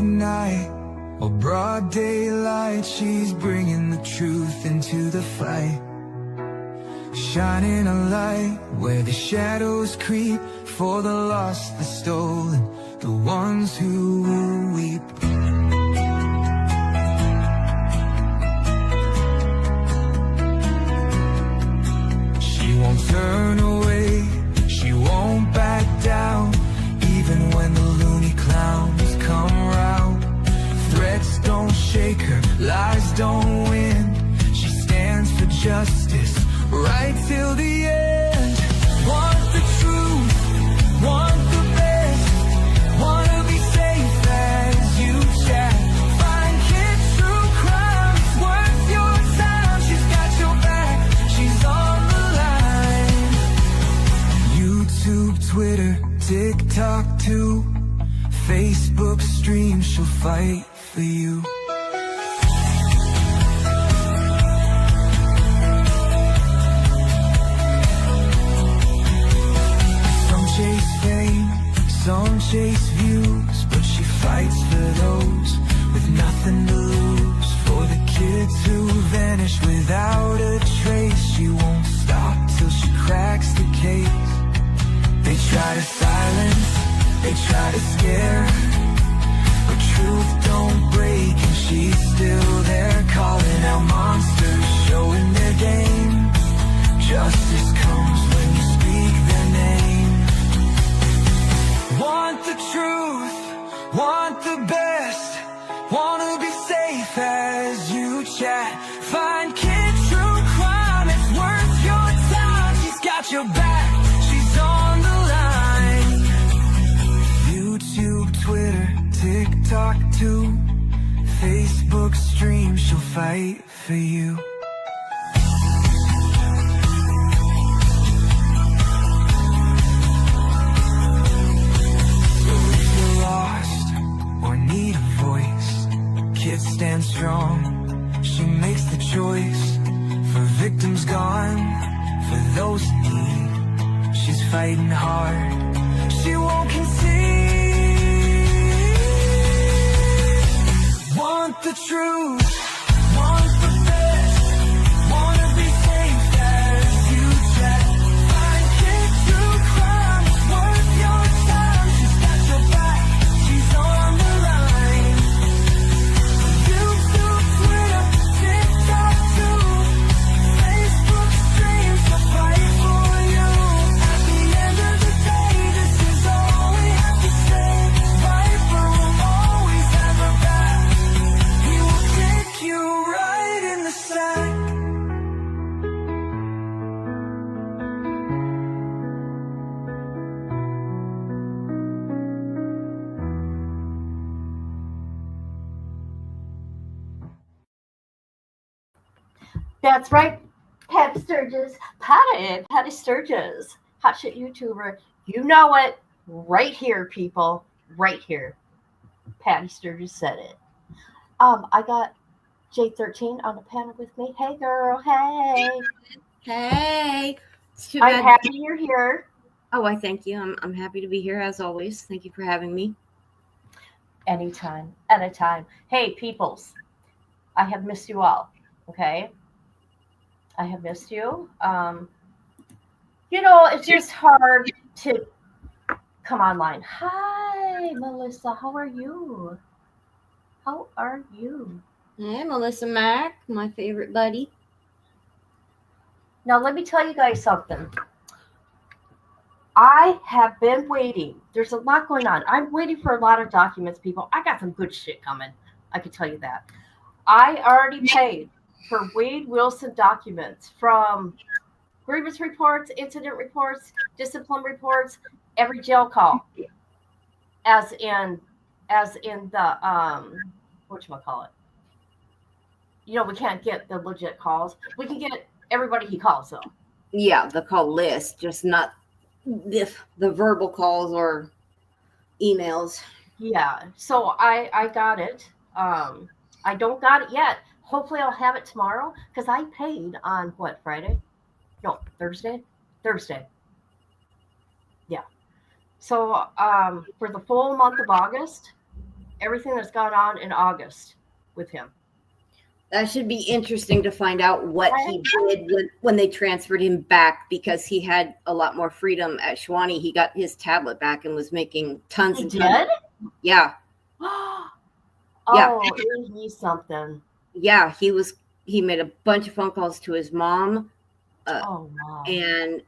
midnight or broad daylight, she's bringing the truth into the fight. Shining a light where the shadows creep, for the lost, the stolen, the ones who will weep. She won't turn away, she won't back down, even when the loony clowns come round. Threats don't shake her, lies don't win. She stands for justice, right till the end. Want the truth, want the best, wanna be safe as you chat. Find kids true crime, it's worth your time. She's got your back, she's on the line. YouTube, Twitter, TikTok too, Facebook stream, she'll fight for you. Some chase views, but she fights for those with nothing to lose. For the kids who vanish without a trace, she won't stop till she cracks the case. They try to silence, they try to scare, but truth don't break and she's still there, calling out monsters, showing their game. Justice comes when you speak their name. Want the truth, want the best, wanna be safe as you chat. Find kids true crime, it's worth your time. She's got your back, she's on the line. YouTube, Twitter, TikTok too, Facebook stream, she'll fight for you. Need a voice, kids stand strong. She makes the choice for victims gone, for those in need. She's fighting hard, she won't concede. Want the truth, want the best, wanna be safe as you chat. Find kids true crime, it's worth your time. She's got your back, she's on the That's right, Patty Sturgis. Patty Sturgis, hot shit YouTuber. You know it. Right here, people. Right here. Patty Sturgis said it. I got J13 on the panel with me. Hey, girl. Hey. Hey. It's too I'm bad. happy you're here. Oh, I thank you. I'm happy to be here as always. Thank you for having me. Anytime. Hey, peoples. I have missed you all. Okay. I have missed you. It's just hard to come online. Hi, Melissa. How are you? Hey, Melissa Mack, my favorite buddy. Now, let me tell you guys something. I have been waiting. There's a lot going on. I'm waiting for a lot of documents, people. I got some good shit coming. I can tell you that. I already paid for Wade Wilson documents from grievance reports, incident reports, discipline reports, every jail call, as in the whatchamacallit. We can't get the legit calls. We can get everybody he calls though. Yeah, the call list, just not the verbal calls or emails. Yeah, so I got it. I don't got it yet. Hopefully I'll have it tomorrow because I paid on what, Friday? No, Thursday. Yeah. So for the full month of August, everything that's gone on in August with him. That should be interesting to find out what he Right? did when they transferred him back, because he had a lot more freedom at Shawnee. He got his tablet back and was making tons He and tons. did? Yeah, yeah, Oh, isn't he something? yeah. He made a bunch of phone calls to his mom, Oh, wow. and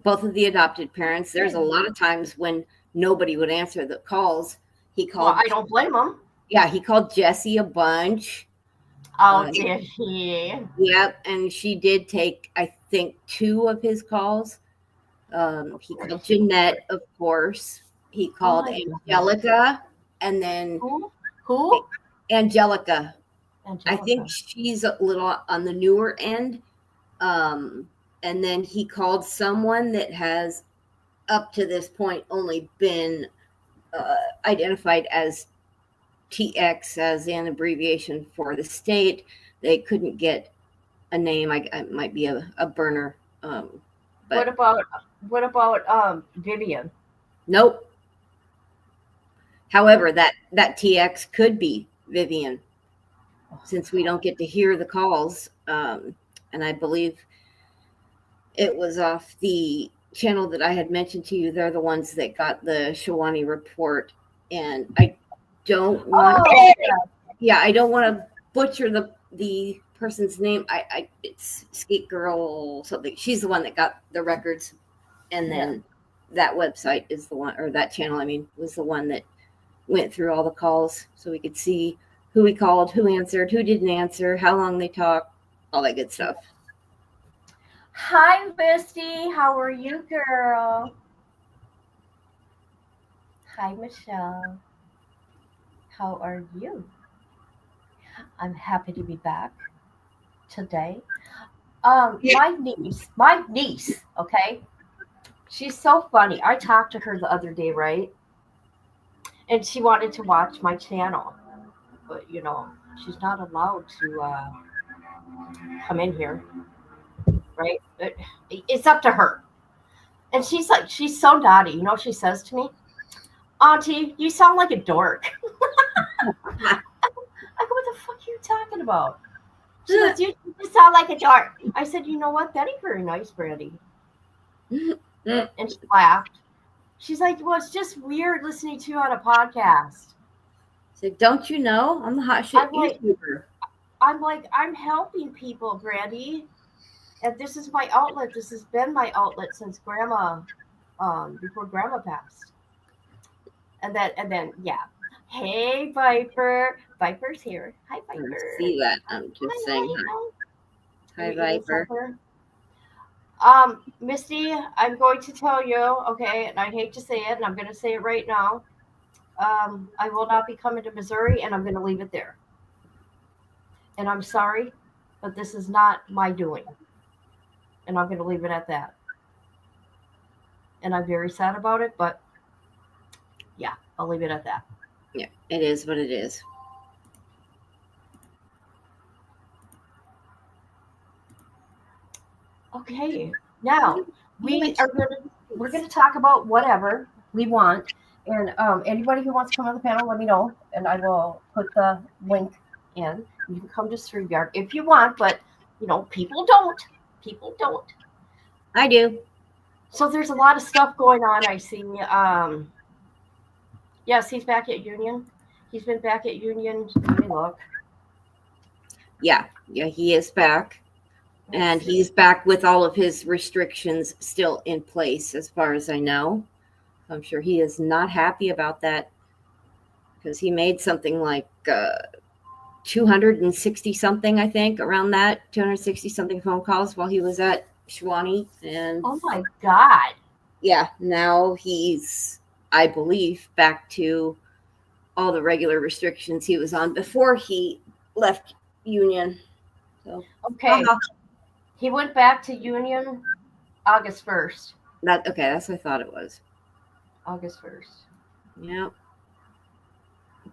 both of the adopted parents. There's a lot of times when nobody would answer the calls. He Well, called. I don't blame him. Yeah, he called Jesse a bunch. Oh, did he? Yep, and she did take, I think, 2 of his calls. He called Jeanette, of course. He Oh, called my goodness. Angelica, and then Who? Angelica. I think Angelica. she's a little on the newer end. And then he called someone that has, up to this point, only been identified as TX, as an abbreviation for the state. They couldn't get a name. It might be a burner. But What about Vivian? nope. However, that TX could be Vivian, since we don't get to hear the calls. And I believe it was off the channel that I had mentioned to you. They're the ones that got the Shawnee report. And I don't want Oh, yeah. I don't want to butcher the person's name. It's Skate Girl something. She's the one that got the records, and then that website is the one, or that channel, I mean, was the one that went through all the calls, so we could see who we called, who answered, who didn't answer, how long they talked, all that good stuff. Hi, Misty. How are you, girl? Hi, Michelle. How are you? I'm happy to be back today. My niece, okay? She's so funny. I talked to her the other day, right? And she wanted to watch my channel, but she's not allowed to come in here, right? It's up to her. And she's so naughty. You know what she says to me? Auntie, you sound like a dork. I go, what the fuck are you talking about? She goes, you sound like a dork. I said, you know what? That ain't very nice, Brandy. And she laughed. She's like, well, it's just weird listening to you on a podcast. So don't you know I'm the hot shit YouTuber? I'm helping people, Brandy. And this is my outlet. This has been my outlet since Grandma, before Grandma passed. And then, yeah. Hey, Viper. Viper's here. Hi, I Viper. see that. I'm just saying hi. Hi, Viper. Misty, I'm going to tell you, okay, and I hate to say it, and I'm going to say it right now. I will not be coming to Missouri, and I'm going to leave it there. And I'm sorry, but this is not my doing. And I'm going to leave it at that. And I'm very sad about it, but yeah, I'll leave it at that. Yeah, it is what it is. Okay, now we're going to talk about whatever we want, and anybody who wants to come on the panel, let me know, and I will put the link in. You can come to StreamYard if you want, but people don't. People don't. I do. So there's a lot of stuff going on. I see. Yes, he's back at Union. He's been back at Union. Let me look. Yeah, he is back. And he's back with all of his restrictions still in place, as far as I know. I'm sure he is not happy about that, because he made something like 260 something, I think, around that 260 something phone calls while he was at Shawnee. And oh my God. Yeah, now he's, I believe, back to all the regular restrictions he was on before he left Union. So okay. He went back to Union August 1st. That's what I thought it was. August 1st. Yep.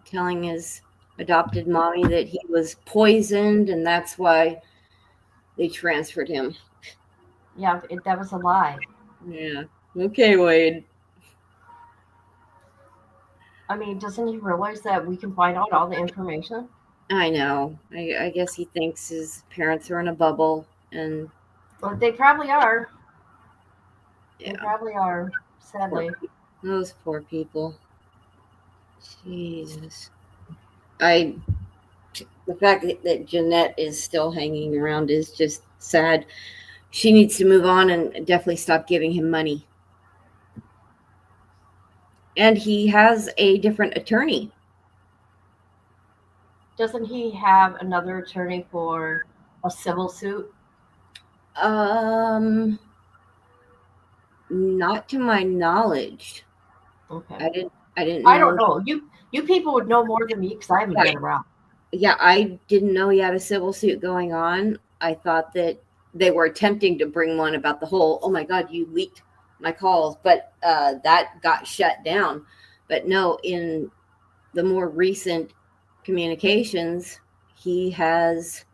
Telling his adopted mommy that he was poisoned, and that's why they transferred him. Yeah, that was a lie. Yeah. Okay, Wade. I mean, doesn't he realize that we can find out all the information? I know. I guess he thinks his parents are in a bubble, and Well, they probably are. They yeah, probably are, poor sadly. people. Those poor people. Jesus. I The fact that Jeanette is still hanging around is just sad. She needs to move on and definitely stop giving him money. And he has a different attorney. Doesn't he have another attorney for a civil suit? Um, Not to my knowledge. Okay. I didn't I don't know. know. You people would know more than me because I haven't Yeah, been around. yeah, I didn't know he had a civil suit going on. I thought that they were attempting to bring one about the whole, oh my God, you leaked my calls, but that got shut down. But no, in the more recent communications, he has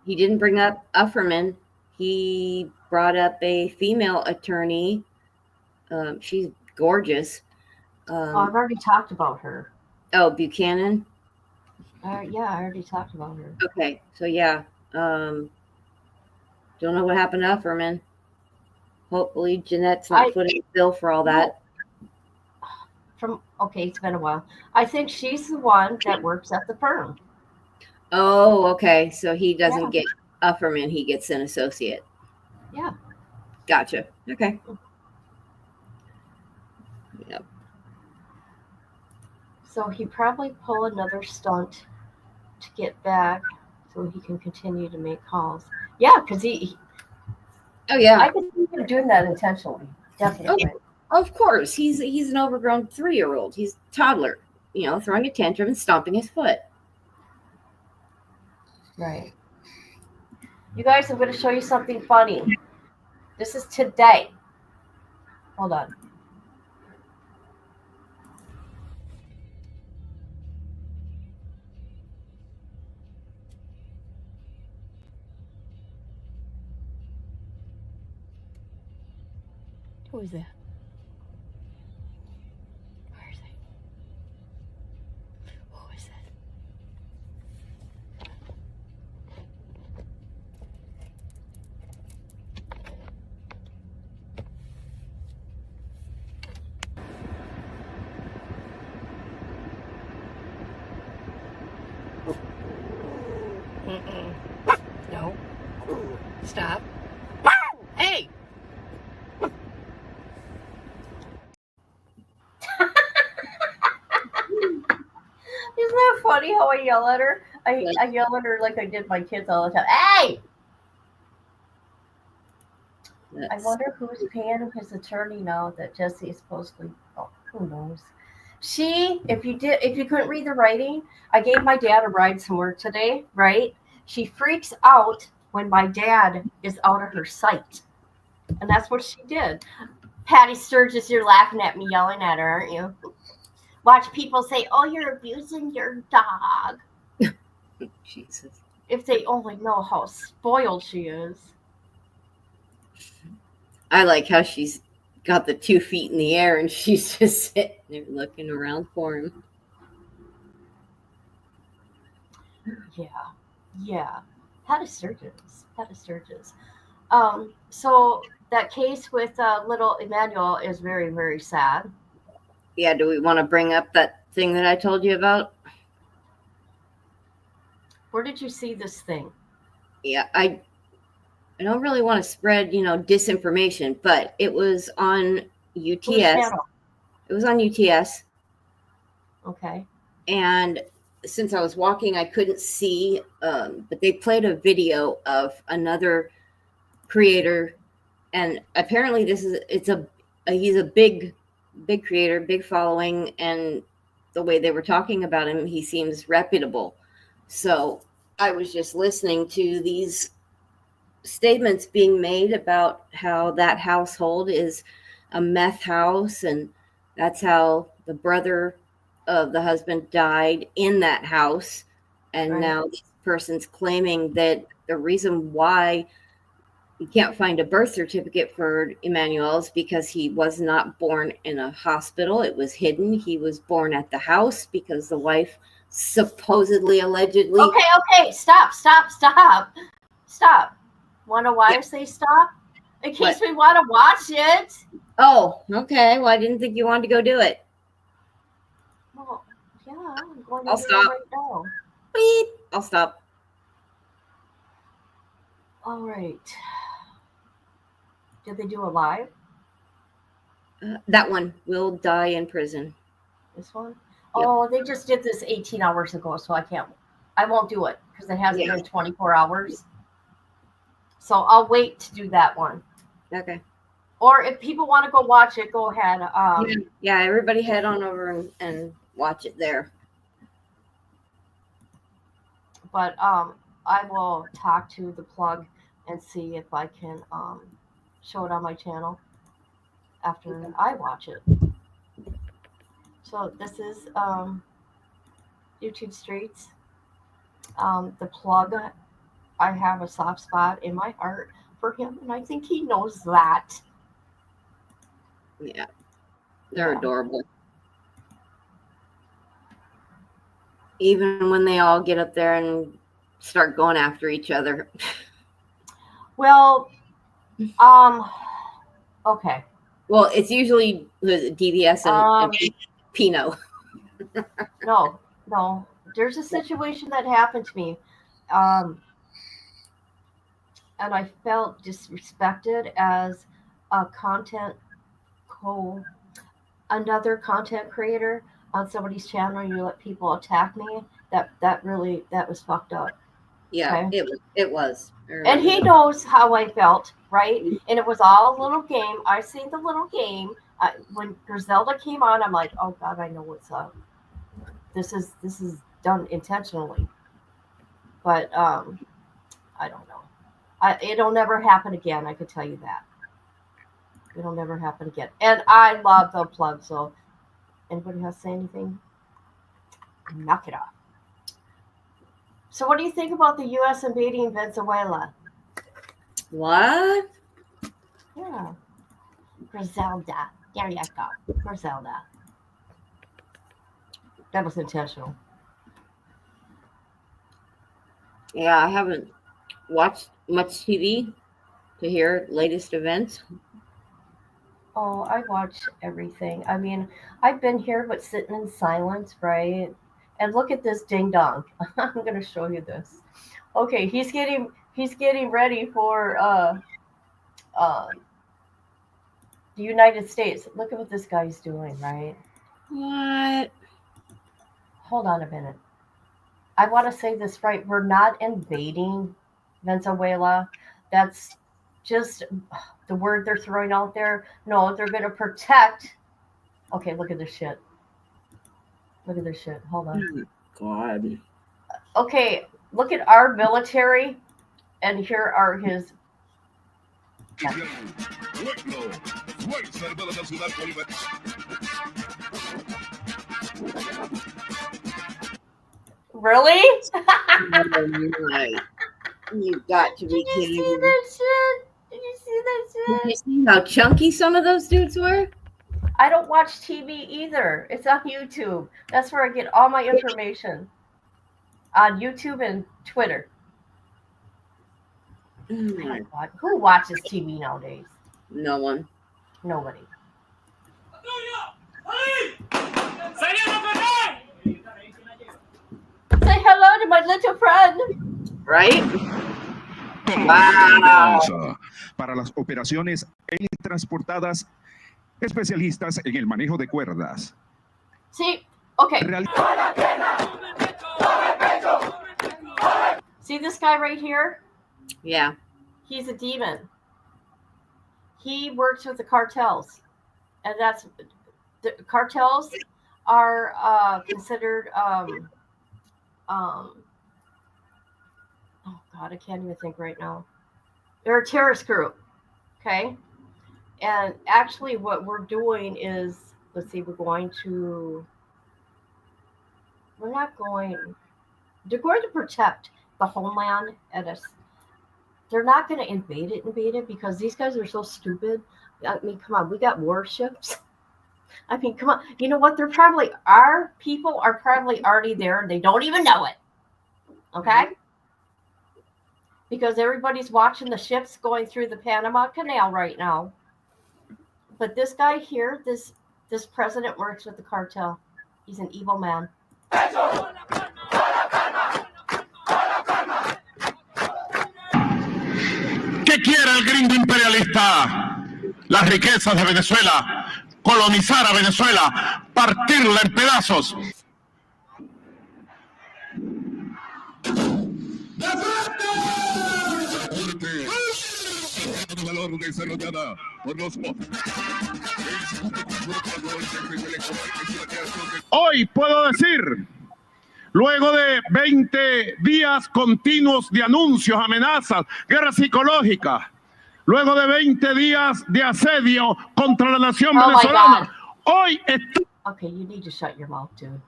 he didn't bring up Ufferman. He brought up a female attorney. She's gorgeous. Oh, I've Um, already talked about her. oh, Buchanan. Yeah, I already talked about her. Okay, so yeah. Um, don't know what happened to Ufferman. Hopefully, Jeanette's not I footing the bill for all no that. from okay, it's been a while. I think she's the one that works at the firm. Oh, okay. So he doesn't Yeah, get Ufferman; he gets an associate. yeah. Gotcha. Okay. Yep. So he probably pull another stunt to get back, so he can continue to make calls. Yeah, because Oh yeah. I could see him doing that intentionally. Oh, Definitely. of course. He's an overgrown 3-year-old. He's a toddler. Throwing a tantrum and stomping his foot. Right. You guys, I'm going to show you something funny. This is today. Hold on. Who is that? Where is he? Who is that? Mm-mm. No. Stop. Hey! Isn't that funny how I yell at her? I yell at her like I did my kids all the time. Hey! I That's wonder who's paying his attorney now that Jesse is supposedly. Oh, who knows? If you couldn't read the writing, I gave my dad a ride somewhere today, right? She freaks out when my dad is out of her sight. And that's what she did. Patty Sturgis, you're laughing at me yelling at her, aren't you? Watch people say, oh, you're abusing your dog. Jesus. If they only know how spoiled she is. I like how she's got the 2 feet in the air and she's just sitting there looking around for him. Yeah, yeah. Patty Sturgis. Patty Sturgis. So that case with little Emmanuel is very, very sad. Yeah, do we want to bring up that thing that I told you about? Where did you see this thing? Yeah, I don't really want to spread, disinformation, but it was on Whose UTS. channel? It was on UTS. Okay. And since I was walking, I couldn't see, but they played a video of another creator. And apparently he's a big creator, big following. And the way they were talking about him, he seems reputable. So I was just listening to these statements being made about how that household is a meth house, and that's how the brother of the husband died in that house. And Right. now this person's claiming that the reason why You can't find a birth certificate for Emmanuel's because he was not born in a hospital. It was hidden. He was born at the house because the wife supposedly, allegedly. Okay. Stop. Want to why I say stop? In case we want to watch it. Oh, okay. Well, I didn't think you wanted to go do it. Well, yeah, I'm going to I'll do stop. it right now. Beep. I'll stop. All right. Did they do a live? That one will die in prison. This one? Yep. Oh, they just did this 18 hours ago, so I won't do it because it hasn't been 24 hours. So I'll wait to do that one. Okay. Or if people want to go watch it, go ahead. Yeah, everybody head on over and watch it there. But I will talk to the plug and see if I can show it on my channel after I watch it. So this is YouTube Streets. The plug, I have a soft spot in my heart for him, and I think he knows that. Yeah, they're adorable. Even when they all get up there and start going after each other. Well, okay. Well, it's usually the DVS and Pino. No. There's a situation that happened to me, and I felt disrespected as another content creator on somebody's channel. You let people attack me. That was fucked up. Yeah, okay? It was. And he knows how I felt, right? And it was all a little game. I seen the little game. When Griselda came on, I'm like, oh God, I know what's up. This is done intentionally. But I don't know. It'll never happen again. I could tell you that. It'll never happen again. And I love the plug. So, anybody has to say anything? Knock it off. So, what do you think about the U.S. invading Venezuela? What? Yeah. Griselda. There you go. Griselda. That was intentional. Yeah, I haven't watched much TV to hear latest events. Oh, I watch everything. I mean, I've been here but sitting in silence, right? And look at this ding dong. I'm gonna show you this. Okay, he's getting ready for the United States. Look at what this guy's doing, right? What? Hold on a minute. I want to say this right. We're not invading Venezuela. That's just the word they're throwing out there. No, they're going to protect. Okay, look at this shit. Look at this shit. Hold on. God. Okay, look at our military, and here are his. Really? You got to be kidding me. Did you see that shit? Did you see that shit? Did you see how chunky some of those dudes were? I don't watch TV either. It's on YouTube. That's where I get all my information. On YouTube and Twitter. Who watches TV nowadays? No one. Nobody. Say hello to my little friend. Right? Wow. Para las operaciones transportadas, especialistas en el manejo de cuerdas. See, okay. See this guy right here? Yeah. He's a demon. He works with the cartels. And that's the cartels are considered oh God, I can't even think right now. They're a terrorist group. Okay. And actually what we're doing is, let's see, they're going to protect the homeland They're not going to invade it because these guys are so stupid. I mean, come on, we got warships. I mean, come on. You know what? Our people are probably already there and they don't even know it. Okay? Because everybody's watching the ships going through the Panama Canal right now. But this guy here, this president works with the cartel. He's an evil man. ¿Qué quiere el gringo imperialista? Las riquezas de Venezuela, colonizar a Venezuela, partirla en pedazos. Valor desarrollada por los... Hoy puedo decir, luego de 20 días continuos de anuncios, amenazas, guerra psicológica, luego de 20 días de asedio contra la nación venezolana, hoy está... Okay, you need to shut your mouth, dude.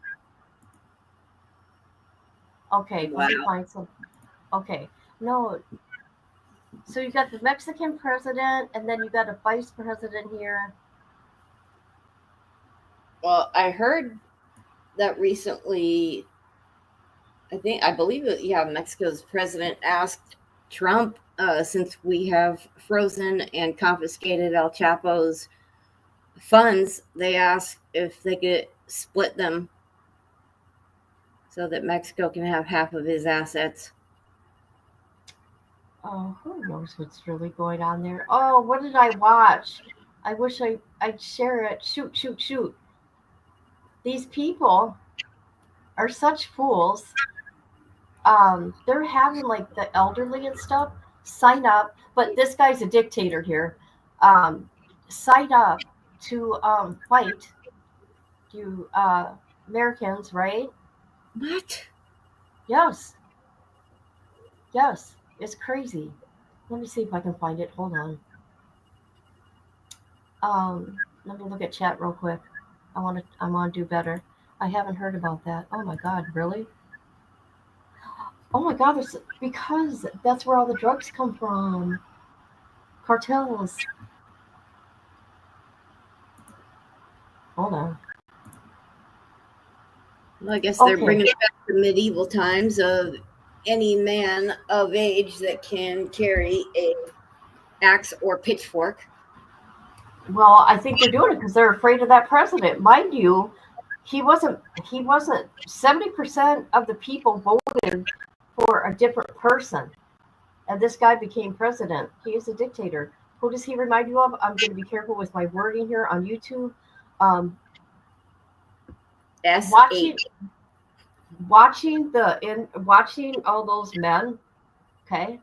Okay, let me find some. Okay, no. So you got the Mexican president, and then you got a vice president here. Well, I heard that recently. I believe that Mexico's president asked Trump, since we have frozen and confiscated El Chapo's funds, they asked if they could split them so that Mexico can have half of his assets. Oh, who knows what's really going on there? Oh, what did I watch? I wish I'd share it. Shoot. These people are such fools. They're having like the elderly and stuff sign up, but this guy's a dictator here. Sign up to fight you Americans, right? What? Yes. It's crazy. Let me see if I can find it. Hold on. Let me look at chat real quick. I want to do better. I haven't heard about that. Oh my God, really? Oh my God, because that's where all the drugs come from. Cartels. Hold on. Well, I guess they're bringing it back to medieval times of any man of age that can carry a axe or pitchfork. Well, I think they're doing it because they're afraid of that president. Mind you, he wasn't 70% of the people voted for a different person. And this guy became president. He is a dictator. Who does he remind you of? I'm going to be careful with my wording here on YouTube. Watching all those men, okay?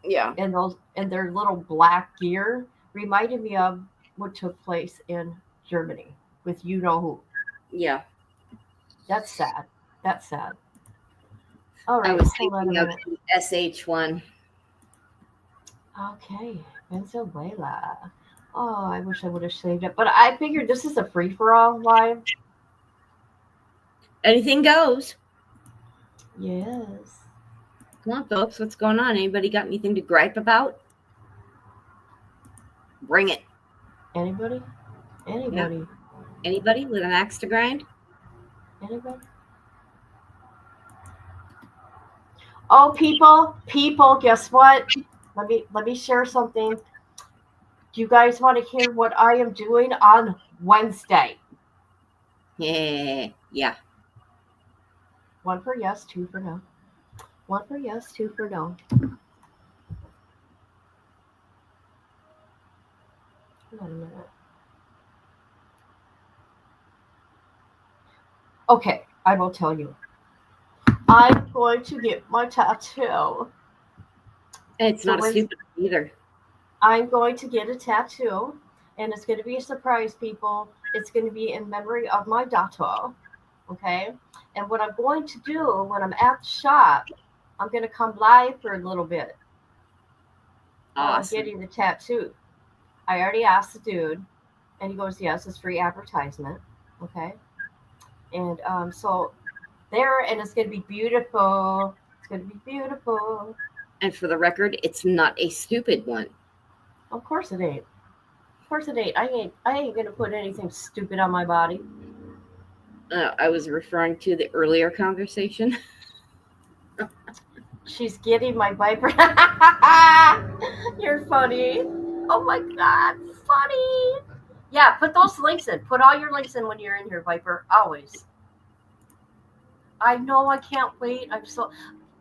Yeah. And their little black gear reminded me of what took place in Germany with you know who. Yeah. That's sad. All right. I was thinking of the SH1. Okay, Venezuela. Oh, I wish I would have saved it, but I figured this is a free-for-all live. Anything goes. Yes. Come on, folks. What's going on? Anybody got anything to gripe about? Bring it. Anybody? Yeah. Anybody with an axe to grind? Anybody? Oh, people, guess what? Let me share something. Do you guys want to hear what I am doing on Wednesday? Yeah. 1 for yes, 2 for no. 1 for yes, 2 for no. Hold on a minute. Okay, I will tell you. I'm going to get my tattoo. It's not a stupid either. I'm going to get a tattoo, and it's going to be a surprise, people. It's going to be in memory of my daughter, okay? And what I'm going to do when I'm at the shop, I'm going to come live for a little bit. Awesome. I'm getting the tattoo. I already asked the dude, and he goes, yes, it's free advertisement, okay? And so there, and it's going to be beautiful. It's going to be beautiful. And for the record, it's not a stupid one. Of course it ain't. Of course it ain't. I ain't gonna put anything stupid on my body. I was referring to the earlier conversation. She's getting my Viper. You're funny. Oh my God, funny. Yeah, put those links in. Put all your links in when you're in here, Viper. Always. I know I can't wait. I'm so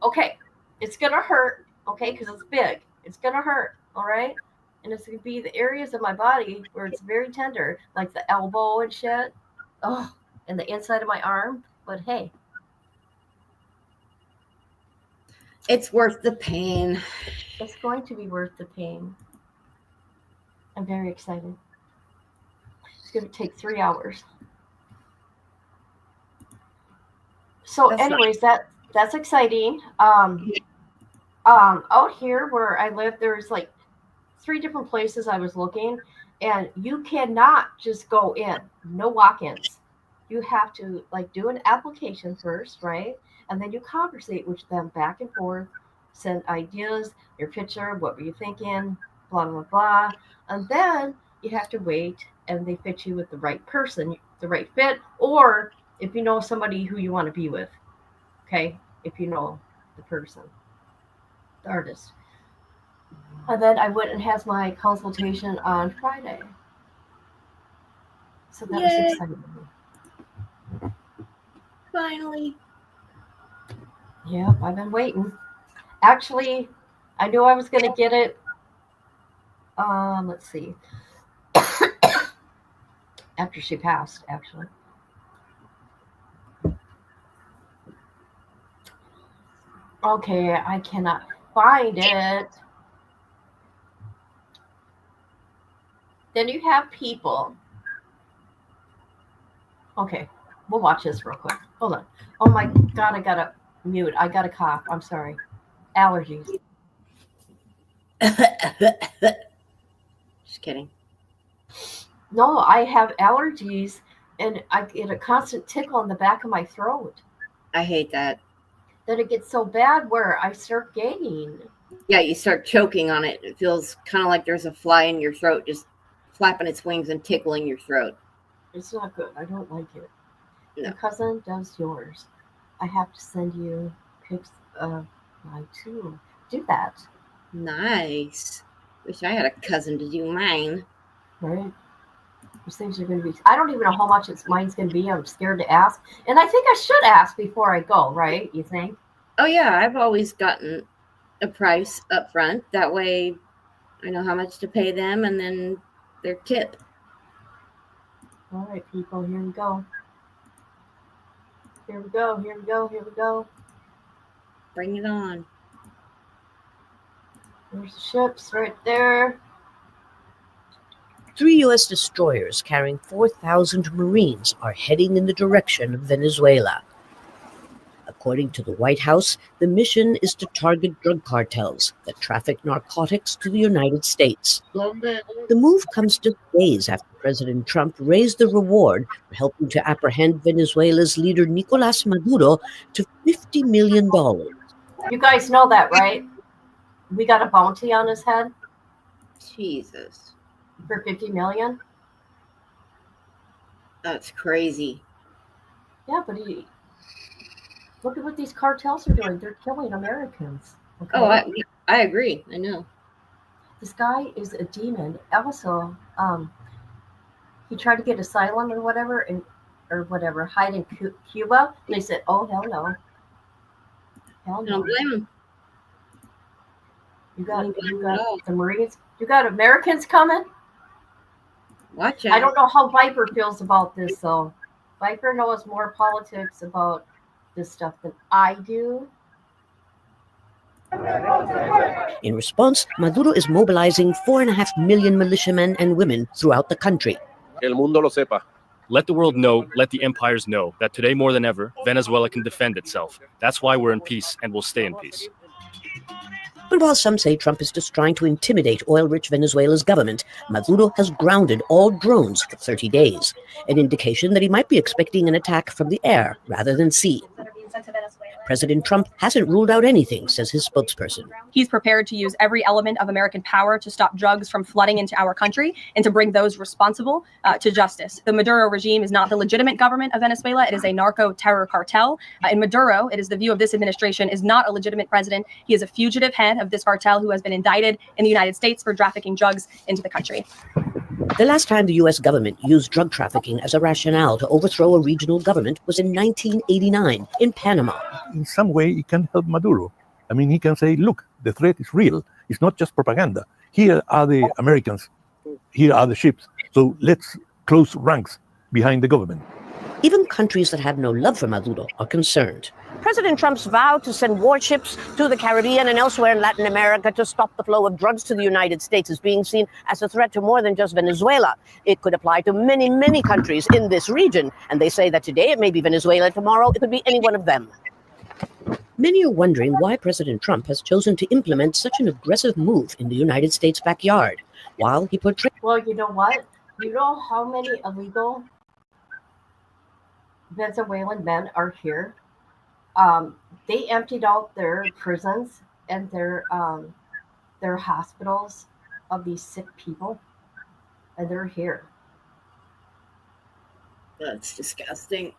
okay. It's gonna hurt, okay, because it's big. It's gonna hurt, all right? And it's gonna be the areas of my body where it's very tender, like the elbow and shit. Oh, and the inside of my arm. But hey, It's worth the pain. it's going to be worth the pain. I'm very excited. It's going to take 3 hours. So, That's anyways, that's exciting. Out here where I live, there's like 3 different places I was looking, and you cannot just go in. No walk-ins. You have to like do an application first, right? And then you conversate with them back and forth, send ideas, your picture, what were you thinking, blah, blah, blah. And then you have to wait and they fit you with the right person, the right fit, or if you know somebody who you want to be with, okay? If you know the person, the artist. And then I went and had my consultation on Friday. So that was Yay. exciting. Finally. Yeah, I've been waiting. Actually, I knew I was going to get it. Let's see. After she passed, actually. Okay, I cannot find it. Then you have people. Okay, we'll watch this real quick. Hold on. Oh my God, I gotta mute. I got a cough. I'm sorry. Allergies. Just kidding. No, I have allergies and I get a constant tickle in the back of my throat. I hate that. Then it gets so bad where I start gagging. Yeah, you start choking on it. It feels kind of like there's a fly in your throat just flapping its wings and tickling your throat. It's not good. I don't like it. No. Your cousin does yours. I have to send you pics of mine too. Do that, Nice. Wish I had a cousin to do mine. right? These things are going to be. I don't even know how much mine's going to be. I'm scared to ask, and I think I should ask before I go. Right? You think? Oh yeah, I've always gotten a price up front. That way I know how much to pay them and then their tip. All right, people. Here we go. Here we go. Here we go. Here we go. Bring it on. There's the ships right there. 3 U.S. destroyers carrying 4,000 Marines are heading in the direction of Venezuela. According to the White House, the mission is to target drug cartels that traffic narcotics to the United States. The move comes just days after President Trump raised the reward for helping to apprehend Venezuela's leader Nicolás Maduro to $50 million. You guys know that, right? We got a bounty on his head Jesus. for $50 million. That's crazy. Yeah, but look at what these cartels are doing. They're killing Americans. Okay? Oh, I agree. I know. This guy is a demon. Also, he tried to get asylum or whatever, hide in Cuba. And they said, "Oh hell no, hell I don't no." blame him. You got No. the Marines. You got Americans coming. Watch out. I don't know how Viper feels about this, though. Viper knows more politics about this stuff than I do. In response, Maduro is mobilizing 4.5 million militiamen and women throughout the country. El mundo lo sepa. Let the world know, let the empires know that today more than ever, Venezuela can defend itself. That's why we're in peace and will stay in peace. But while some say Trump is just trying to intimidate oil-rich Venezuela's government, Maduro has grounded all drones for 30 days, an indication that he might be expecting an attack from the air rather than sea. President Trump hasn't ruled out anything, says his spokesperson. He's prepared to use every element of American power to stop drugs from flooding into our country and to bring those responsible to justice. The Maduro regime is not the legitimate government of Venezuela. It is a narco-terror cartel. In Maduro, it is the view of this administration, is not a legitimate president. He is a fugitive head of this cartel who has been indicted in the United States for trafficking drugs into the country. The last time the U.S. government used drug trafficking as a rationale to overthrow a regional government was in 1989 in Panama. In some way, it can help Maduro. I mean, he can say, look, the threat is real. It's not just propaganda. Here are the Americans. Here are the ships. So let's close ranks behind the government. Even countries that have no love for Maduro are concerned. President Trump's vow to send warships to the Caribbean and elsewhere in Latin America to stop the flow of drugs to the United States is being seen as a threat to more than just Venezuela. It could apply to many, many countries in this region. And they say that today it may be Venezuela, tomorrow it could be any one of them. Many are wondering why President Trump has chosen to implement such an aggressive move in the United States backyard, while he portrays... Well, you know what? You know how many illegal Venezuelan men are here? They emptied out their prisons and their hospitals of these sick people, and they're here. That's disgusting.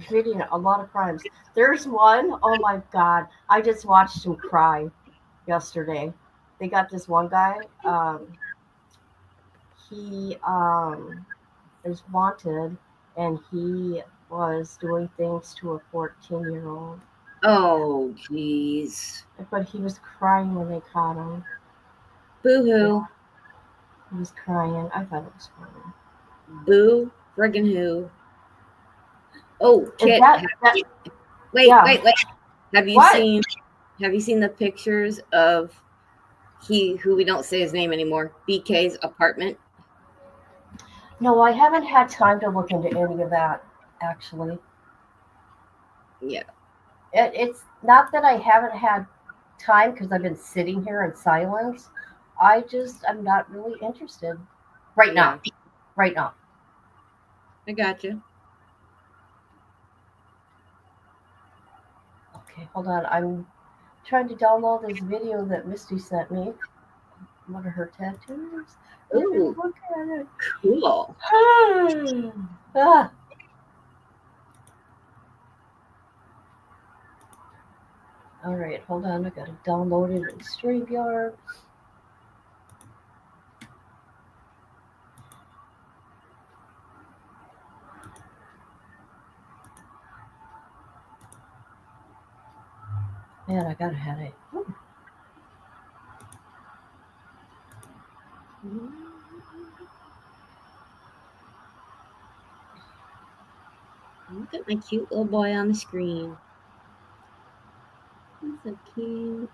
Committing a lot of crimes. There's one, oh my God, I just watched him cry yesterday. They got this one guy, he is wanted, and he was doing things to a 14-year-old. Oh, jeez. But he was crying when they caught him. Boo-hoo. He was crying. I thought it was funny. Boo friggin' who. Oh, Kit. Wait. Have you seen the pictures of who we don't say his name anymore, BK's apartment? No, I haven't had time to look into any of that, actually. Yeah. It's not that I haven't had time because I've been sitting here in silence. I'm not really interested right now. Right now. I got you. Okay, hold on. I'm trying to download this video that Misty sent me. One of her tattoos. Ooh, look at it. Cool. Ah. All right, hold on. I gotta download it in StreamYard. Man, I got a headache. Ooh. Look at my cute little boy on the screen. He's so cute.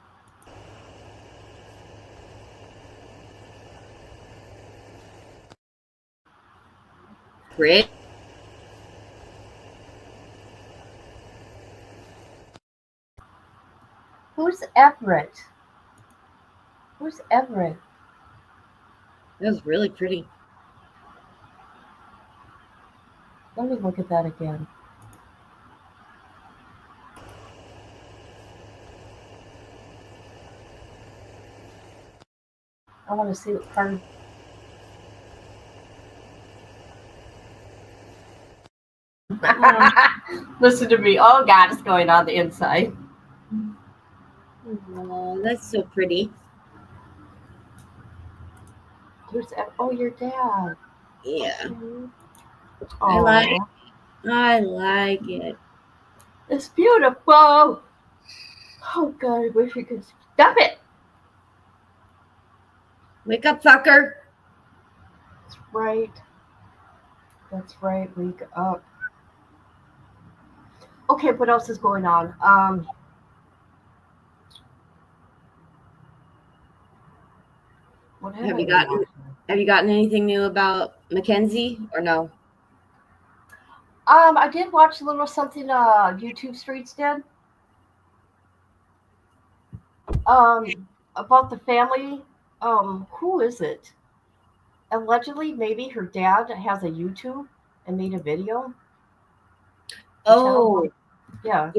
Great. Who's Everett? Who's Everett? That was really pretty. Let me look at that again. I want to see what part. Listen to me. Oh God, it's going on the inside. Oh, that's so pretty. Oh, your dad. Yeah. Oh, I like it. it's beautiful. Oh God, I wish you could stop it. Wake up, fucker. That's right. That's right. Wake up. Okay, what else is going on? What Have you gotten anything new about Mackenzie or no? I did watch a little something YouTube Streets did. About the family. Who is it? Allegedly, maybe her dad has a YouTube and made a video. Oh, yeah.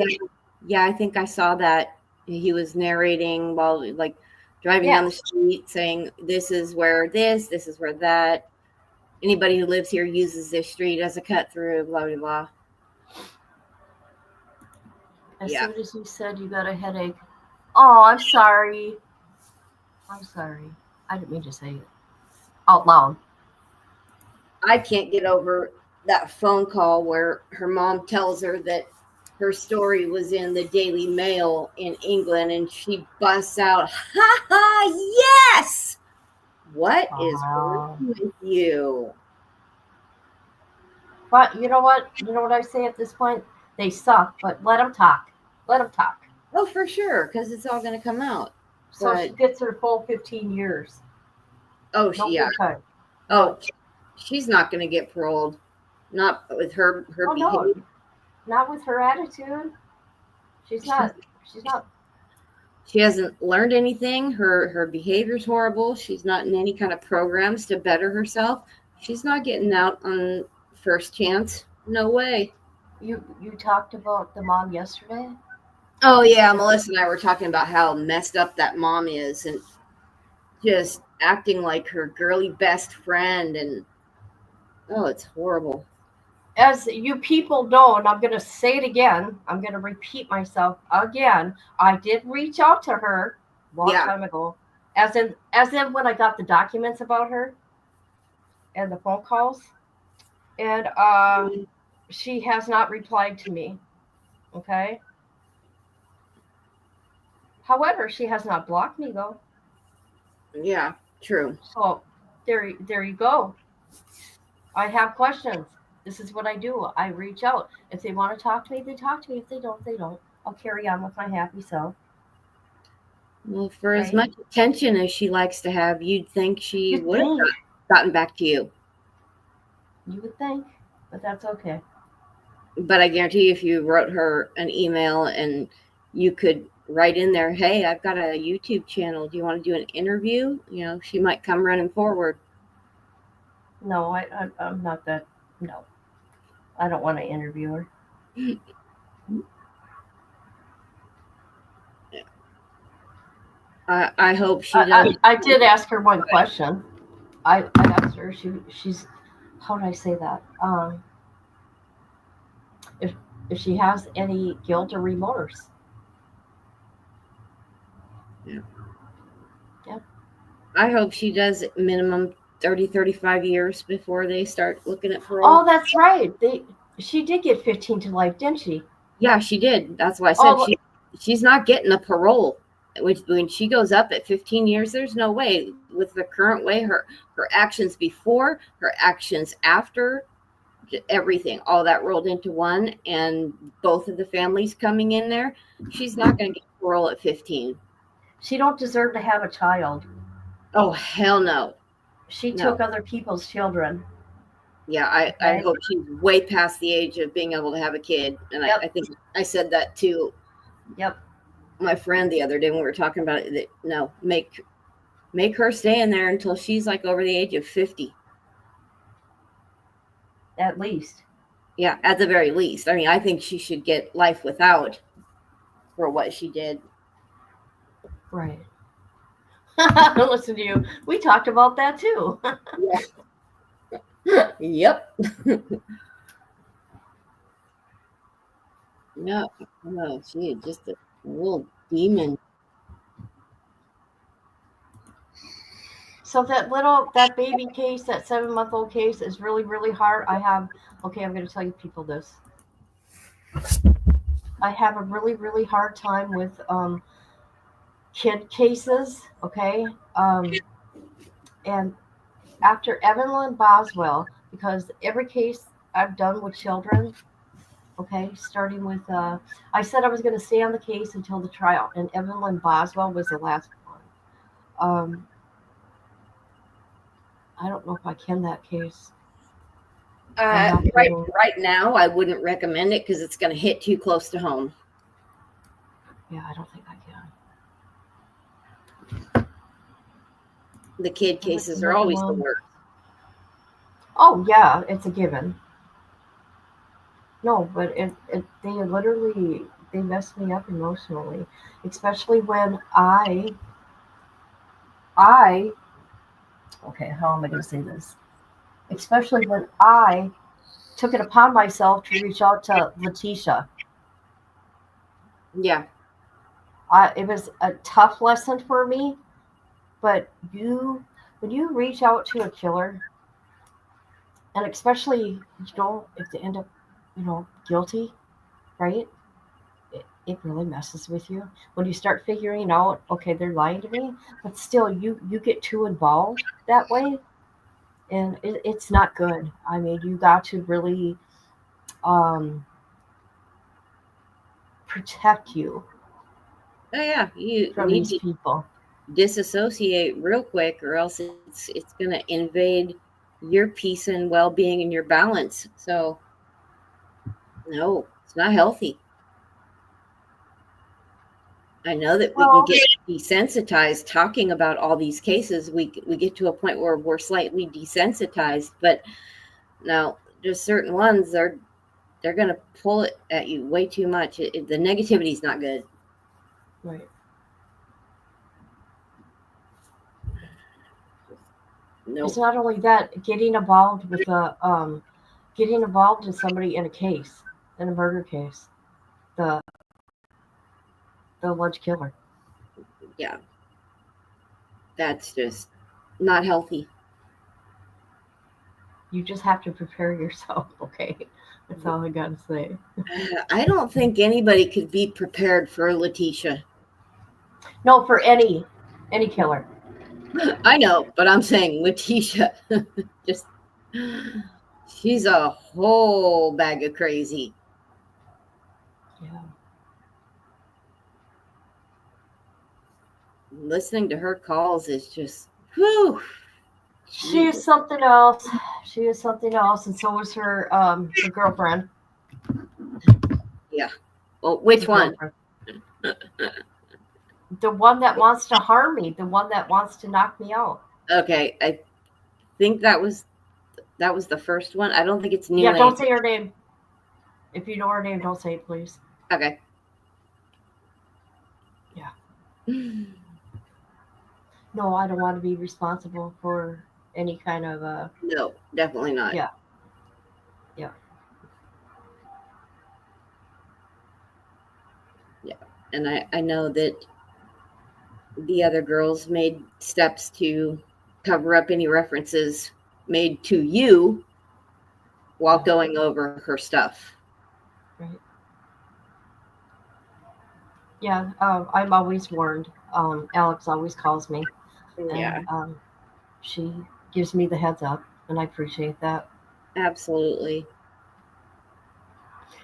Yeah, I think I saw that. He was narrating while like driving down the street saying, this is where this is where that. Anybody who lives here uses this street as a cut through, blah, blah, blah. As Yeah. soon as you said you got a headache, oh, I'm sorry. I'm sorry. I didn't mean to say it out loud. I can't get over that phone call where her mom tells her that her story was in the Daily Mail in England, and she busts out, "Ha ha! Yes! What is wrong with you?" But you know what? You know what I say at this point? They suck, but let them talk. Let them talk. Oh, for sure, because it's all going to come out. So But- she gets her full 15 years. Oh, No yeah. good time. Oh, she's not going to get paroled. Not with her Oh, behavior. no. Not with her attitude. She's not. She's not. She hasn't learned anything. Her behavior's horrible. She's not in any kind of programs to better herself. She's not getting out on first chance. No way. You talked about the mom yesterday? Oh yeah, Melissa and I were talking about how messed up that mom is, and just acting like her girly best friend, and oh, it's horrible. As you people know, and I'm going to say it again, I'm going to repeat myself again. I did reach out to her a long time ago, as in when I got the documents about her and the phone calls, and she has not replied to me. Okay. However, she has not blocked me though. Yeah, true. So there you go. I have questions. This is what I do. I reach out. If they want to talk to me, they talk to me. If they don't, they don't. I'll carry on with my happy self. Well, for as much attention as she likes to have, you'd think she would have gotten back to you. You would think, but that's okay. But I guarantee you, if you wrote her an email and you could write in there, "Hey, I've got a YouTube channel. Do you want to do an interview?" You know, she might come running forward. No, I'm not that. No, I don't want to interview her. I hope she does. I did ask her one question. I asked her. She's how do I say that? If she has any guilt or remorse. Yeah. Yep. I hope she does minimum 30, 35 years before they start looking at parole. Oh, that's right. She did get 15 to life, didn't she? Yeah, she did. That's why I said she's not getting a parole. When she goes up at 15 years, there's no way. With the current way, her actions before, her actions after, everything, all that rolled into one, and both of the families coming in there, she's not going to get parole at 15. She don't deserve to have a child. Oh, hell no. She took other people's children. Yeah, I hope she's way past the age of being able to have a kid. And I think I said that to my friend the other day when we were talking about it, that no, make her stay in there until she's like over the age of 50. At least. Yeah, at the very least. I mean, I think she should get life without for what she did. Right. Listen to you. We talked about that too. Yep. No, she is just a little demon. So that baby case, that 7-month-old case is really, really hard. I'm going to tell you people this. I have a really, really hard time with kid cases, okay? And after Evelyn Boswell, because every case I've done with children, okay, starting with, I said I was going to stay on the case until the trial, and Evelyn Boswell was the last one. I don't know if I can that case. Right now, I wouldn't recommend it because it's going to hit too close to home. Yeah, I don't think I can. The kid cases are always the worst. Oh yeah, it's a given. No, but they literally they mess me up emotionally, especially when okay, how am I going to say this? Especially when I took it upon myself to reach out to Letitia. Yeah. It was a tough lesson for me, but when you reach out to a killer, and especially, if they end up, guilty, right? It really messes with you when you start figuring out, okay, they're lying to me, but still, you get too involved that way, and it's not good. I mean, you got to really um, protect you Oh yeah, you from need these to people. disassociate real quick, or else it's going to invade your peace and well-being and your balance. So no, it's not healthy. I know that we can Well, get desensitized talking about all these cases. We get to a point where we're slightly desensitized, but now just certain ones they're going to pull it at you way too much. The negativity is not good. right. No. It's not only that, getting involved in somebody in a case, in a murder case, the the alleged killer. Yeah, that's just not healthy. You just have to prepare yourself, okay? That's all I gotta say. I don't think anybody could be prepared for Letitia. No, for any killer. I know, but I'm saying Letitia, just she's a whole bag of crazy. Yeah. Listening to her calls is just, whew. She is something else. She is something else, and so is her girlfriend. Yeah. Well, which Her one? girlfriend. The one that wants to harm me, the one that wants to knock me out. Okay, I think that was the first one. I don't think it's new. Yeah, don't say her name. If you know her name, don't say it, please. Okay. Yeah. No, I don't want to be responsible for any kind of No, definitely not. yeah. Yeah. Yeah. And I know that the other girls made steps to cover up any references made to you while going over her stuff. Right. Yeah, I'm always warned. Alex always calls me, Yeah, and she gives me the heads up, and I appreciate that. absolutely.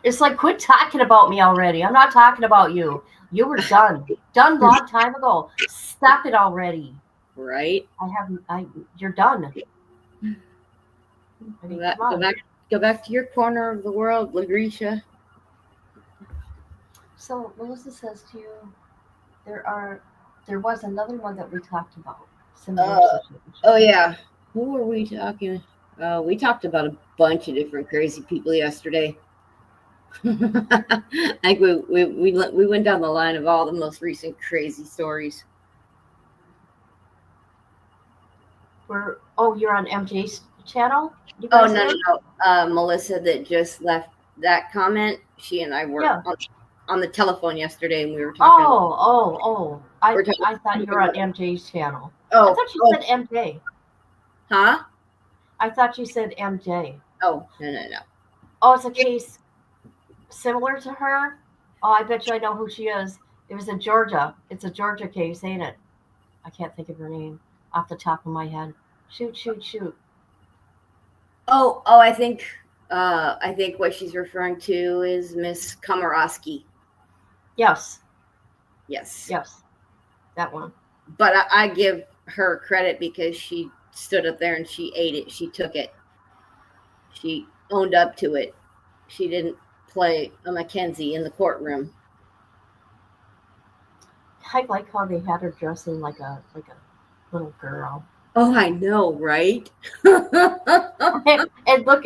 It's like, quit talking about me already. I'm not talking about you. You were done. Done long time ago. Stop it already. Right? You're done. I mean, come on. Go back to your corner of the world, Lucretia. So Melissa says to you, there was another one that we talked about. Similar situation. Oh yeah. Who were we talking? We talked about a bunch of different crazy people yesterday. I think we went down the line of all the most recent crazy stories. You're on MJ's channel? Oh no. Melissa that just left that comment. She and I were on the telephone yesterday, and we were talking. I thought you were on MJ's channel. Oh, I thought you said MJ. Huh? I thought you said MJ. Oh, no. Oh, it's a case similar to her? Oh, I bet you I know who she is. It was in Georgia. It's a Georgia case, ain't it? I can't think of her name off the top of my head. Shoot. Oh, I think what she's referring to is Miss Komorowski. Yes. Yes. That one. But I give her credit because she stood up there and she ate it. She took it. She owned up to it. She didn't play a Mackenzie in the courtroom. I like how they had her dressing like a little girl. Oh, I know, right? and and look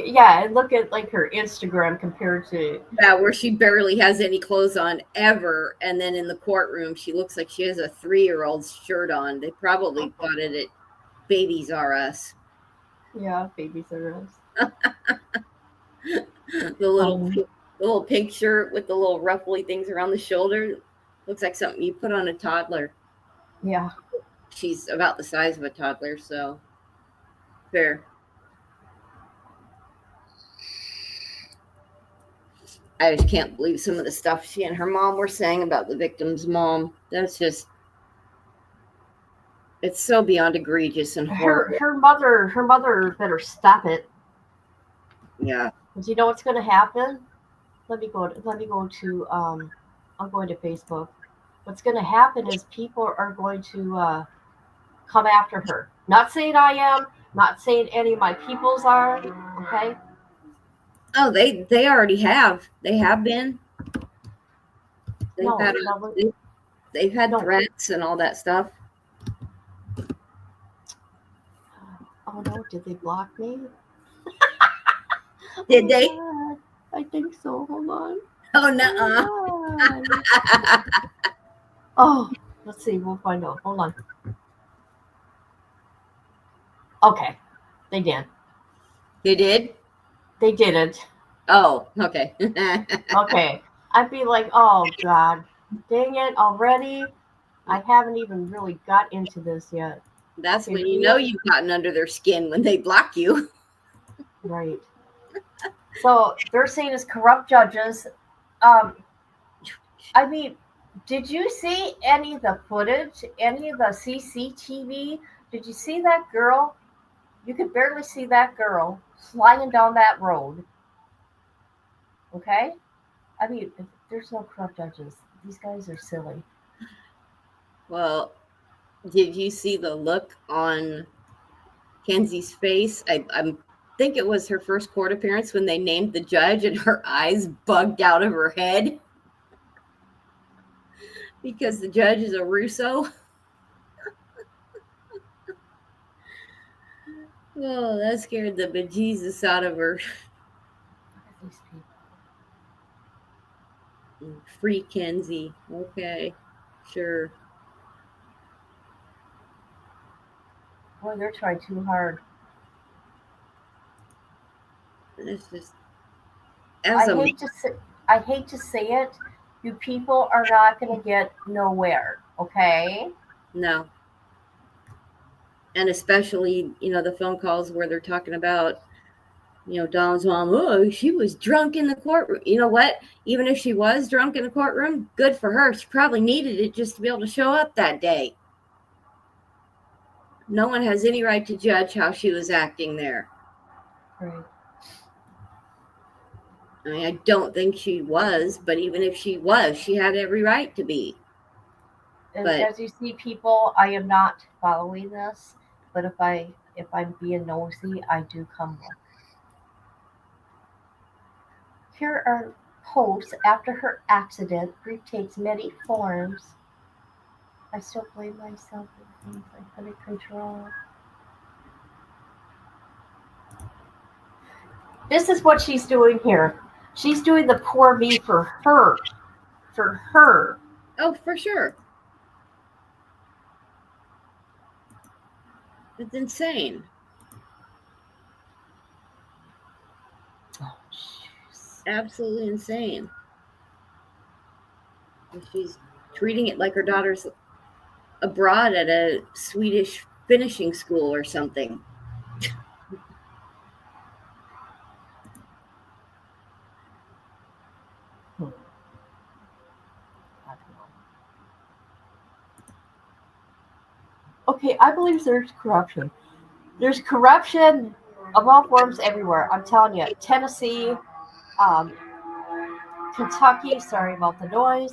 at like her Instagram compared to Yeah, where she barely has any clothes on ever, and then in the courtroom she looks like she has a 3-year-old's shirt on. They probably bought it at Babies R Us. Babies R Us. The little pink shirt with the little ruffly things around the shoulder looks like something you put on a toddler. Yeah. She's about the size of a toddler, so fair. I just can't believe some of the stuff she and her mom were saying about the victim's mom. That's just, it's so beyond egregious and horrible. Her mother better stop it. Yeah. Because you know what's going to happen? Let me go to I'm going to Facebook. What's going to happen is people are going to come after her. Not saying I am, not saying any of my peoples are, okay? Oh, they already have. They have been. They've had threats and all that stuff. Oh no, did they block me? Did they? God, I think so. Hold on. Oh no. Oh, let's see. We'll find out. Hold on. Okay, they did. They did? They didn't. Oh, okay. Okay. I'd be like, oh God, dang it already. I haven't even really got into this yet. That's when you know you've gotten under their skin, when they block you. Right. So they're saying it's corrupt judges. I mean, did you see any of the footage, any of the CCTV? Did you see that girl? You could barely see that girl sliding down that road. Okay? I mean, there's no corrupt judges. These guys are silly. Well, did you see the look on Kenzie's face? I think it was her first court appearance when they named the judge, and her eyes bugged out of her head because the judge is a Russo. Oh, that scared the bejesus out of her. These people. Free Kenzie. Okay, sure. Boy, they're trying too hard. It's just, I hate to say it. You people are not going to get nowhere. Okay? No. And especially, the phone calls where they're talking about, Donald's mom, oh, she was drunk in the courtroom. You know what? Even if she was drunk in the courtroom, good for her. She probably needed it just to be able to show up that day. No one has any right to judge how she was acting there. Right. I mean, I don't think she was, but even if she was, she had every right to be. But as you see, people, I am not following this, but if I'm being nosy, I do come look. Here are posts after her accident. Grief takes many forms. I still blame myself for things I couldn't control. This is what she's doing here. She's doing the poor me for her. For her. Oh, for sure. It's insane. Oh, jeez. Absolutely insane. She's treating it like her daughter's abroad at a Swedish finishing school or something. Okay, I believe there's corruption. There's corruption of all forms everywhere. I'm telling you, Tennessee, Kentucky, sorry about the noise,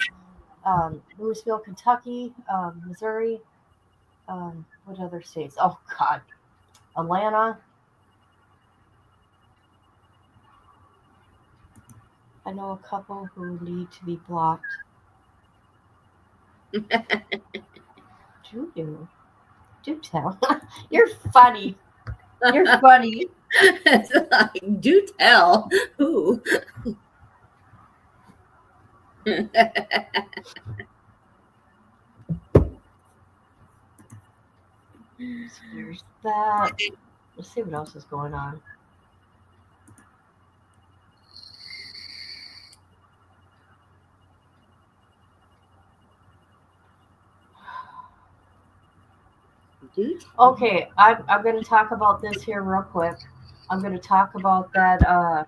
Louisville, Kentucky, Missouri, what other states? Oh, God. Atlanta. I know a couple who need to be blocked. Do you? Do tell. You're funny. You're funny. It's like, do tell. Who? So there's that. Let's see what else is going on. Do tell. Okay, I'm going to talk about this here real quick. I'm going to talk about that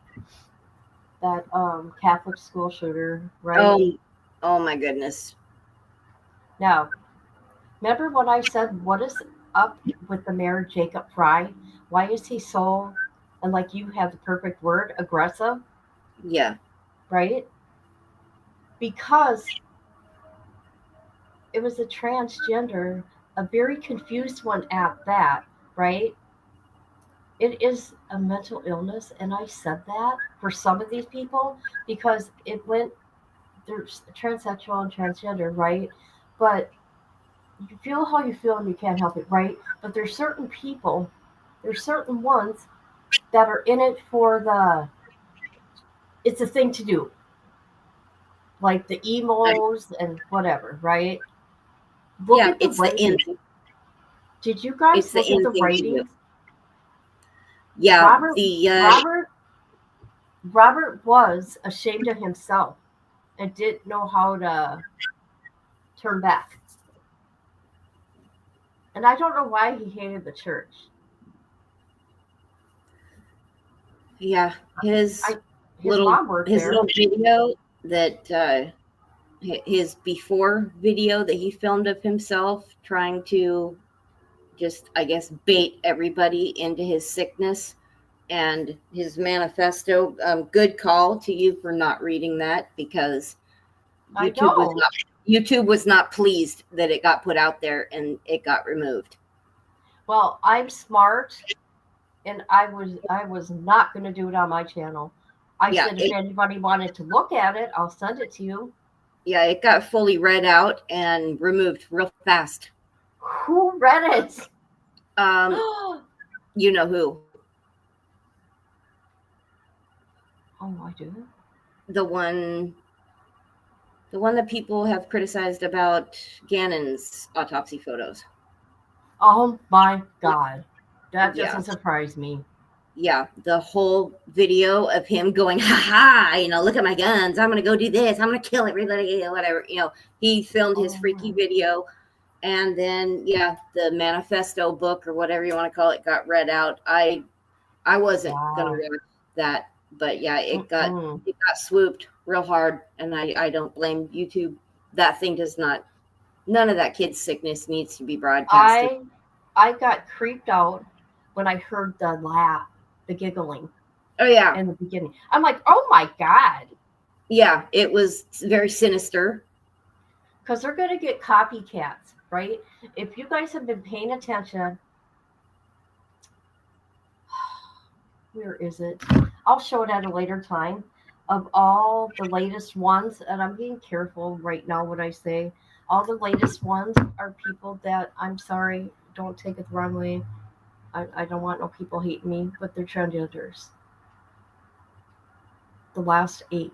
Catholic school shooter, right? Oh my goodness. Now, remember what I said? What is up with the mayor Jacob Fry? Why is he so, and like you have the perfect word, aggressive, Yeah. right? Because it was a transgender, a very confused one at that, right? It is a mental illness, and I said that for some of these people because it went, there's transsexual and transgender, right? But you feel how you feel and you can't help it, right? But there's certain people, there's certain ones that are in it for it's a thing to do, like the emos and whatever, right? Look Yeah, at the it's the in. ratings. Did you guys It's the look at in the thing to do. ratings? Yeah, Robert Robert was ashamed of himself and didn't know how to turn back. And I don't know why he hated the church. yeah, his His mom worked his there. little video that his before video that he filmed of himself trying to just, I guess, bait everybody into his sickness and his manifesto. Good call to you for not reading that, because I YouTube was not pleased that it got put out there and it got removed. Well, I'm smart, and I was not going to do it on my channel. I said if anybody wanted to look at it, I'll send it to you. Yeah, it got fully read out and removed real fast. Who read it? You know who? Oh, I do. The one that people have criticized about Gannon's autopsy photos. Oh my God, that doesn't surprise me. Yeah, the whole video of him going, ha ha, look at my guns. I'm going to go do this. I'm going to kill everybody, whatever. He filmed his freaky video. And then, the manifesto book or whatever you want to call it got read out. I wasn't going to watch that. But it got swooped real hard. And I don't blame YouTube. That thing does not, none of that kid's sickness needs to be broadcasted. I got creeped out when I heard the laugh. The giggling. Oh, yeah. In the beginning. I'm like, oh my God. Yeah, it was very sinister. Because they're going to get copycats, right? If you guys have been paying attention, where is it? I'll show it at a later time. Of all the latest ones, and I'm being careful right now what I say, all the latest ones are people that, I'm sorry, don't take it the wrong way. I don't want no people hating me, but they're transgenders. The last 8.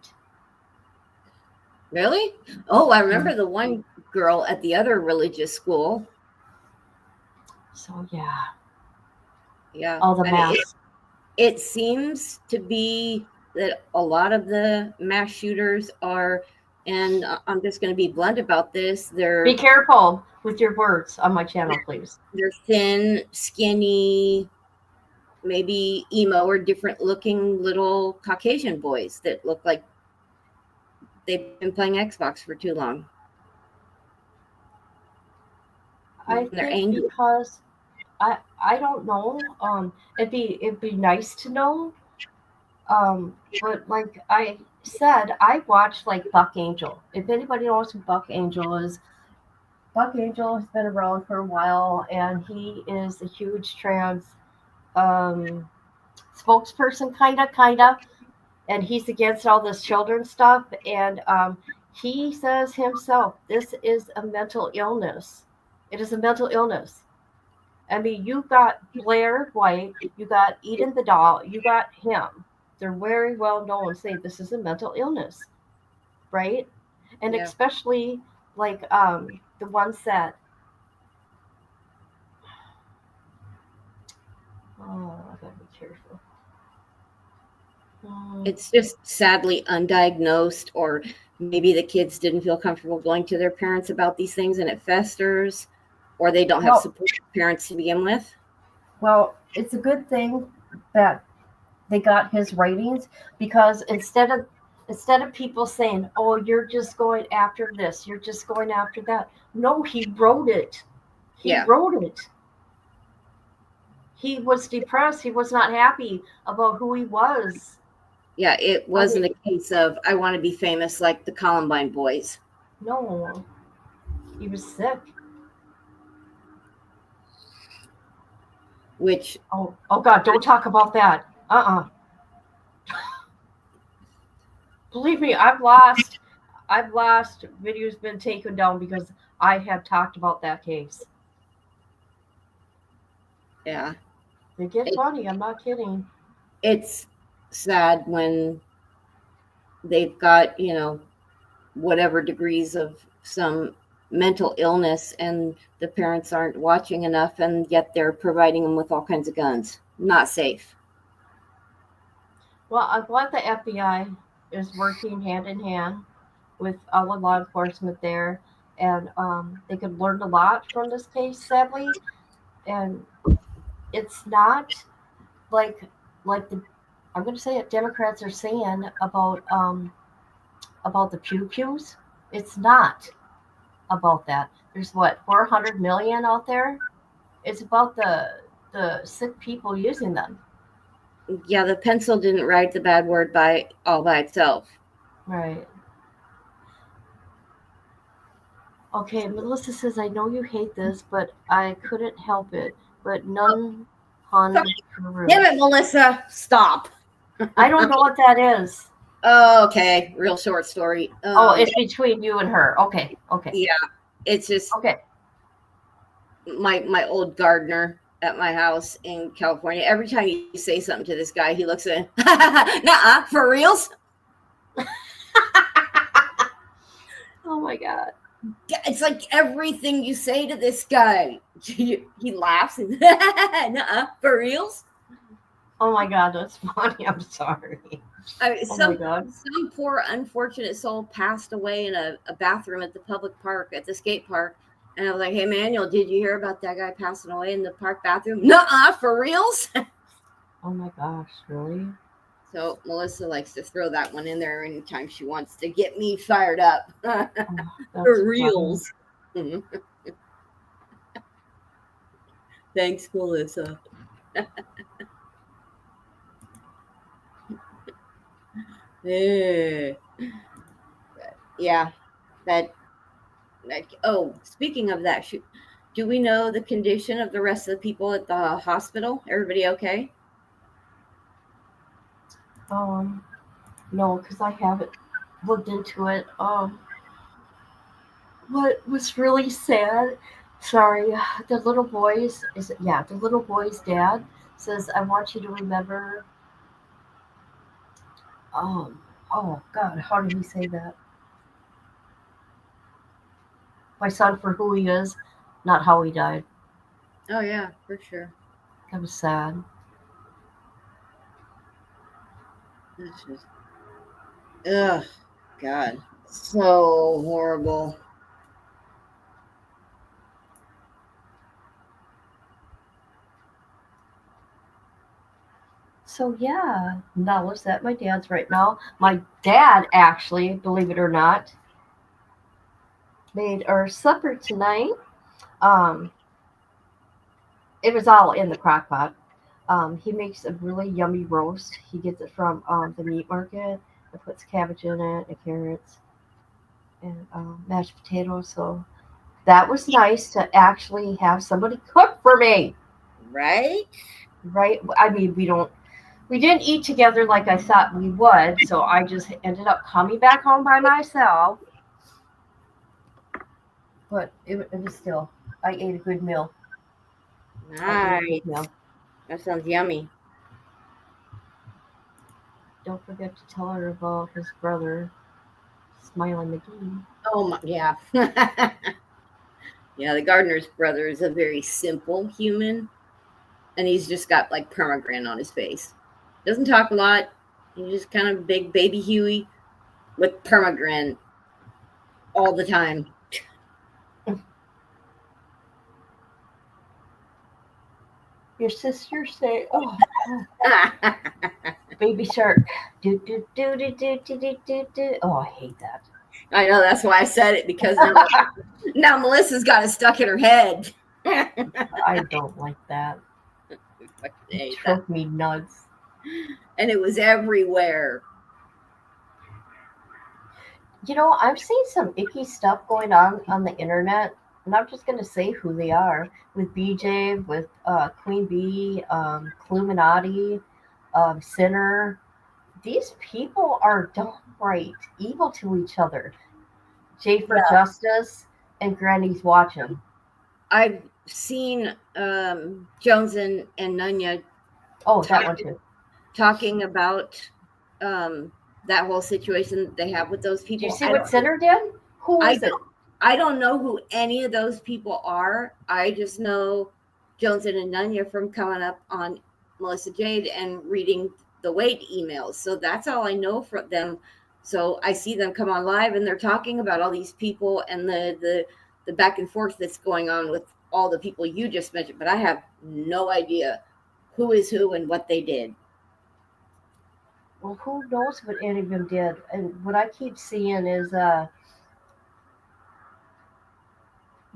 Really? Oh, I remember the one girl at the other religious school. So, yeah. Yeah. All the mass. It seems to be that a lot of the mass shooters are, and I'm just going to be blunt about this, Be careful with your words on my channel, please. They're thin, skinny, maybe emo or different looking little Caucasian boys that look like they've been playing Xbox for too long. I think because I don't know. It'd be nice to know. But like I said, I watched like Buck Angel. If anybody knows who Buck Angel is, Buck Angel has been around for a while, and he is a huge trans spokesperson, kinda, and he's against all this children stuff. And he says himself, this is a mental illness. It is a mental illness. I mean, you got Blair White, you got Eden the doll, you got him. They're very well known. Say this is a mental illness, right? And Yeah. especially like the ones that I gotta be careful. It's just sadly undiagnosed, or maybe the kids didn't feel comfortable going to their parents about these things and it festers, or they don't have Well- supportive parents to begin with. Well, it's a good thing that they got his ratings because instead of people saying, "Oh, you're just going after this, you're just going after that," no, he wrote it. He Yeah. wrote it. He was depressed. He was not happy about who he was. Yeah, it wasn't a case of I want to be famous like the Columbine boys. No, he was sick. Which Oh God, don't talk about that. Believe me, I've lost videos been taken down because I have talked about that case. yeah, They get funny. I'm not kidding. it's sad when they've got, whatever degrees of some mental illness and the parents aren't watching enough, and yet they're providing them with all kinds of guns. Not safe. Well, I'm glad the FBI is working hand in hand with all the law enforcement there, and they could learn a lot from this case, sadly. And it's not like the I'm going to say it. Democrats are saying about the pew pews. It's not about that. There's what 400 million out there. It's about the sick people using them. Yeah, the pencil didn't write the bad word all by itself. Right. Okay, Melissa says, I know you hate this, but I couldn't help it. But none on Peru. Damn it, Melissa! Stop. I don't know what that is. Oh, okay, real short story. It's between you and her. Okay. Yeah, it's just Okay. my old gardener at my house in California. Every time you say something to this guy, he looks at it. Nuh-uh, for reals? Oh my God. It's like everything you say to this guy, he laughs and nuh-uh, for reals? Oh my God, that's funny. I'm sorry. Some poor unfortunate soul passed away in a bathroom at the public park at the skate park. And I was like, hey, Manuel, did you hear about that guy passing away in the park bathroom? Nuh-uh, for reals? Oh my gosh, really? So Melissa likes to throw that one in there anytime she wants to get me fired up. For reals. Thanks, Melissa. Yeah, speaking of that, do we know the condition of the rest of the people at the hospital? Everybody okay? No, because I haven't looked into it. What was really sad, sorry, the little boy's dad says, I want you to remember, oh God, how did he say that? My son for who he is, not how he died. Oh yeah, for sure. That was sad. That's just, ugh, God, so horrible. So yeah, Nella's at my dad's right now. My dad actually, believe it or not, made our supper tonight. It was all in the crock pot. He makes a really yummy roast. He gets it from the meat market. It puts cabbage in it and carrots and mashed potatoes. So that was nice to actually have somebody cook for me. Right? Right? I mean, we didn't eat together like I thought we would. So I just ended up coming back home by myself. But it was still, I ate a good meal. Nice. Yeah. That sounds yummy. Don't forget to tell her about his brother, Smiley McGee. Oh my, yeah. Yeah, the gardener's brother is a very simple human, and he's just got like permagran on his face. Doesn't talk a lot. He's just kind of big baby Huey with permagran all the time. Your sister say, "Oh, baby shark." Do do do do do do do do do. Oh, I hate that. I know, that's why I said it, because now Melissa's got it stuck in her head. I don't like that. Fucking It hate that. drove me nuts. And it was everywhere. You know, I've seen some icky stuff going on the internet, and I'm just gonna say who they are with BJ, with Queen Bee, Cluminati, Sinner. These people are downright evil to each other. Jay for Justice and Granny's watching. I've seen Jones and Nunya Oh, that one too. talking about that whole situation that they have with those people. Did you see what Sinner did? Who was it? I don't know who any of those people are. I just know Jones and Nunya from coming up on Melissa Jade and reading the Wade emails. So that's all I know from them. So I see them come on live and they're talking about all these people and the back and forth that's going on with all the people you just mentioned. But I have no idea who is who and what they did. Well, who knows what any of them did? And what I keep seeing is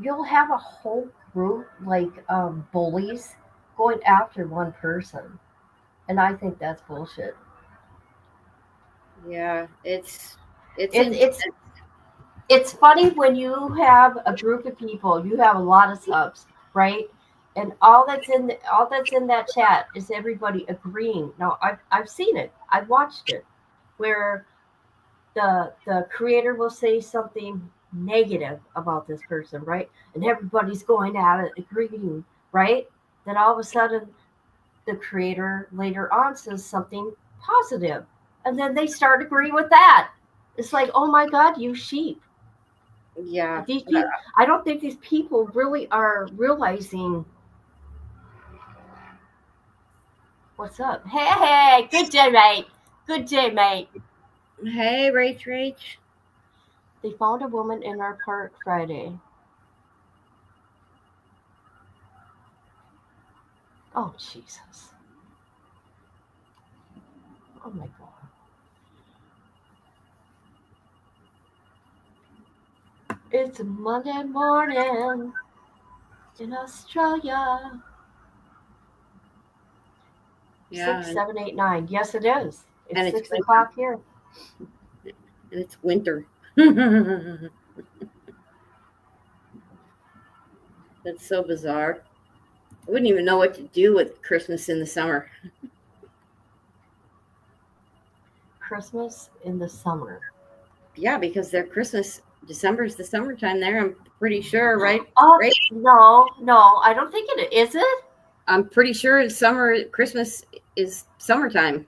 you'll have a whole group like bullies going after one person, and I think that's bullshit. Yeah, it's It's funny when you have a group of people, you have a lot of subs, right? And all that's in that chat is everybody agreeing. Now I've seen it, I've watched it, where the creator will say something negative about this person, right? And everybody's going at it, agreeing, right? Then all of a sudden, the creator later on says something positive, and then they start agreeing with that. It's like, oh my God, you sheep. yeah. These people, I don't think these people really are realizing what's up. Hey, good day, mate. Good day, mate. Hey, Rach. They found a woman in our park Friday. Oh, Jesus. Oh, my God. It's a Monday morning in Australia. Yeah, 6, 7, 8, 9. Yes, it is. It's and 6 o'clock here. And it's winter. That's so bizarre. I wouldn't even know what to do with Christmas in the summer. Christmas in the summer. Yeah, because their Christmas, December's the summertime there, I'm pretty sure, right? Oh, Right? no, I don't think it is. It? I'm pretty sure Christmas is summertime.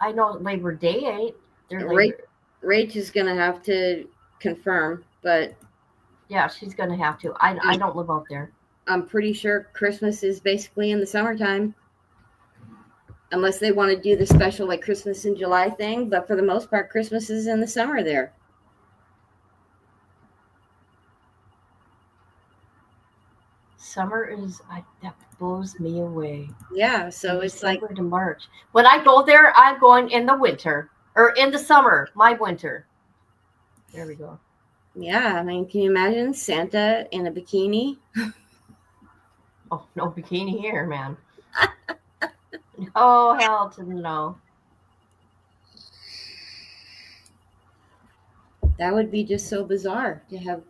I know Labor Day ain't. They're Rach is going to have to confirm, but yeah, she's gonna have to. I don't live out there. I'm pretty sure Christmas is basically in the summertime. Unless they want to do the special like Christmas in July thing, but for the most part, Christmas is in the summer there. Summer that blows me away. Yeah, so From it's December like to March. When I go there, I'm going in the winter or in the summer. My winter. There we go. yeah, I mean, can you imagine Santa in a bikini? Oh, no bikini here, man. Oh, hell to the no. That would be just so bizarre to have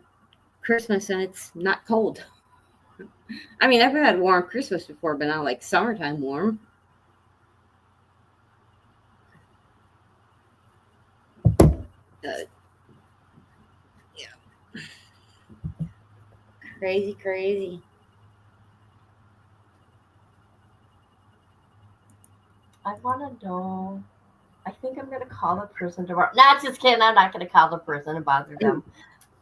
Christmas and it's not cold. I mean, I've had warm Christmas before, but not like summertime warm. Yeah. Crazy. I want to know. I think I'm going to call the prison tomorrow. Nah, just kidding. I'm not going to call the prison and bother them.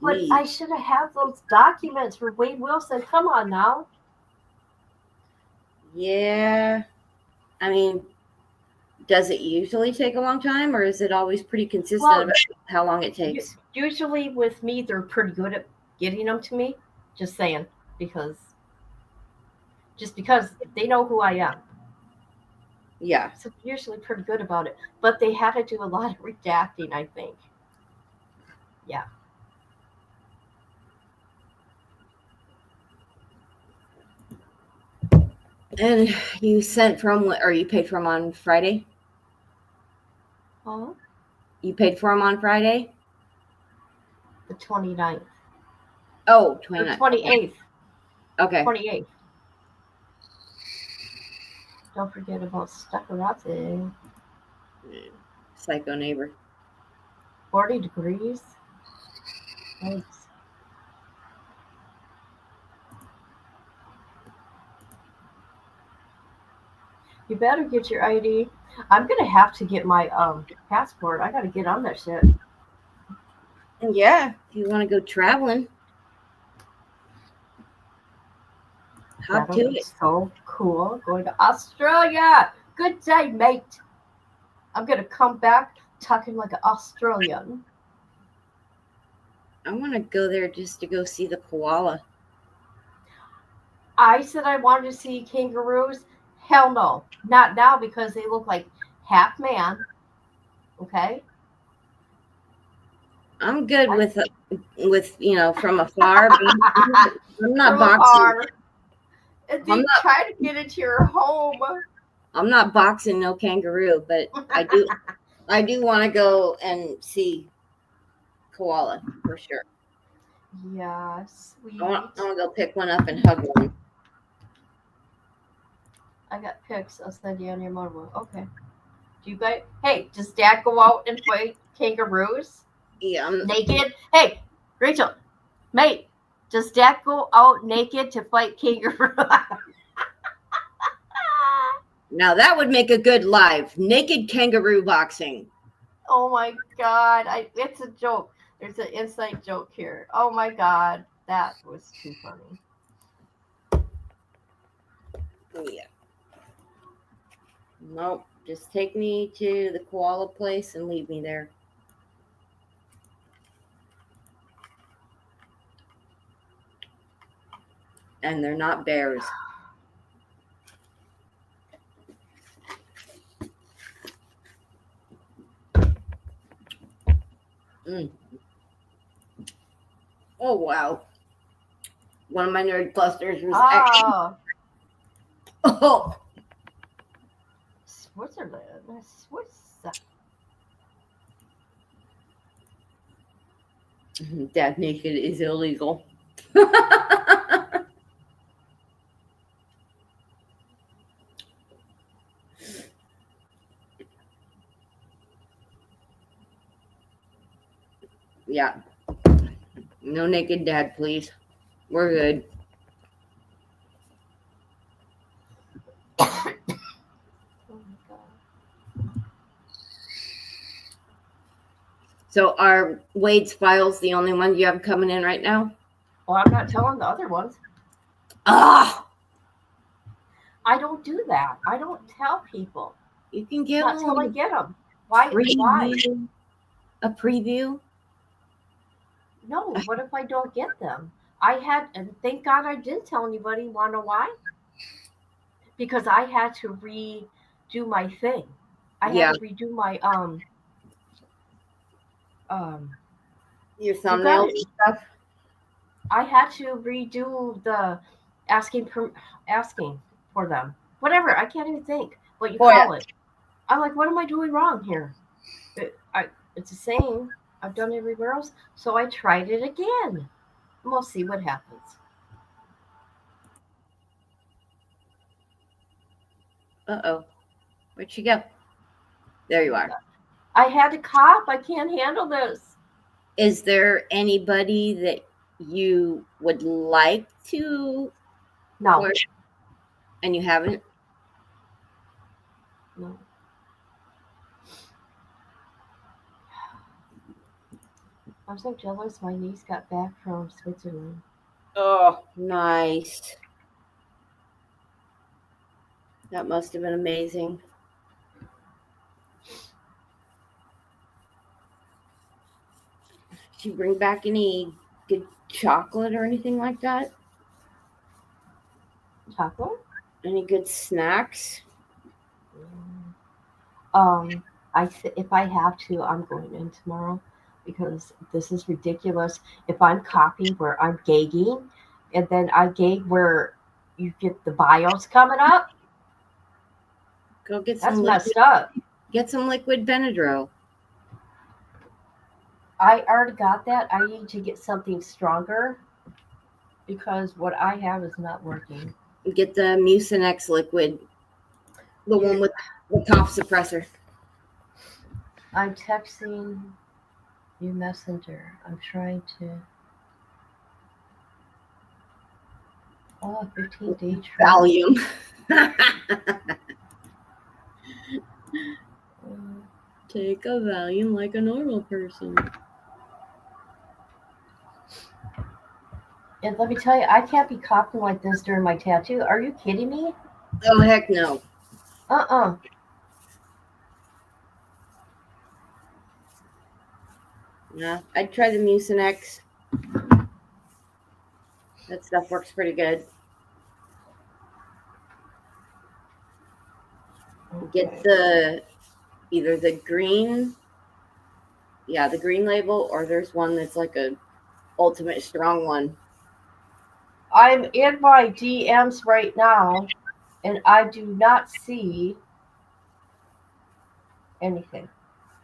But Please. I should have had those documents for Wade Wilson. Come on now. Yeah. I mean, does it usually take a long time, or is it always pretty consistent Well, about how long it takes? Usually with me, they're pretty good at getting them to me. Just saying, because they know who I am. Yeah. So they're usually pretty good about it. But they had to do a lot of redacting, I think. Yeah. And you sent from, or you paid for them on Friday? Huh? You paid for them on Friday? The 29th. Oh, The 29th. 28th. Okay. 28th. Don't forget about Staccarazzi. Psycho neighbor. 40 degrees. Thanks. You better get your ID. I'm gonna have to get my passport. I gotta get on that shit. Yeah, if you want to go traveling, hop That'll to be it. so cool. Going to Australia. Good day, mate. I'm gonna come back talking like an Australian. I want to go there just to go see the koala. I said I wanted to see kangaroos. Hell no. Not now because they look like half man. Okay? I'm good with from afar. But I'm not From boxing. afar. And they I'm not- try to get into your home. I'm not boxing no kangaroo, but I do want to go and see koala for sure. Yeah, sweet. I want to go pick one up and hug one. I got pics. I'll send you on your mobile. Okay. Do you guys? Hey, does Dad go out and fight kangaroos Yeah, naked? Hey, Rachel, mate, does Dad go out naked to fight kangaroos? now that would make a good live naked kangaroo boxing. Oh my God! It's a joke. There's an inside joke here. Oh my God, that was too funny. Yeah. Nope. Just take me to the koala place and leave me there. And they're not bears. Oh, wow. One of my nerd clusters was actually... Oh. Switzerland. Swiss. Dad naked is illegal. Yeah. No naked dad, please. We're good. So are Wade's files the only ones you have coming in right now? Well, I'm not telling the other ones. Ah! I don't do that. I don't tell people. You can get Not till I one. get them. Why? Why? A preview? No, what if I don't get them? And thank God I didn't tell anybody. Want to know why? Because I had to redo my thing. I had to redo my your thumbnails and stuff. I had to redo the asking for them. Whatever. I can't even think what you call it. I'm like, what am I doing wrong here? It's the same. I've done it everywhere else. So I tried it again. And we'll see what happens. Uh-oh. Where'd she go? There you are. I had to cop. I can't handle this. Is there anybody that you would like to No, wear, and you haven't? no. I'm so jealous. My niece got back from Switzerland. Oh, nice. That must have been amazing. Did you bring back any good chocolate or anything like that? Chocolate? Any good snacks? If I have to, I'm going in tomorrow because this is ridiculous. If I'm copying where I'm gagging, and then I gag where you get the bios coming up, Go get that's some messed up. Get some liquid Benadryl. I already got that. I need to get something stronger because what I have is not working. Get the Mucinex liquid, the one with the cough suppressor. I'm texting you Messenger. I'm trying to. Oh, 15-day trial. Valium. Take a Valium like a normal person. And let me tell you, I can't be coughing like this during my tattoo. Are you kidding me? Oh, heck no. Uh-uh. Yeah, I'd try the Mucinex. That stuff works pretty good. Get either the green, the green label, or there's one that's like a ultimate strong one. I'm in my DMs right now, and I do not see anything.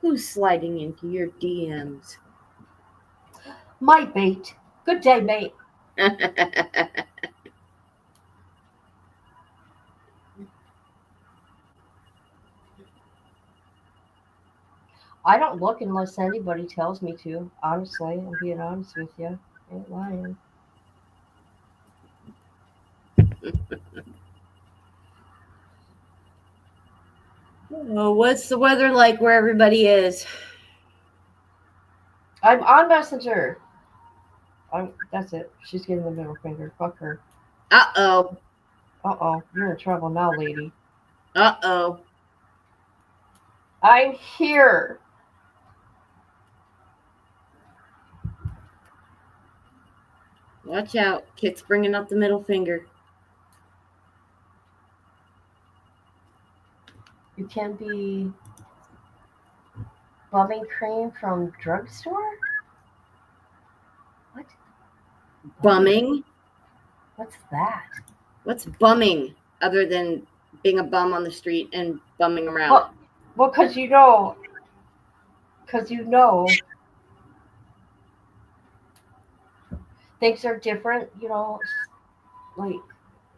Who's sliding into your DMs? My bait. Good day, mate. I don't look unless anybody tells me to. Honestly, I'm being honest with you. I ain't lying. Oh, what's the weather like where everybody is? I'm on Messenger. That's it. She's getting the middle finger. Fuck her. Uh-oh. Uh-oh. You're in trouble now, lady. Uh-oh. I'm here. Watch out. Kit's bringing up the middle finger. You can be bumming cream from drugstore? What? Bumming? What's that? What's bumming other than being a bum on the street and bumming around? Well, because you know, things are different, like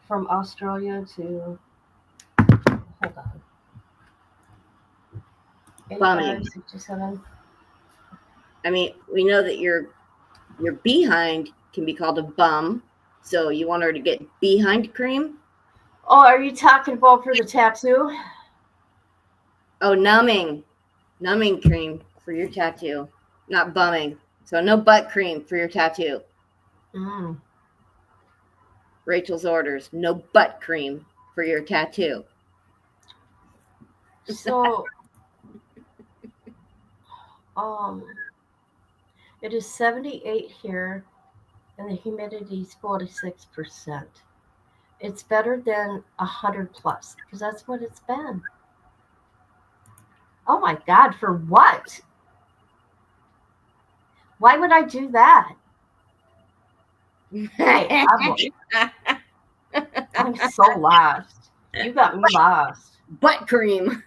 from Australia to, hold on. Bumming. 67. I mean, we know that your behind can be called a bum. So you want her to get behind cream? Oh, are you talking about for the tattoo? Oh, numbing cream for your tattoo, not bumming. So no butt cream for your tattoo. Rachel's orders, no butt cream for your tattoo. So, it is 78 here, and the humidity is 46%. It's better than 100 plus, because that's what it's been. Oh my God, for what? Why would I do that? Hey, I'm so lost. You got me lost. Butt cream.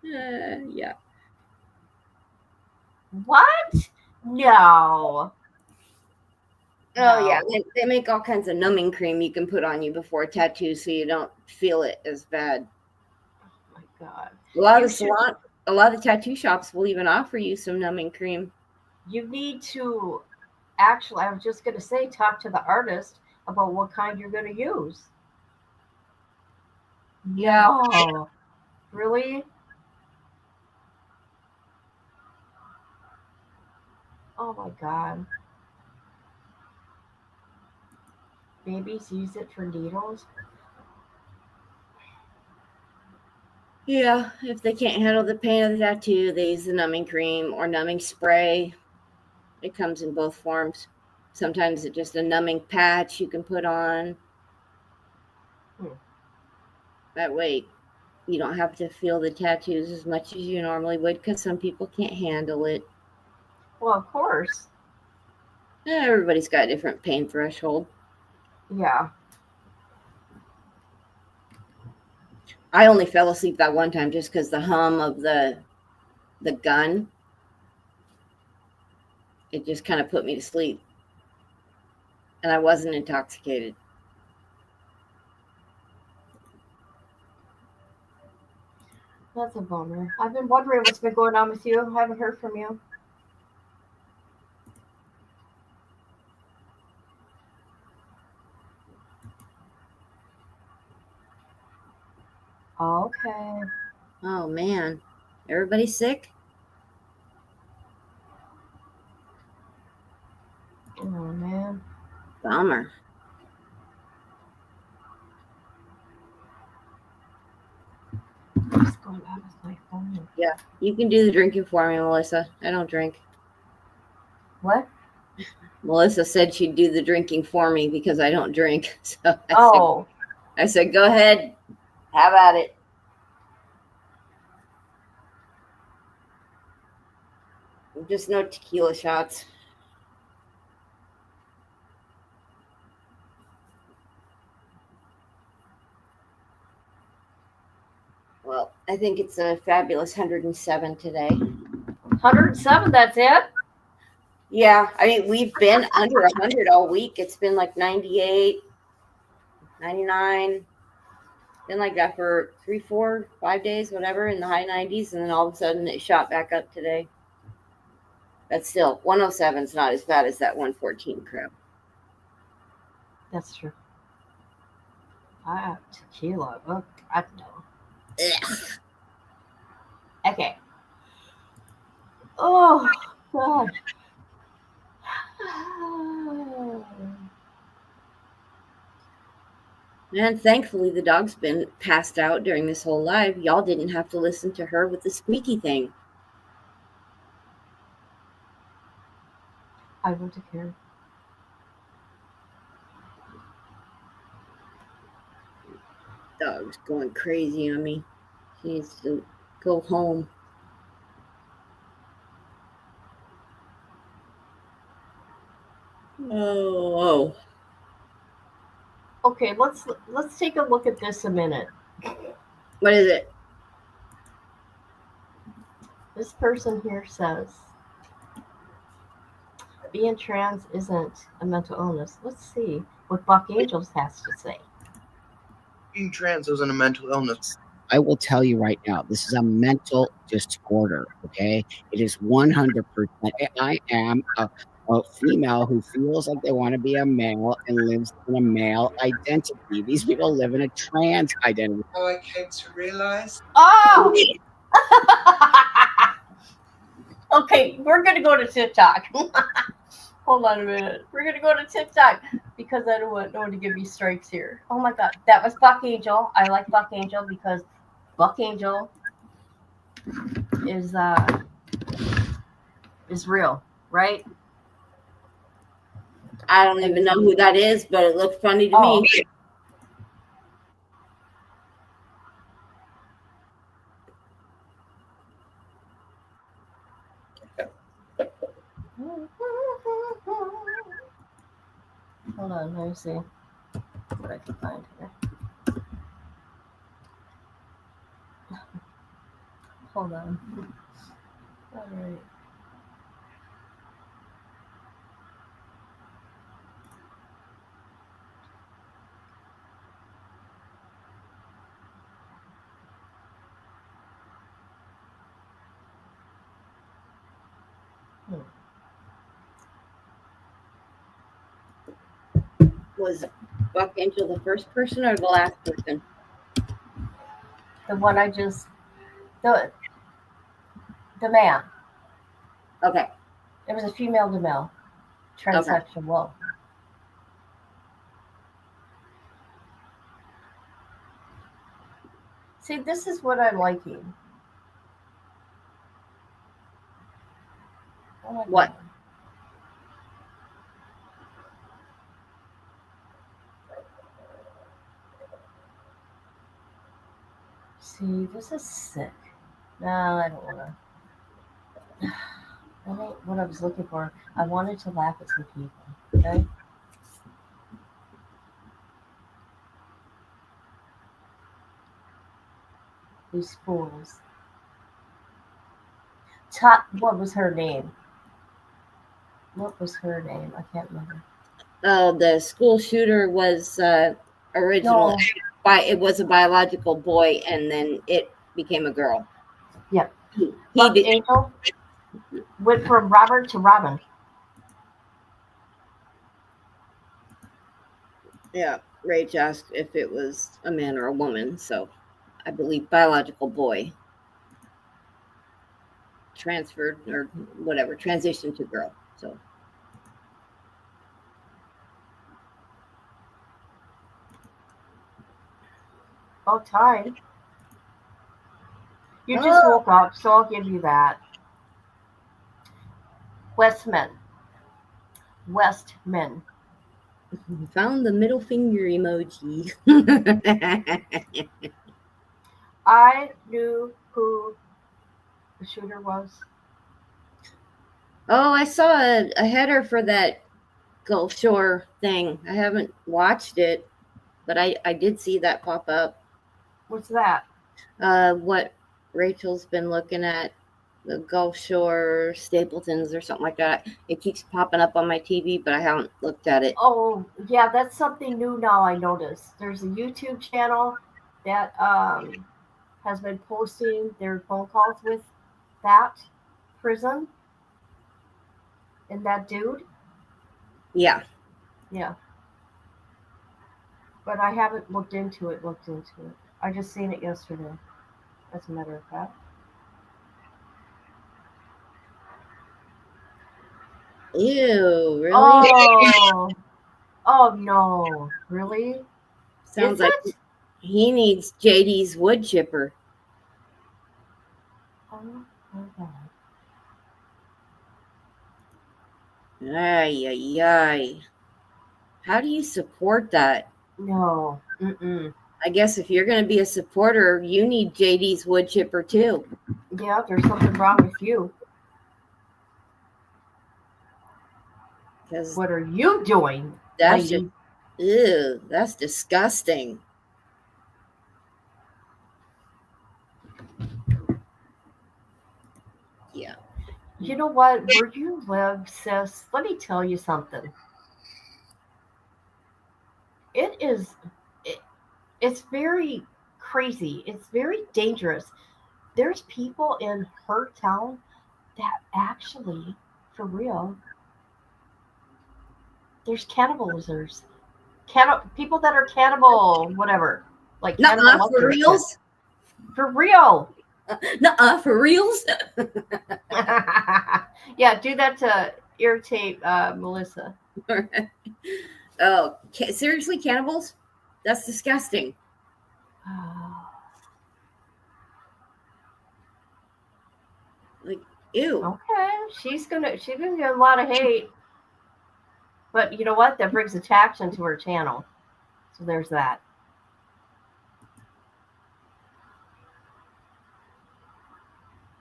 Yeah. What? No. Oh, yeah. They make all kinds of numbing cream you can put on you before a tattoo so you don't feel it as bad. Oh my God. A lot of the tattoo shops will even offer you some numbing cream. You need to actually, I was just going to say, talk to the artist about what kind you're going to use. Yeah. No. Really? Oh my God. Babies use it for needles? Yeah, if they can't handle the pain of the tattoo, they use the numbing cream or numbing spray. It comes in both forms. Sometimes it's just a numbing patch you can put on. That way, you don't have to feel the tattoos as much as you normally would because some people can't handle it. Well, of course. Everybody's got a different pain threshold. Yeah. I only fell asleep that one time just because the hum of the gun, it just kind of put me to sleep. And I wasn't intoxicated. That's a bummer. I've been wondering what's been going on with you. I haven't heard from you. Okay. Oh man, everybody sick? Oh man. Bummer. What's going on with my phone? Yeah, you can do the drinking for me, Melissa. I don't drink. What? Melissa said she'd do the drinking for me because I don't drink. So I said, go ahead, have at it. Just no tequila shots. Well, I think it's a fabulous 107 today. 107, that's it? Yeah, I mean, we've been under 100 all week. It's been like 98, 99. Been like that for 3, 4, 5 days, whatever, in the high 90s. And then all of a sudden it shot back up today. But still, 107 is not as bad as that 114 crap. That's true. Tequila. Oh, God, no. Ugh. Okay. Oh, God. And thankfully, the dog's been passed out during this whole live. Y'all didn't have to listen to her with the squeaky thing. I wouldn't have cared. Dog's going crazy on me. She needs to go home. Oh. Okay, let's take a look at this a minute. What is it? This person here says being trans isn't a mental illness. Let's see what Buck Angels has to say. Being trans isn't a mental illness. I will tell you right now, this is a mental disorder, okay? It is 100%. I am a female who feels like they want to be a male and lives in a male identity. These people live in a trans identity. How I came to realize. Oh! Okay, we're going to go to TikTok. Hold on a minute. We're going to go to TikTok because I don't want no one to give me strikes here. Oh my God. That was Buck Angel. I like Buck Angel because Buck Angel is real, right? I don't even know who that is, but it looked funny to me. Hold on, let me see what I can find here. Hold on. All right. Was Buck Angel the first person or the last person? The one I just the man. Okay. It was a female to male. Transsexual. See, this is what I'm liking. Oh my What? God. See, this is sick. No, I don't want to. That ain't what I was looking for. I wanted to laugh at some people. Okay. These fools. What was her name? What was her name? I can't remember. Oh, the school shooter was original. No. It was a biological boy, and then it became a girl. Yep. He Buck did. Angel went from Robert to Robin. Yeah, Rach asked if it was a man or a woman, so I believe biological boy transferred or whatever, transitioned to girl. So About time. You just woke up, so I'll give you that. Westman. found the middle finger emoji. I knew who the shooter was. Oh, I saw a header for that Gulf Shore thing. I haven't watched it, but I did see that pop up. What's that? What Rachel's been looking at, the Gulf Shore Stapletons or something like that. It keeps popping up on my TV, but I haven't looked at it. Oh, yeah, that's something new now I noticed. There's a YouTube channel that has been posting their phone calls with that prison and that dude. Yeah. Yeah. But I haven't looked into it. I just seen it yesterday, as a matter of fact. Ew, really? Oh no, really? Sounds Is like it? he needs JD's wood chipper. Oh my God. Ay, ay, ay. How do you support that? No. Mm-mm. I guess if you're going to be a supporter, you need JD's wood chipper too. Yeah, there's something wrong with you. Because What are you doing, that's lady? just, ew, that's disgusting. Yeah. You know what? Where you live, sis, let me tell you something. It is, it's very crazy. It's very dangerous. There's people in her town that actually, for real, there's cannibalizers. People that are cannibal, whatever. Like cannibal Nuh-uh, for reals? For real. Nuh-uh, for reals? Yeah, do that to irritate Melissa. Oh, seriously, cannibals? That's disgusting. Like, ew. Okay, she's gonna get a lot of hate. But you know what? That brings attraction to her channel. So there's that.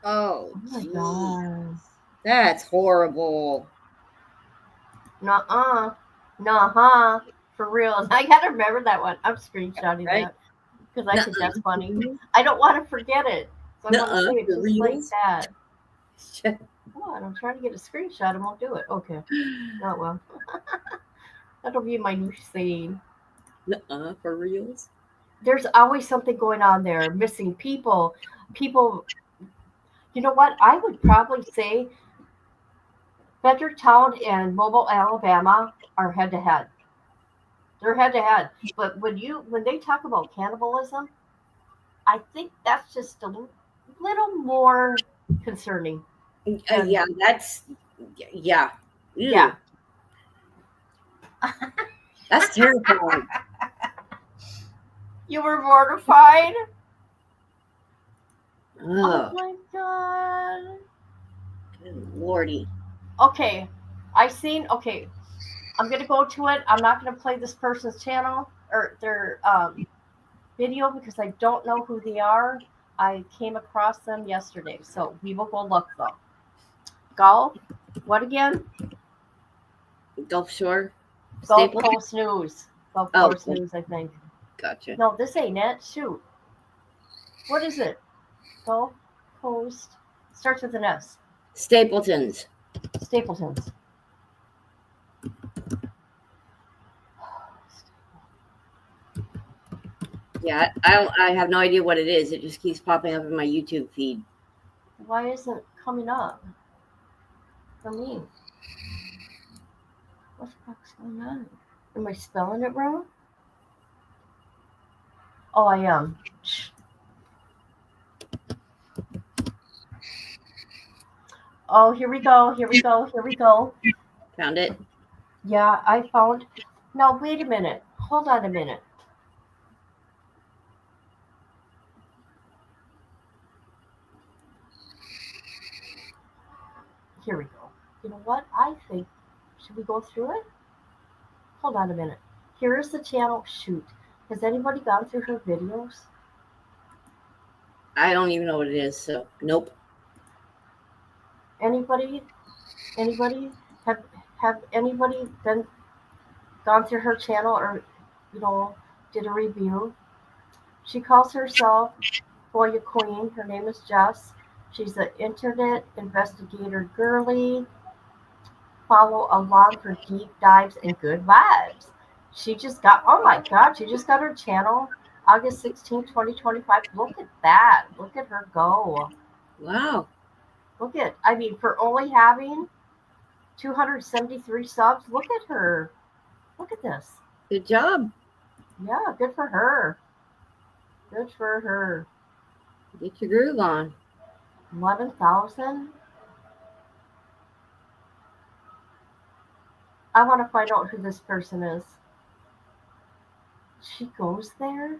Oh, my geez. God. That's horrible. Nuh-uh. Nuh-huh. For real. I gotta remember that one. I'm screenshotting that. Because I think that's funny. I don't want to forget it. So I want to say it just like that. Come on, I'm trying to get a screenshot and won't do it. Okay. Oh, well. That'll be my new saying. Nuh-uh, for reals? There's always something going on there. Missing people. People. You know what? I would probably say Fredericktown and Mobile, Alabama are head to head. They're head to head. But when they talk about cannibalism, I think that's just a little more concerning. than- Yeah, that's yeah. Ew. Yeah. That's terrifying. You were mortified? Oh Oh, my god. good lordy. Okay. Okay. I'm gonna go to it. I'm not gonna play this person's channel or their video because I don't know who they are. I came across them yesterday, so we will go look though. Golf? What again? Gulf Shore. Gulf Stapleton? Coast News. Gulf Oh, Coast News, I think. gotcha. No, this ain't it. Shoot. What is it? Gulf Coast. Starts with an S. Stapletons. Stapletons. Yeah, I have no idea what it is. It just keeps popping up in my YouTube feed. Why isn't it coming up for me? What the fuck's going on? Am I spelling it wrong? Oh, I am. Oh, here we go. Here we go. Here we go. Found it. Yeah, I found. Now, wait a minute. Hold on a minute. Here we go. You know what? I think. Should we go through it? Hold on a minute. Here is the channel. Shoot. Has anybody gone through her videos? I don't even know what it is, so nope. Anybody? Anybody? Have anybody gone through her channel or, did a review? She calls herself Boya Queen. Her name is Jess. She's an internet investigator girly. Follow along for deep dives and good vibes. She just got, oh my God, she just got her channel August 16, 2025. Look at that. Look at her go. Wow. I mean, for only having 273 subs, look at her. Look at this. Good job. Yeah, good for her. Good for her. Get your groove on. 11,000? I want to find out who this person is. She goes there?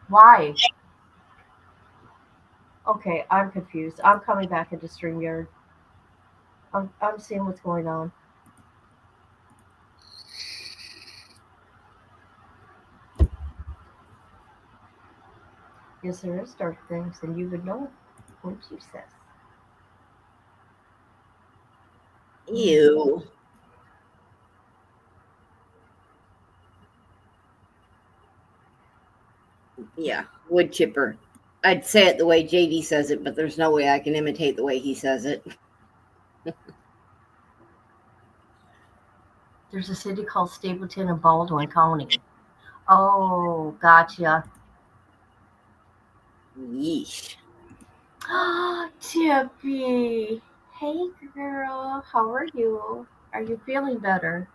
Why? Okay, I'm confused. I'm coming back into StreamYard. I'm seeing what's going on. Yes, there is dark things, and you would know, wouldn't you, sis? Ew. Yeah, wood chipper. I'd say it the way JD says it, but there's no way I can imitate the way he says it. There's a city called Stapleton in Baldwin County. Oh, gotcha. Yeesh. Tippy. Hey, girl. How are you? Are you feeling better?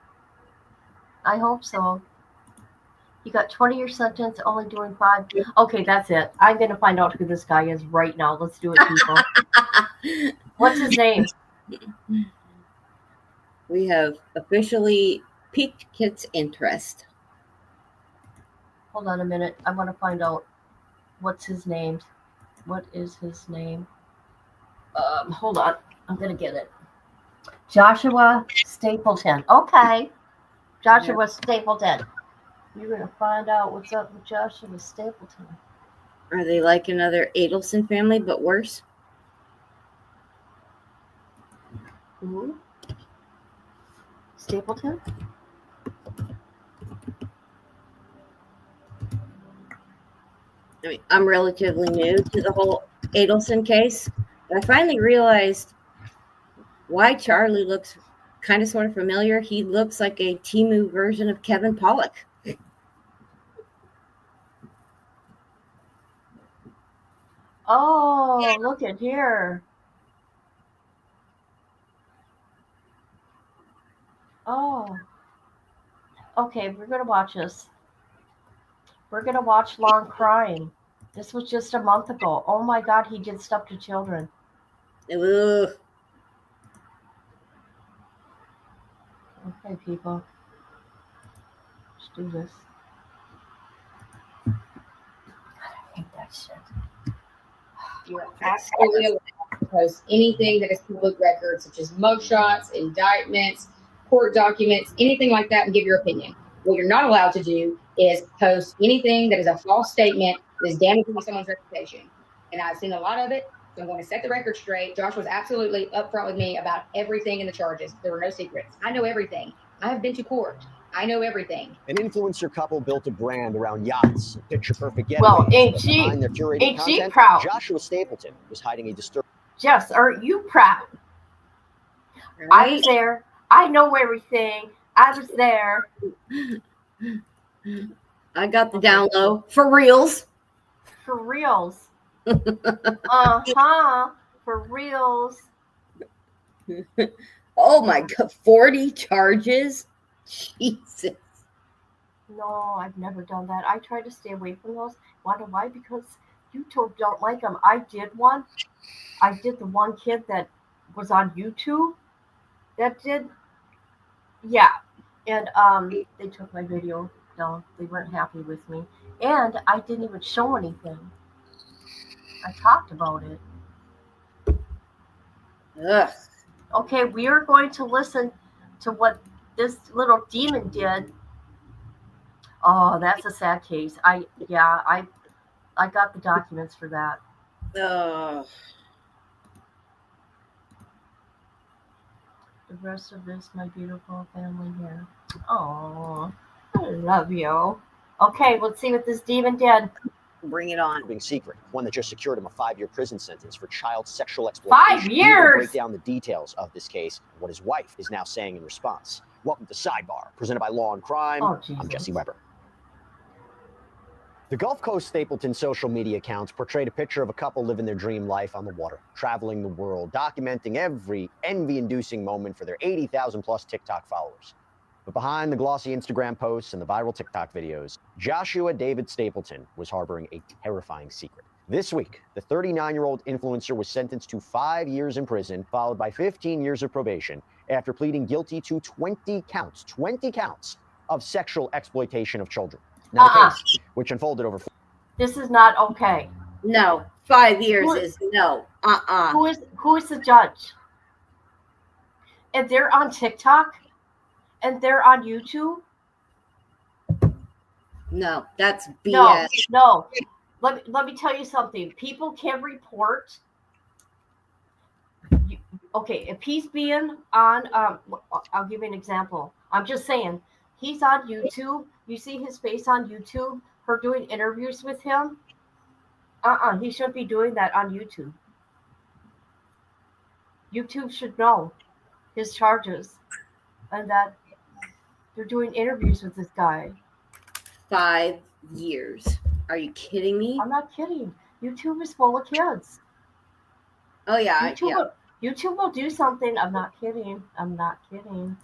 I hope so. You got 20-year sentence, only doing 5. Okay, that's it. I'm going to find out who this guy is right now. Let's do it, people. What's his name? We have officially piqued Kit's interest. Hold on a minute. I want to find out what's his name. What is his name? Hold on. I'm going to get it. Joshua Stapleton. Okay. Joshua Stapleton. You're going to find out what's up with Joshua Stapleton. Are they like another Adelson family, but worse? Who? Stapleton? I mean, I'm relatively new to the whole Adelson case, but I finally realized why Charlie looks kind of sort of familiar. He looks like a Temu version of Kevin Pollak. Oh, look at here. Oh, okay. We're gonna watch this. We're gonna watch Long Crime. This was just a month ago. Oh my God, he did stuff to children. Ugh. Okay, people, let's do this. I hate that shit. You're absolutely allowed to post anything that is public record, such as mugshots, indictments, court documents, anything like that, and give your opinion. What you're not allowed to do is post anything that is a false statement that is damaging to someone's reputation. And I've seen a lot of it, so I'm going to set the record straight. Josh was absolutely upfront with me about everything in the charges. There were no secrets. I know everything. I have been to court. I know everything. An influencer couple built a brand around yachts, picture-perfect getaways. Well, ain't but she behind their curated content, proud? Joshua Stapleton was hiding a disturbing. Jess, aren't you proud? Right? I was there. I know everything. I was there. I got the down low. For reals. For reals. Uh-huh. For reals. Oh my God. 40 charges? Jesus. No, I've never done that. I try to stay away from those. Wonder why? Because YouTube don't like them. I did one. I did the one kid that was on YouTube that did. Yeah. And they took my video down. They weren't happy with me. And I didn't even show anything. I talked about it. Ugh. Okay, we are going to listen to what this little demon did. Oh, that's a sad case. I got the documents for that. Ugh. The rest of this, my beautiful family here. Oh, I love you. Okay, let's see what this demon did. Bring it on. Secret, one that just secured him a 5-year prison sentence for child sexual exploitation. 5 We will years? break down the details of this case and what his wife is now saying in response. Welcome to Sidebar, presented by Law and Crime. Oh, I'm Jesus. Jesse Weber. The Gulf Coast Stapleton social media accounts portrayed a picture of a couple living their dream life on the water, traveling the world, documenting every envy-inducing moment for their 80,000-plus TikTok followers. But behind the glossy Instagram posts and the viral TikTok videos, Joshua David Stapleton was harboring a terrifying secret. This week, the 39-year-old influencer was sentenced to 5 years in prison, followed by 15 years of probation, after pleading guilty to 20 counts of sexual exploitation of children. Now, the case, which unfolded over. This is not okay. No. 5 years is no. Who is the judge? And they're on TikTok? And they're on YouTube? No, that's BS. No. Let me tell you something. People can report. Okay, if he's being on, I'll give you an example. I'm just saying, he's on YouTube. You see his face on YouTube. Her doing interviews with him. He shouldn't be doing that on YouTube. YouTube should know his charges and that they're doing interviews with this guy. 5 years. Are you kidding me? I'm not kidding. YouTube is full of kids. Oh, yeah. YouTube will do something. I'm not kidding.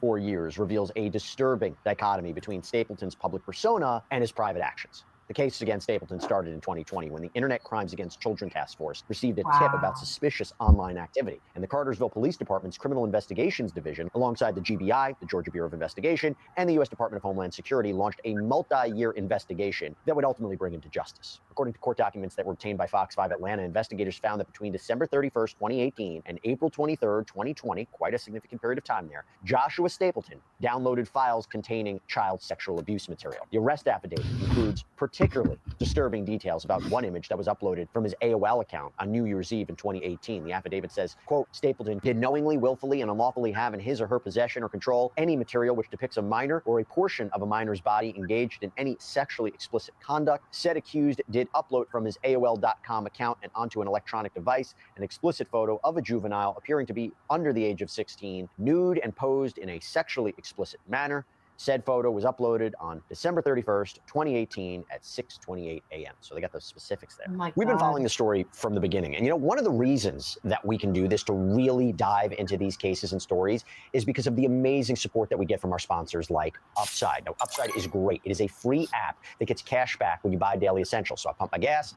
4 years reveals a disturbing dichotomy between Stapleton's public persona and his private actions. The case against Stapleton started in 2020 when the Internet Crimes Against Children Task Force received a tip about suspicious online activity. And the Cartersville Police Department's Criminal Investigations Division, alongside the GBI, the Georgia Bureau of Investigation, and the U.S. Department of Homeland Security, launched a multi-year investigation that would ultimately bring him to justice. According to court documents that were obtained by Fox 5 Atlanta, investigators found that between December 31st, 2018 and April 23rd, 2020, quite a significant period of time there, Joshua Stapleton downloaded files containing child sexual abuse material. The arrest affidavit includes particularly disturbing details about one image that was uploaded from his AOL account on New Year's Eve in 2018. The affidavit says, quote, Stapleton did knowingly, willfully, and unlawfully have in his or her possession or control any material which depicts a minor or a portion of a minor's body engaged in any sexually explicit conduct. Said accused did upload from his AOL.com account and onto an electronic device an explicit photo of a juvenile appearing to be under the age of 16, nude and posed in a sexually explicit manner. Said photo was uploaded on December 31st, 2018 at 6:28 a.m. So they got the specifics there. Oh We've been following the story from the beginning. And one of the reasons that we can do this to really dive into these cases and stories is because of the amazing support that we get from our sponsors like Upside. Now, Upside is great. It is a free app that gets cash back when you buy daily essentials. So I pump my gas,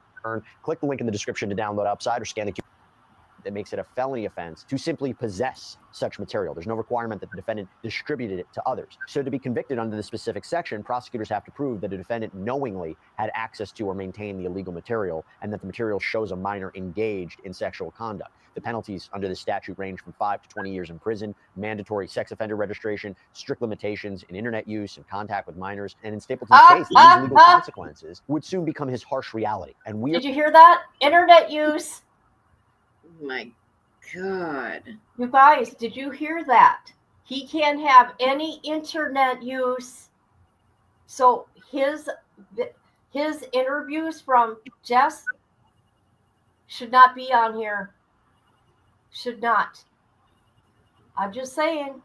click the link in the description to download Upside or scan the QR. That makes it a felony offense to simply possess such material. There's no requirement that the defendant distributed it to others. So to be convicted under the specific section, prosecutors have to prove that a defendant knowingly had access to or maintained the illegal material and that the material shows a minor engaged in sexual conduct. The penalties under this statute range from 5 to 20 years in prison, mandatory sex offender registration, strict limitations in internet use and contact with minors. And in Stapleton's case, these legal consequences would soon become his harsh reality. And Did you hear that? Internet use. My God. You guys, did you hear that? He can't have any internet use. So his interviews from Jess should not be on here. Should not. I'm just saying.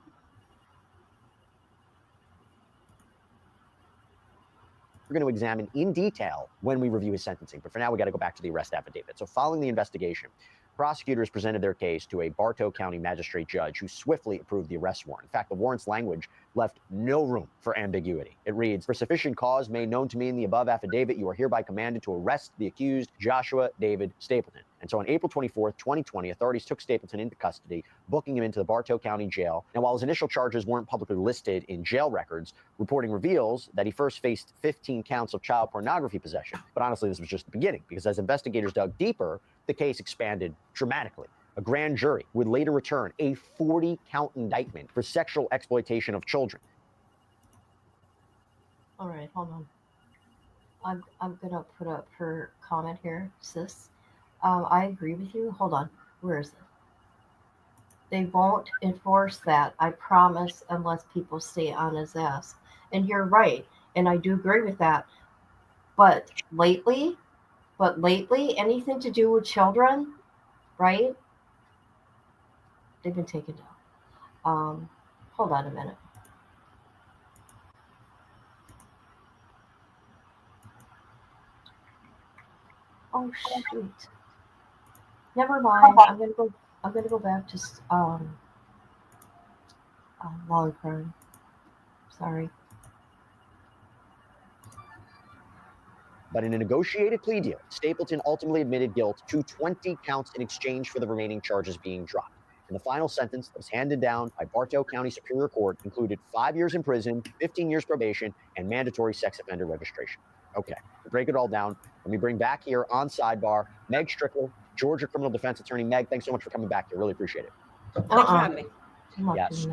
We're going to examine in detail when we review his sentencing. But for now, we got to go back to the arrest affidavit. So following the investigation, prosecutors presented their case to a Bartow County magistrate judge who swiftly approved the arrest warrant. In fact, the warrant's language left no room for ambiguity. It reads, "For sufficient cause made known to me in the above affidavit, you are hereby commanded to arrest the accused Joshua David Stapleton." And so on April 24th, 2020, authorities took Stapleton into custody, booking him into the Bartow County Jail. Now, while his initial charges weren't publicly listed in jail records, reporting reveals that he first faced 15 counts of child pornography possession. But honestly, this was just the beginning, because as investigators dug deeper, the case expanded dramatically. A grand jury would later return a 40-count indictment for sexual exploitation of children. All right, hold on. I'm gonna put up her comment here, sis. I agree with you. Hold on. Where is it? They won't enforce that, I promise, unless people stay on his ass. And you're right, and I do agree with that. But lately, anything to do with children, right? They've been taken down. Hold on a minute. Oh shoot. Never mind. I'm gonna go back to long crime. Sorry. But in a negotiated plea deal, Stapleton ultimately admitted guilt to 20 counts in exchange for the remaining charges being dropped. And the final sentence that was handed down by Bartow County Superior Court included 5 years in prison, 15 years probation, and mandatory sex offender registration. Okay, to break it all down, let me bring back here on sidebar Meg Strickler, Georgia criminal defense attorney. Meg, thanks so much for coming back here. Really appreciate it. Thanks for having me. Yes,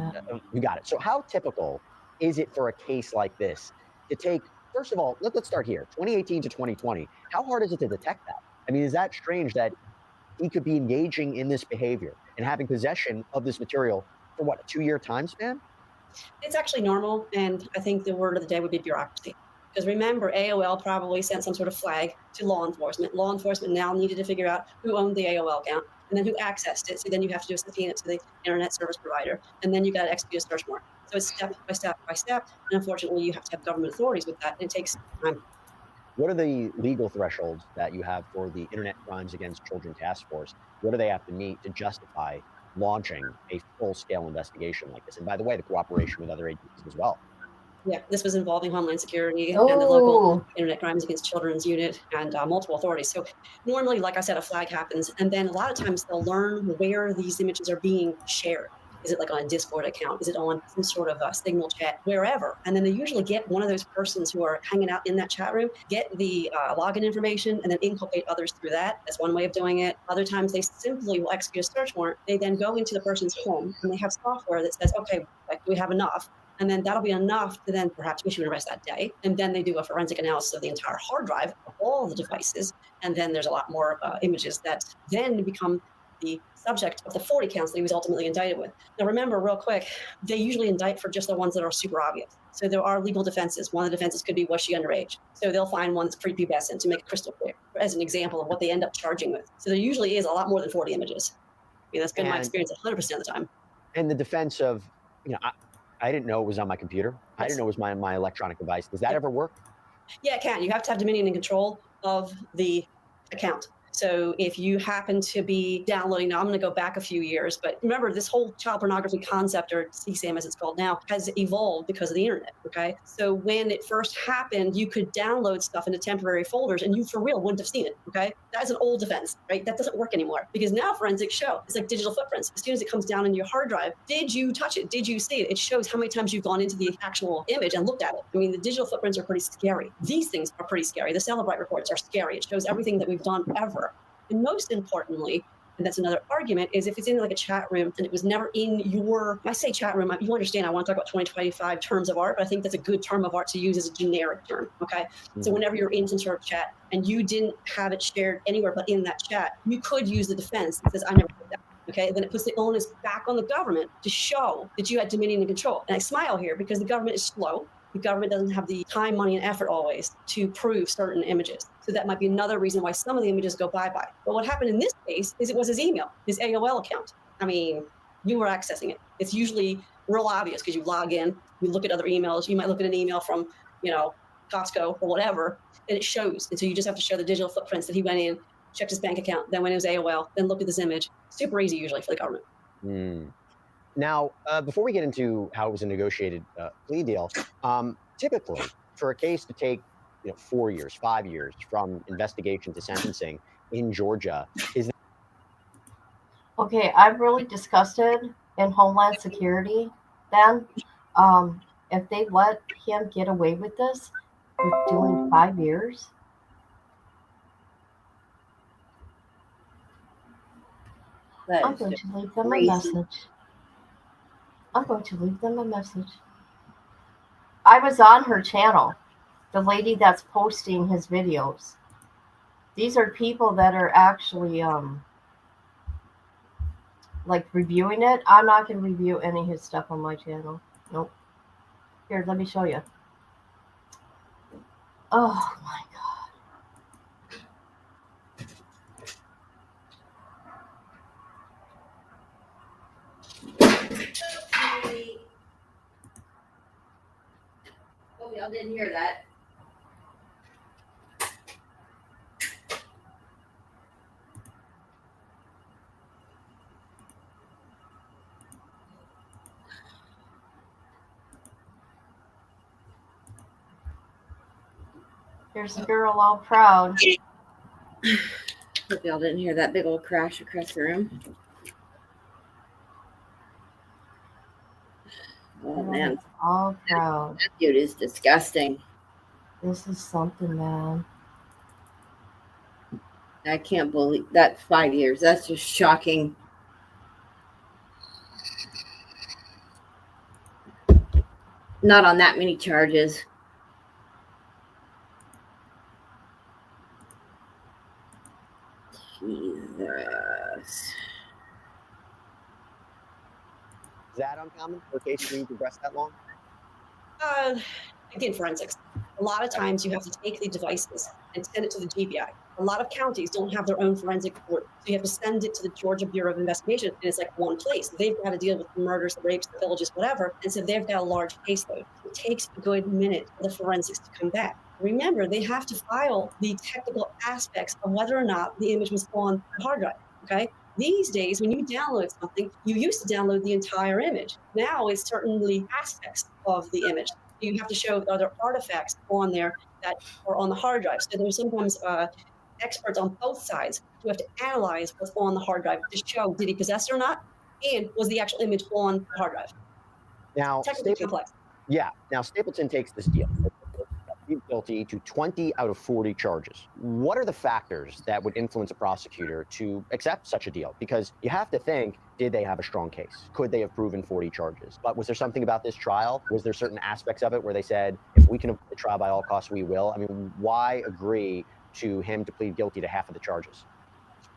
you got it. So how typical is it for a case like this to take, first of all, let's start here, 2018 to 2020. How hard is it to detect that? I mean, is that strange that he could be engaging in this behavior and having possession of this material for what, a 2-year time span? It's actually normal, and I think the word of the day would be bureaucracy. Because remember, AOL probably sent some sort of flag to law enforcement. Law enforcement now needed to figure out who owned the AOL account and then who accessed it. So then you have to do a subpoena to the internet service provider, and then you got to execute a search warrant. So it's step by step by step. And unfortunately, you have to have government authorities with that, and it takes time. What are the legal thresholds that you have for the Internet Crimes Against Children Task Force? What do they have to meet to justify launching a full-scale investigation like this? And by the way, the cooperation with other agencies as well. Yeah, this was involving Homeland Security and the local Internet Crimes Against Children's unit and multiple authorities. So normally, like I said, a flag happens, and then a lot of times they'll learn where these images are being shared. Is it like on a Discord account? Is it on some sort of a Signal chat, wherever? And then they usually get one of those persons who are hanging out in that chat room, get the login information, and then inculcate others through that. That's one way of doing it. Other times they simply will execute a search warrant. They then go into the person's home, and they have software that says, okay, like, we have enough. And then that'll be enough to then perhaps issue an arrest that day. And then they do a forensic analysis of the entire hard drive of all the devices. And then there's a lot more images that then become the subject of the 40 counts that he was ultimately indicted with. Now, remember, real quick, they usually indict for just the ones that are super obvious. So there are legal defenses. One of the defenses could be, was she underage? So they'll find one that's prepubescent to make it crystal clear as an example of what they end up charging with. So there usually is a lot more than 40 images. I mean, that's been my experience 100% of the time. And the defense of, I didn't know it was on my computer. I didn't know it was my electronic device. Does that ever work? Yeah, it can. You have to have dominion and control of the account. So if you happen to be downloading, now I'm going to go back a few years, but remember this whole child pornography concept, or CSAM as it's called now, has evolved because of the internet, okay? So when it first happened, you could download stuff into temporary folders and you for real wouldn't have seen it, okay? That's an old defense, right? That doesn't work anymore because now forensics show, it's like digital footprints. As soon as it comes down into your hard drive, did you touch it? Did you see it? It shows how many times you've gone into the actual image and looked at it. I mean, the digital footprints are pretty scary. These things are pretty scary. The Celebrite reports are scary. It shows everything that we've done ever. And most importantly, and that's another argument, is if it's in like a chat room and it was never in your, I say chat room, you understand I want to talk about 2025 terms of art, but I think that's a good term of art to use as a generic term, okay? So whenever you're in some sort of chat and you didn't have it shared anywhere but in that chat, you could use the defense that says, I never did that. Okay, then it puts the onus back on the government to show that you had dominion and control. And I smile here because the government is slow. The government doesn't have the time, money, and effort always to prove certain images. So that might be another reason why some of the images go bye-bye. But what happened in this case is it was his email, his AOL account. I mean, you were accessing it. It's usually real obvious because you log in, you look at other emails. You might look at an email from, Costco or whatever, and it shows. And so you just have to show the digital footprints that he went in, checked his bank account, then went in his AOL, then looked at this image. Super easy usually for the government. Now, before we get into how it was a negotiated plea deal, typically for a case to take 4 years, 5 years from investigation to sentencing in Georgia, is Okay, I'm really disgusted in Homeland Security then. If they let him get away with this, with doing 5 years. I'm going to leave them a message. I'm going to leave them a message. I was on her channel, the lady that's posting his videos. These are people that are actually like reviewing it. I'm not going to review any of his stuff on my channel. Nope. Here, let me show you. Oh my God. Oh, y'all didn't hear that. Here's the girl all proud. Hope y'all didn't hear that big old crash across the room. Oh man, all proud. That dude is disgusting. This is something, man. I can't believe that 5 years. That's just shocking. Not on that many charges. Jesus. Is that uncommon for a case being progressed that long? Again, forensics. A lot of times you have to take the devices and send it to the GBI. A lot of counties don't have their own forensic court, so you have to send it to the Georgia Bureau of Investigation, and it's like one place. They've got to deal with the murders, the rapes, the pillages, whatever, and so they've got a large caseload. It takes a good minute for the forensics to come back. Remember, they have to file the technical aspects of whether or not the image was on the hard drive, okay? These days, when you download something, you used to download the entire image. Now it's certainly aspects of the image. You have to show other artifacts on there that are on the hard drive. So there's sometimes experts on both sides who have to analyze what's on the hard drive to show did he possess it or not, and was the actual image on the hard drive. Now, Technically complex. Yeah. Now, Stapleton takes this deal. He's guilty to 20 out of 40 charges. What are the factors that would influence a prosecutor to accept such a deal? Because you have to think, did they have a strong case? Could they have proven 40 charges? But was there something about this trial? Was there certain aspects of it where they said, if we can avoid the trial by all costs, we will? I mean, why agree to him to plead guilty to half of the charges?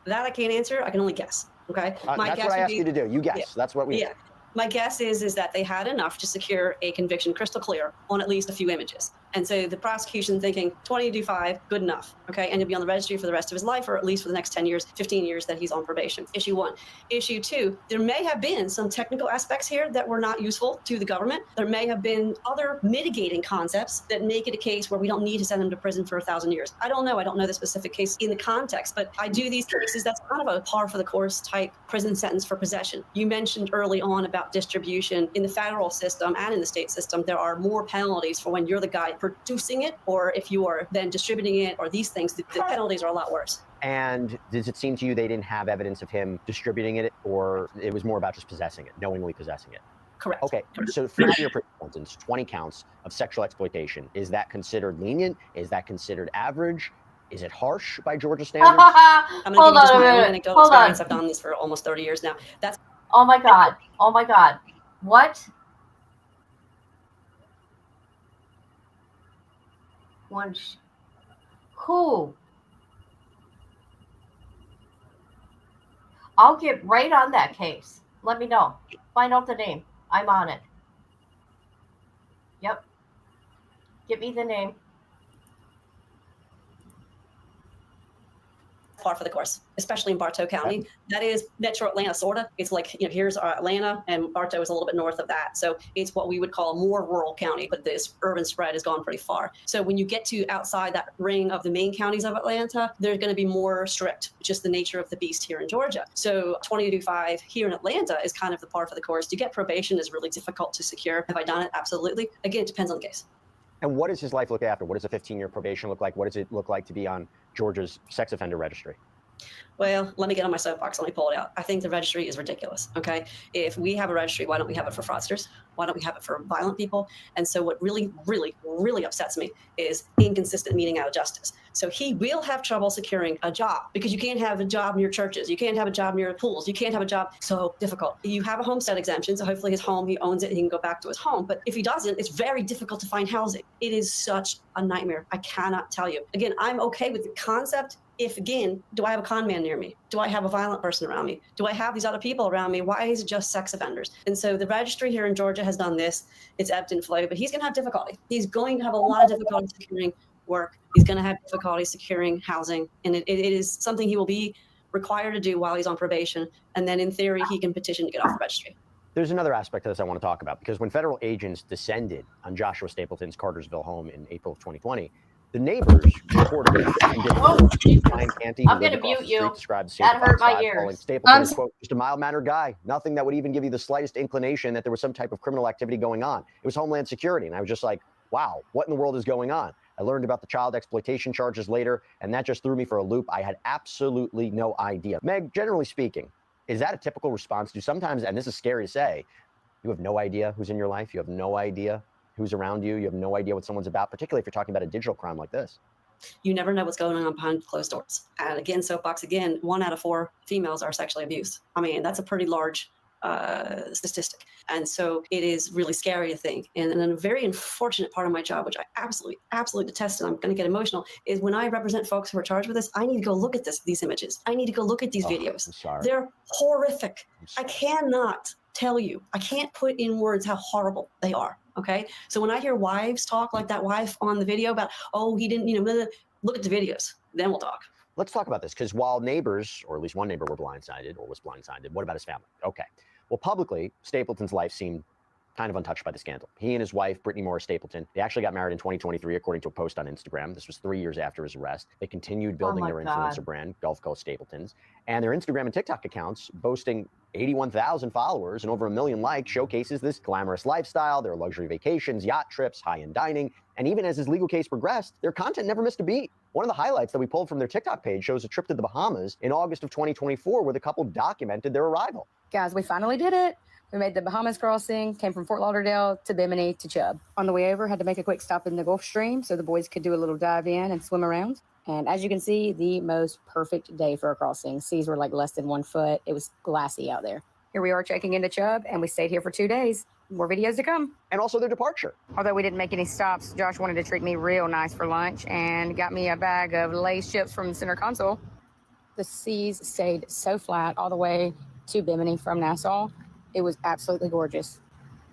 That I can't answer. I can only guess. Okay. That's what I asked you to do. You guess. Yeah. That's what we. Yeah. My guess is that they had enough to secure a conviction crystal clear on at least a few images. And so the prosecution thinking 20 to do 5, good enough, okay? And he'll be on the registry for the rest of his life, or at least for the next 10 years, 15 years that he's on probation. Issue 1. Issue 2, there may have been some technical aspects here that were not useful to the government. There may have been other mitigating concepts that make it a case where we don't need to send him to prison for 1,000 years. I don't know. I don't know the specific case in the context, but I do these cases. That's kind of a par for the course type prison sentence for possession. You mentioned early on about distribution. In the federal system and in the state system, there are more penalties for when you're the guy producing it, or if you are then distributing it, or these things, the penalties are a lot worse. And does it seem to you they didn't have evidence of him distributing it, or it was more about just possessing it, knowingly possessing it? Correct. Okay, so 5-year prison sentence, 20 counts of sexual exploitation. Is that considered lenient? Is that considered average? Is it harsh by Georgia standards? I'm going to give you just my own anecdotal experience. I've done this for almost 30 years now. That's. Oh my God. Oh my God. What? Who? I'll get right on that case. Let me know. Find out the name. I'm on it. Yep. Give me the name. Par for the course, especially in Bartow County. That is Metro Atlanta, sort of. It's like, here's Atlanta, and Bartow is a little bit north of that. So it's what we would call more rural county, but this urban spread has gone pretty far. So when you get to outside that ring of the main counties of Atlanta, they're going to be more strict, just the nature of the beast here in Georgia. So 20 to do 5 here in Atlanta is kind of the par for the course. To get probation is really difficult to secure. Have I done it? Absolutely. Again, it depends on the case. And what does his life look after? What does a 15-year probation look like? What does it look like to be on Georgia's sex offender registry? Well, let me get on my soapbox. Let me pull it out. I think the registry is ridiculous. Okay. If we have a registry, why don't we have it for fraudsters? Why don't we have it for violent people? And so what really, really, really upsets me is inconsistent meting out of justice. So he will have trouble securing a job because you can't have a job near churches. You can't have a job near pools. You can't have a job. So difficult. You have a homestead exemption. So hopefully his home, he owns it. He can go back to his home. But if he doesn't, it's very difficult to find housing. It is such a nightmare. I cannot tell you. Again, I'm okay with the concept. If, again, do I have a con man near me? Do I have a violent person around me? Do I have these other people around me? Why is it just sex offenders? And so the registry here in Georgia has done this. It's ebbed and flowed, but he's going to have difficulty. He's going to have a lot of difficulty securing work. He's going to have difficulty securing housing. And it is something he will be required to do while he's on probation. And then in theory, he can petition to get off the registry. There's another aspect of this I want to talk about, because when federal agents descended on Joshua Stapleton's Cartersville home in April of 2020, the neighbors reported Brian Canty, I'm going to mute you. That hurt my ears. Stapleton is, quote, just a mild-mannered guy. Nothing that would even give you the slightest inclination that there was some type of criminal activity going on. It was Homeland Security. And I was just like, wow, what in the world is going on? I learned about the child exploitation charges later, and that just threw me for a loop. I had absolutely no idea. Meg, generally speaking, is that a typical response to sometimes, and this is scary to say, you have no idea who's in your life. You have no idea who's around you. You have no idea what someone's about, particularly if you're talking about a digital crime like this. You never know what's going on behind closed doors. And again, soapbox again, 1 out of 4 females are sexually abused. I mean, that's a pretty large statistic. And so it is really scary to think. And then a very unfortunate part of my job, which I absolutely detest, and I'm going to get emotional, is when I represent folks who are charged with this, I need to go look at these images. I need to go look at these videos. I'm sorry. They're horrific. I cannot tell you. I can't put in words how horrible they are. Okay. So when I hear wives talk like that wife on the video about, oh, he didn't, look at the videos, then we'll talk. Let's talk about this, because while neighbors, or at least one neighbor, was blindsided, what about his family? Okay. Well, publicly, Stapleton's life seemed kind of untouched by the scandal. He and his wife, Brittany Morris Stapleton, they actually got married in 2023, according to a post on Instagram. This was 3 years after his arrest. They continued building their influencer brand, Gulf Coast Stapletons, and their Instagram and TikTok accounts, boasting 81,000 followers and over 1 million likes, showcases this glamorous lifestyle, their luxury vacations, yacht trips, high-end dining. And even as his legal case progressed, their content never missed a beat. One of the highlights that we pulled from their TikTok page shows a trip to the Bahamas in August of 2024, where the couple documented their arrival. Guys, we finally did it. We made the Bahamas crossing, came from Fort Lauderdale to Bimini to Chubb. On the way over, had to make a quick stop in the Gulf Stream so the boys could do a little dive in and swim around. And as you can see, the most perfect day for a crossing. Seas were like less than 1 foot. It was glassy out there. Here we are checking into Chubb, and we stayed here for 2 days. More videos to come. And also their departure. Although we didn't make any stops, Josh wanted to treat me real nice for lunch and got me a bag of Lay's chips from the center console. The seas stayed so flat all the way to Bimini from Nassau. It was absolutely gorgeous.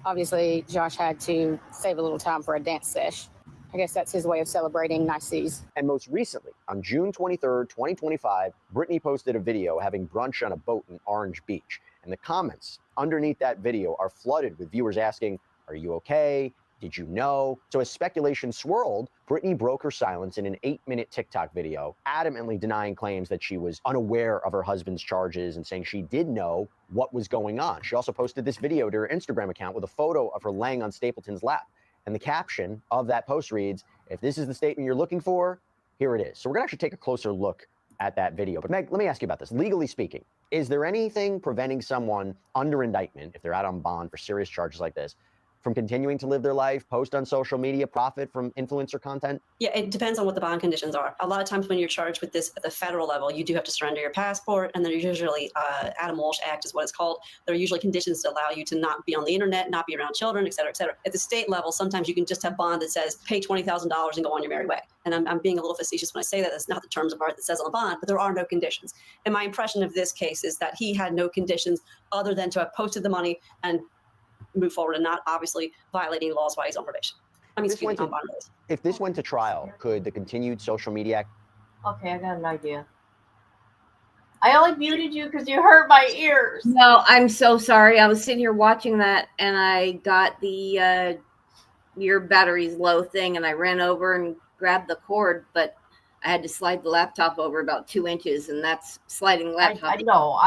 Obviously, Josh had to save a little time for a dance sesh. I guess that's his way of celebrating nice seas. And most recently, on June 23rd, 2025, Brittany posted a video having brunch on a boat in Orange Beach. And the comments underneath that video are flooded with viewers asking, "Are you okay? Did you know?" So as speculation swirled, Brittany broke her silence in an 8-minute TikTok video, adamantly denying claims that she was unaware of her husband's charges and saying she did know what was going on. She also posted this video to her Instagram account with a photo of her laying on Stapleton's lap. And the caption of that post reads, "If this is the statement you're looking for, here it is." So we're gonna actually take a closer look at that video. But Meg, let me ask you about this. Legally speaking, is there anything preventing someone under indictment, if they're out on bond for serious charges like this, from continuing to live their life, post on social media, profit from influencer content? Yeah, it depends on what the bond conditions are. A lot of times when you're charged with this at the federal level, you do have to surrender your passport, and there's usually Adam Walsh Act is what it's called. There are usually conditions to allow you to not be on the internet, not be around children, et cetera, et cetera. At the state level, sometimes you can just have bond that says pay $20,000 and go on your merry way. And I'm being a little facetious when I say that. That's not the terms of art that says on the bond, but there are no conditions. And my impression of this case is that he had no conditions other than to have posted the money and move forward and not obviously violating laws while he's on probation. I mean, excuse me, on bond release. If this went to trial, could the continued social media Okay, I got an idea. I only muted you because you hurt my ears. No, I'm so sorry. I was sitting here watching that, and I got the your battery's low thing, and I ran over and grabbed the cord, but I had to slide the laptop over about 2 inches, and that's sliding laptop. I know.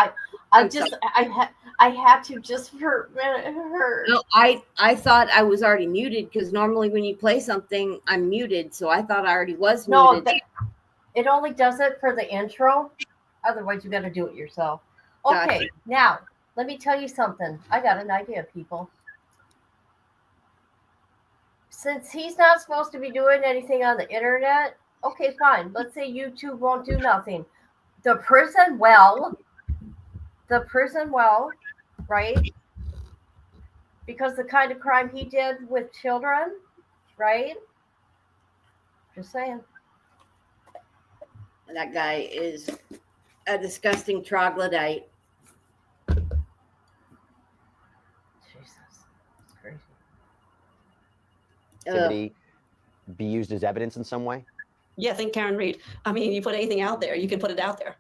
I had to just for a minute. It hurt. No, I thought I was already muted because normally when you play something, I'm muted. So I thought I already was muted. It only does it for the intro. Otherwise, you got to do it yourself. Okay, Gotcha. now let me tell you something. I got an idea, people. Since he's not supposed to be doing anything on the internet, okay, fine. Let's say YouTube won't do nothing. The prison well, right? Because the kind of crime he did with children, right? Just saying. That guy is a disgusting troglodyte. Jesus, it's crazy. activity be used as evidence in some way? Yeah, think Karen Reed. I mean, you put anything out there, you can put it out there.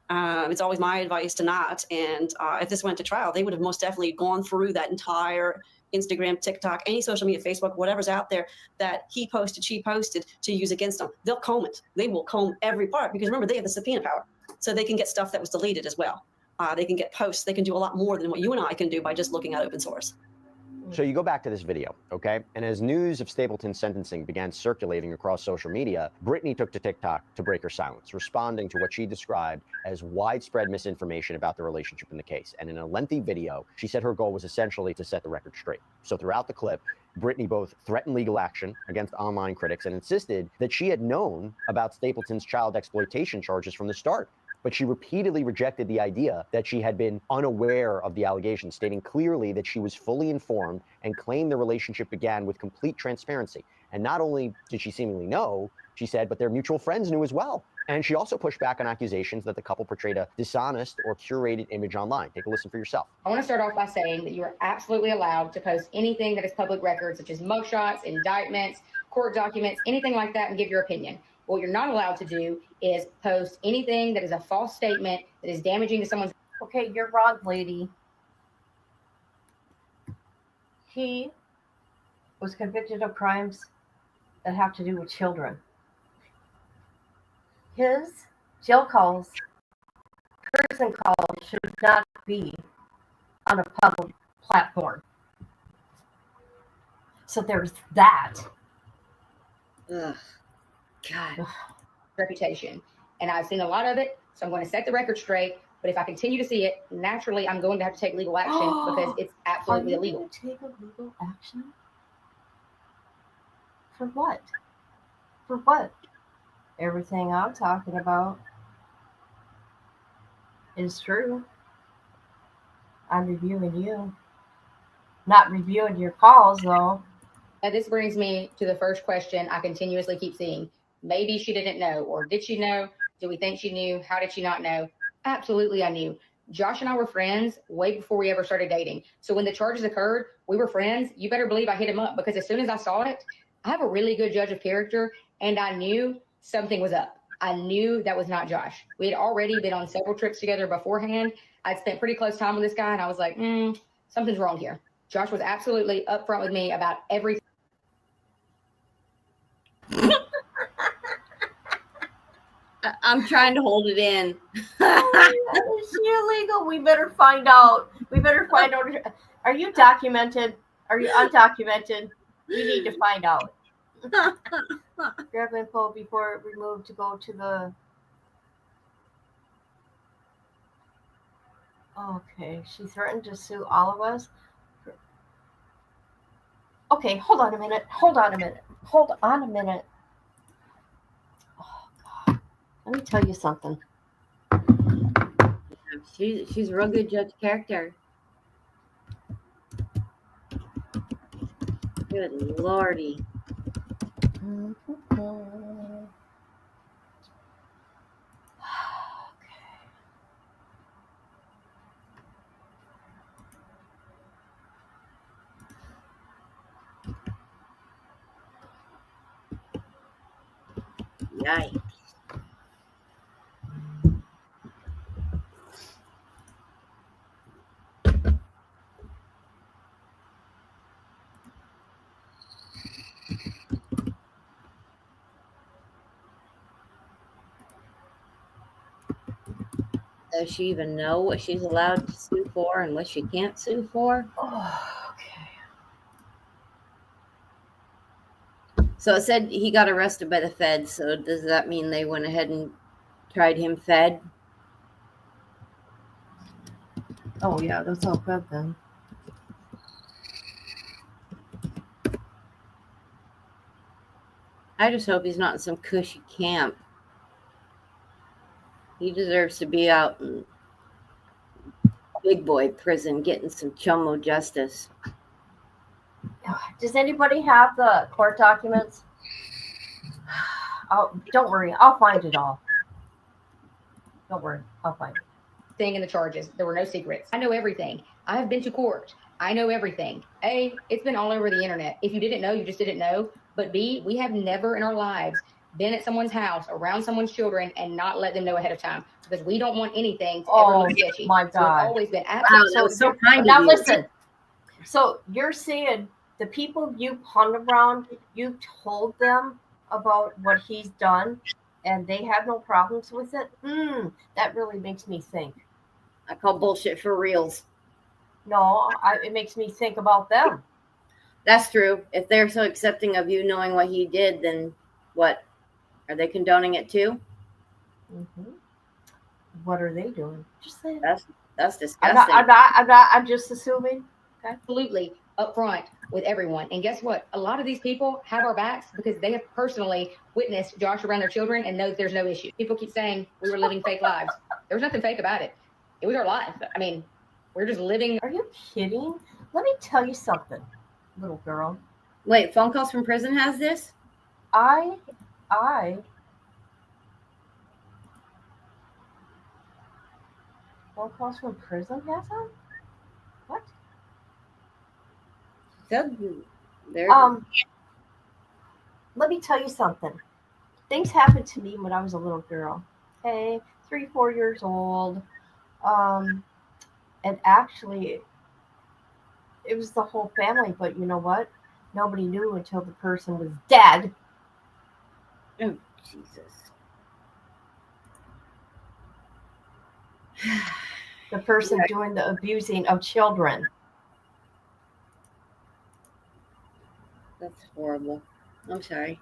It's always my advice to not. And if this went to trial, they would have most definitely gone through that entire Instagram, TikTok, any social media, Facebook, whatever's out there that he posted, she posted to use against them. They'll comb it. They will comb every part because remember, they have the subpoena power. So they can get stuff that was deleted as well. They can get posts. They can do a lot more than what you and I can do by just looking at open source. So you go back to this video, okay? And as news of Stapleton's sentencing began circulating across social media, Brittany took to TikTok to break her silence, responding to what she described as widespread misinformation about the relationship in the case. And in a lengthy video, she said her goal was essentially to set the record straight. So throughout the clip, Brittany both threatened legal action against online critics and insisted that she had known about Stapleton's child exploitation charges from the start. But she repeatedly rejected the idea that she had been unaware of the allegations, stating clearly that she was fully informed and claimed the relationship began with complete transparency. And not only did she seemingly know, she said, but their mutual friends knew as well. And she also pushed back on accusations that the couple portrayed a dishonest or curated image online. Take a listen for yourself. I want to start off by saying that you are absolutely allowed to post anything that is public record, such as mugshots, indictments, court documents, anything like that, and give your opinion. What you're not allowed to do is post anything that is a false statement that is damaging to someone's. Okay, you're wrong, lady. He was convicted of crimes that have to do with children. His jail calls, prison calls should not be on a public platform. So there's that. Ugh. God. Reputation. And I've seen a lot of it, so I'm going to set the record straight. But if I continue to see it, naturally, I'm going to have to take legal action because it's absolutely illegal. Are you going to take a legal action? For what? For what? Everything I'm talking about is true. I'm reviewing you. Not reviewing your calls, though. Now, this brings me to the first question I continuously keep seeing. Maybe she didn't know, or did she know? Do we think she knew? How did she not know? Absolutely, I knew. Josh and I were friends way before we ever started dating. So when the charges occurred, we were friends. You better believe I hit him up because as soon as I saw it, I have a really good judge of character, and I knew something was up. I knew that was not Josh. We had already been on several trips together beforehand. I'd spent pretty close time with this guy, and I was like, something's wrong here. Josh was absolutely upfront with me about everything. I'm trying to hold it in. Is she illegal? We better find out. Are you documented? Are you undocumented? We need to find out. Grab info before we move to go to the. Okay, she threatened to sue all of us. Okay, hold on a minute. Oh, God. Let me tell you something. She's a real good judge of character. Good lordy. Yikes. Does she even know what she's allowed to sue for and what she can't sue for? Oh, okay. So it said he got arrested by the feds. So does that mean they went ahead and tried him fed? Oh, yeah, that's all good then. I just hope he's not in some cushy camp. He deserves to be out in big boy prison getting some chomo justice. Does anybody have the court documents? Don't worry, I'll find it all. Don't worry, I'll find it. Thing in the charges. There were no secrets. I know everything. I have been to court. I know everything. A, it's been all over the internet. If you didn't know, you just didn't know. But B, we have never in our lives been at someone's house around someone's children and not let them know ahead of time because we don't want anything to ever look sketchy. My God. So it's always been absolutely so kind now of you. Listen. So you're saying the people you hung around, you told them about what he's done and they have no problems with it? That really makes me think. I call bullshit for reals. No, it makes me think about them. That's true. If they're so accepting of you knowing what he did, then what? Are they condoning it too? Mm-hmm. What are they doing? Just saying. That's disgusting. I'm just assuming. Okay. Absolutely upfront with everyone. And guess what? A lot of these people have our backs because they have personally witnessed Josh around their children and knows there's no issue. People keep saying we were living fake lives. There was nothing fake about it. It was our life. I mean, we're just living. Are you kidding? Let me tell you something, little girl. Wait, phone calls from prison has this? I phone calls from prison has them? What? Let me tell you something. Things happened to me when I was a little girl. Hey, 3-4 years old. And actually, it was the whole family, but you know what? Nobody knew until the person was dead. Oh, Jesus. The person doing the abusing of children. That's horrible. I'm sorry.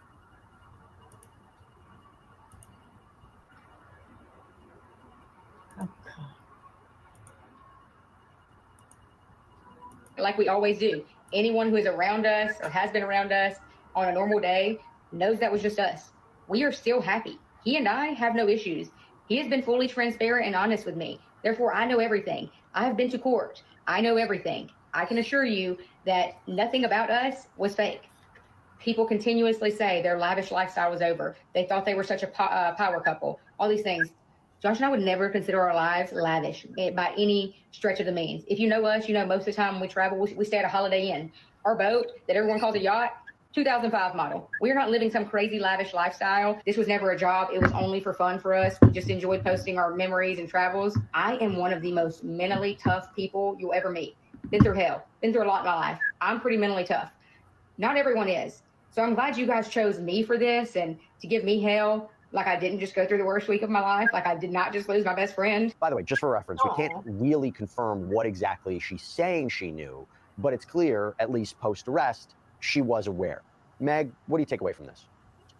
Like we always do. Anyone who is around us or has been around us on a normal day knows that was just us. We are still happy. He and I have no issues. He has been fully transparent and honest with me. Therefore, I know everything. I have been to court. I know everything. I can assure you that nothing about us was fake. People continuously say their lavish lifestyle was over. They thought they were such a power couple. All these things. Josh and I would never consider our lives lavish by any stretch of the means. If you know us, you know most of the time when we travel, we stay at a Holiday Inn. Our boat that everyone calls a yacht, 2005 model. We're not living some crazy lavish lifestyle. This was never a job. It was only for fun for us. We just enjoyed posting our memories and travels. I am one of the most mentally tough people you'll ever meet. Been through hell. Been through a lot in my life. I'm pretty mentally tough. Not everyone is. So I'm glad you guys chose me for this and to give me hell. Like I didn't just go through the worst week of my life. Like I did not just lose my best friend. By the way, just for reference, we can't really confirm what exactly she's saying she knew, but it's clear, at least post-arrest, she was aware. Meg, what do you take away from this?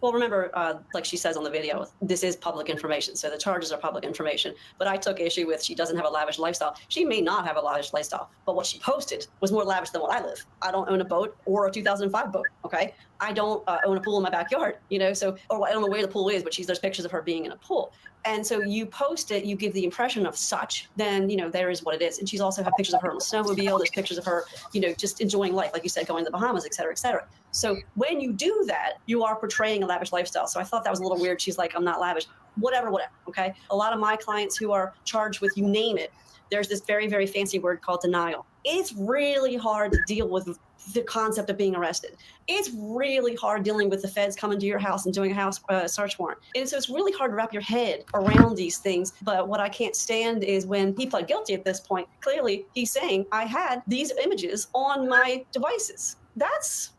Well, remember, like she says on the video, this is public information, so the charges are public information. But I took issue with she doesn't have a lavish lifestyle. She may not have a lavish lifestyle, but what she posted was more lavish than what I live. I don't own a boat or a 2005 boat, okay? I don't own a pool in my backyard, you know, so, or I don't know where the pool is, but there's pictures of her being in a pool. And so you post it, you give the impression of such, then, you know, there is what it is. And she's also had pictures of her on a snowmobile. There's pictures of her, you know, just enjoying life, like you said, going to the Bahamas, et cetera, et cetera. So when you do that, you are portraying a lavish lifestyle. So I thought that was a little weird. She's like, I'm not lavish, whatever, okay? A lot of my clients who are charged with, you name it, there's this very, very fancy word called denial. It's really hard to deal with the concept of being arrested. It's really hard dealing with the feds coming to your house and doing a house search warrant. And so it's really hard to wrap your head around these things. But what I can't stand is when he pled guilty at this point, clearly he's saying, I had these images on my devices. That's,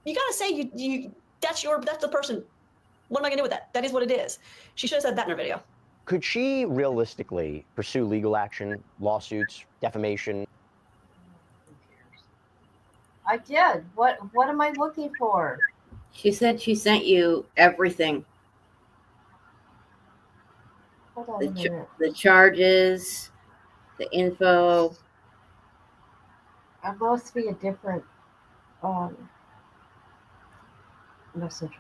you gotta say, that's the person. What am I gonna do with that? That is what it is. She should have said that in her video. Could she realistically pursue legal action, lawsuits, defamation? I did. What am I looking for? She said she sent you everything. Hold on a minute. The charges, the info. It must be a different messenger.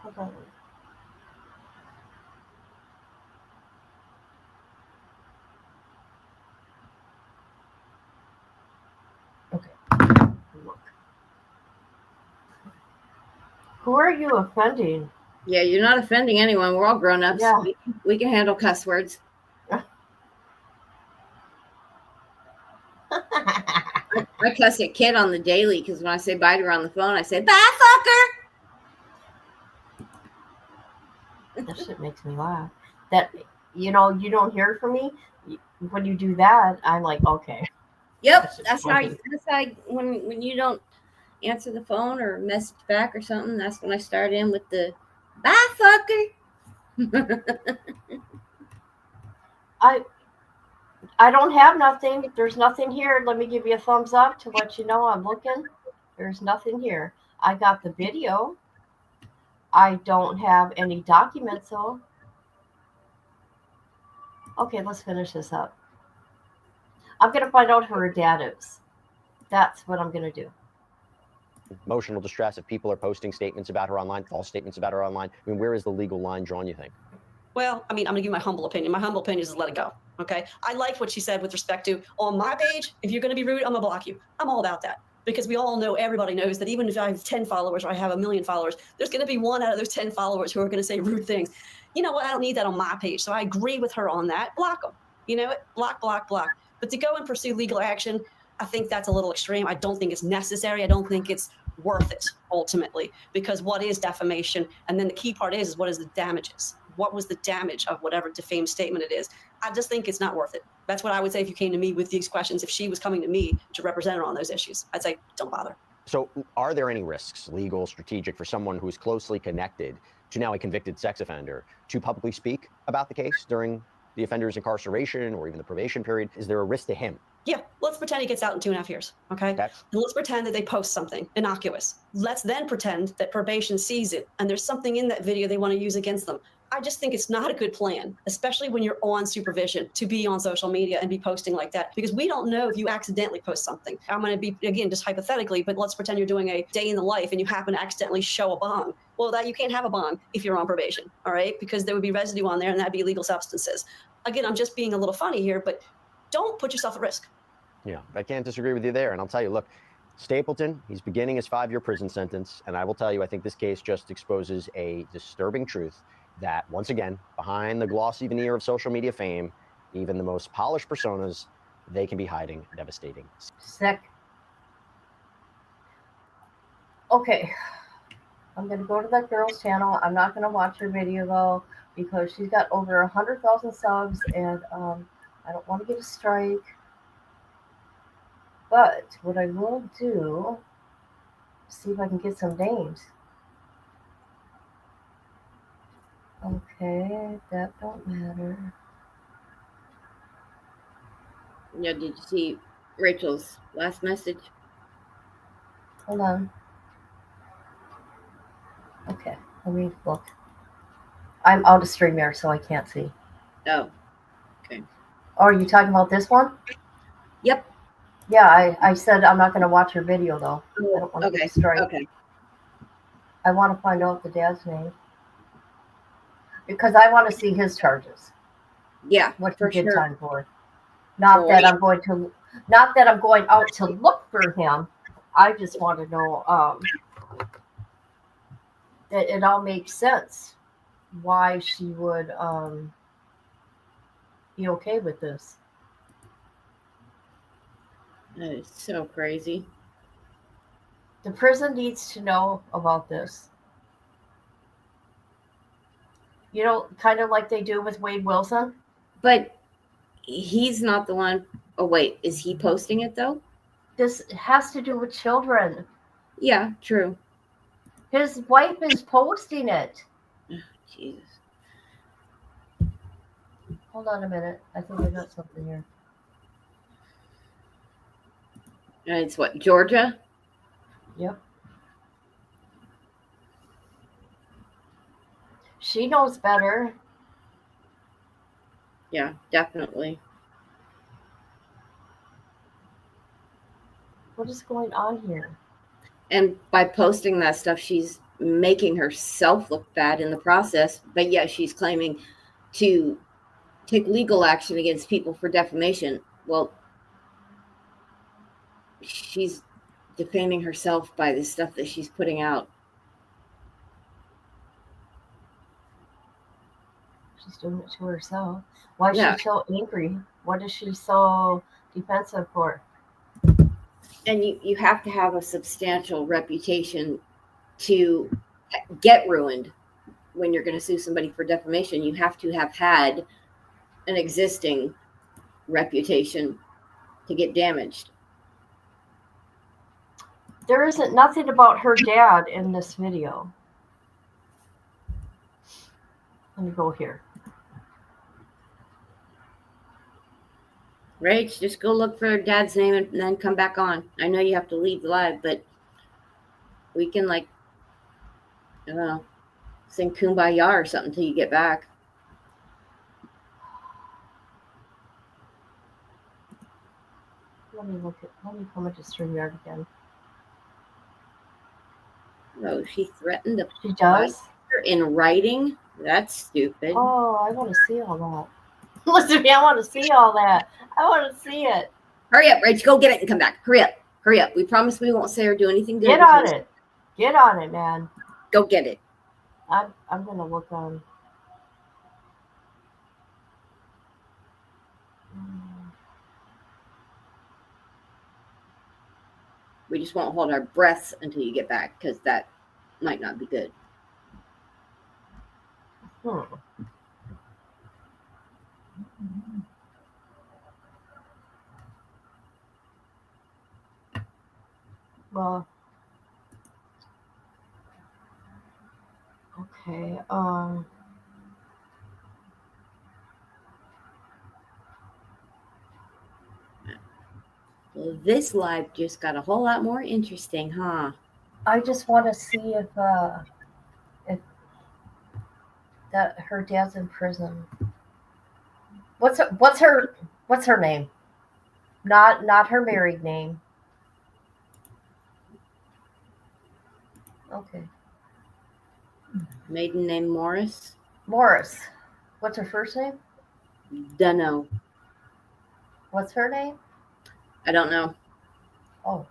Hold on. Who are you offending? Yeah, you're not offending anyone. We're all grown-ups. Yeah. We can handle cuss words. I cuss at Kid on the daily because when I say bye to her on the phone, I say, bye, fucker. That shit makes me laugh. That, you know, you don't hear from me. When you do that, I'm like, okay. Yep, that's how when you don't answer the phone or message back or something, that's when I start in with the bye, fucker. I don't have nothing. There's nothing here. Let me give you a thumbs up to let you know I'm looking. There's nothing here. I got the video. I don't have any documents though. Okay, let's finish this up. I'm going to find out who her dad is. That's what I'm going to do. Emotional distress if people are posting statements about her online, false statements about her online. I mean, where is the legal line drawn, you think? Well, I mean, I'm gonna give my humble opinion. My humble opinion is let it go, okay? I like what she said with respect to, on my page, if you're gonna be rude, I'm gonna block you. I'm all about that. Because we all know, everybody knows that even if I have 10 followers or I have 1 million followers, there's gonna be one out of those 10 followers who are gonna say rude things. You know what, I don't need that on my page. So I agree with her on that. Block them, you know, block. But to go and pursue legal action, I think that's a little extreme. I don't think it's necessary. I don't think it's worth it ultimately, because what is defamation? And then the key part is what is the damages? What was the damage of whatever defamed statement it is? I just think it's not worth it. That's what I would say if you came to me with these questions. If she was coming to me to represent her on those issues, I'd say don't bother. So are there any risks, legal, strategic, for someone who's closely connected to now a convicted sex offender to publicly speak about the case during the offender's incarceration or even the probation period? Is there a risk to him? Yeah, let's pretend he gets out in 2.5 years, okay? And let's pretend that they post something innocuous. Let's then pretend that probation sees it and there's something in that video they want to use against them. I just think it's not a good plan, especially when you're on supervision, to be on social media and be posting like that, because we don't know if you accidentally post something. I'm going to be, again, just hypothetically, but let's pretend you're doing a day in the life and you happen to accidentally show a bong. Well, that you can't have a bong if you're on probation, all right? Because there would be residue on there and that'd be illegal substances. Again, I'm just being a little funny here, but don't put yourself at risk. Yeah, I can't disagree with you there. And I'll tell you, look, Stapleton, he's beginning his 5-year prison sentence. And I will tell you, I think this case just exposes a disturbing truth that, once again, behind the glossy veneer of social media fame, even the most polished personas they can be hiding devastating. Sick. Okay. I'm going to go to that girl's channel. I'm not going to watch her video, though, because she's got over 100,000 subs, and I don't want to get a strike. But what I will do, see if I can get some names. Okay, that don't matter. Yeah, did you see Rachel's last message? Hold on. Okay, let me look. I'm out of StreamYard, so I can't see. Oh, okay. Oh, are you talking about this one? Yep. Yeah, I said I'm not going to watch her video, though. I don't want to get a strike. Okay. I want to find out the dad's name. Because I want to see his charges. Yeah, What for he did sure. time for. Not that I'm going out to look for him. I just want to know that it all makes sense why she would be okay with this. That is so crazy. The prison needs to know about this. You know, kind of like they do with Wade Wilson. But he's not the one. Oh, wait. Is he posting it, though? This has to do with children. Yeah, true. His wife is posting it. Jesus. Hold on a minute. I think I got something here. And it's what, Georgia? Yep. She knows better. Yeah, definitely. What is going on here? And by posting that stuff, she's making herself look bad in the process. But yeah, she's claiming to take legal action against people for defamation. Well, she's defaming herself by the stuff that she's putting out. She's doing it to herself. Why is Yeah. she so angry? What is she so defensive for? And you have to have a substantial reputation to get ruined when you're going to sue somebody for defamation. You have to have had an existing reputation to get damaged. There isn't nothing about her dad in this video. Let me go here. Rach, just go look for her dad's name and then come back on. I know you have to leave live, but we can, like, I don't know, sing Kumbaya or something till you get back. Let me come into StreamYard again. Oh, she threatened to She does? fight her in writing? That's stupid. Oh, I want to see all that. Listen to me, I want to see all that. I want to see it. Hurry up, Rach. Go get it and come back. Hurry up. Hurry up. We promise we won't say or do anything good. Get on it. Get on it, man. Go get it. I'm going to look on. We just won't hold our breaths until you get back, because that might not be good. Well, okay. Well, this live just got a whole lot more interesting, huh? I just want to see if that her dad's in prison. What's her name? Not her married name. Okay. Maiden name Morris? Morris. What's her first name? Dunno. What's her name? I don't know. Oh.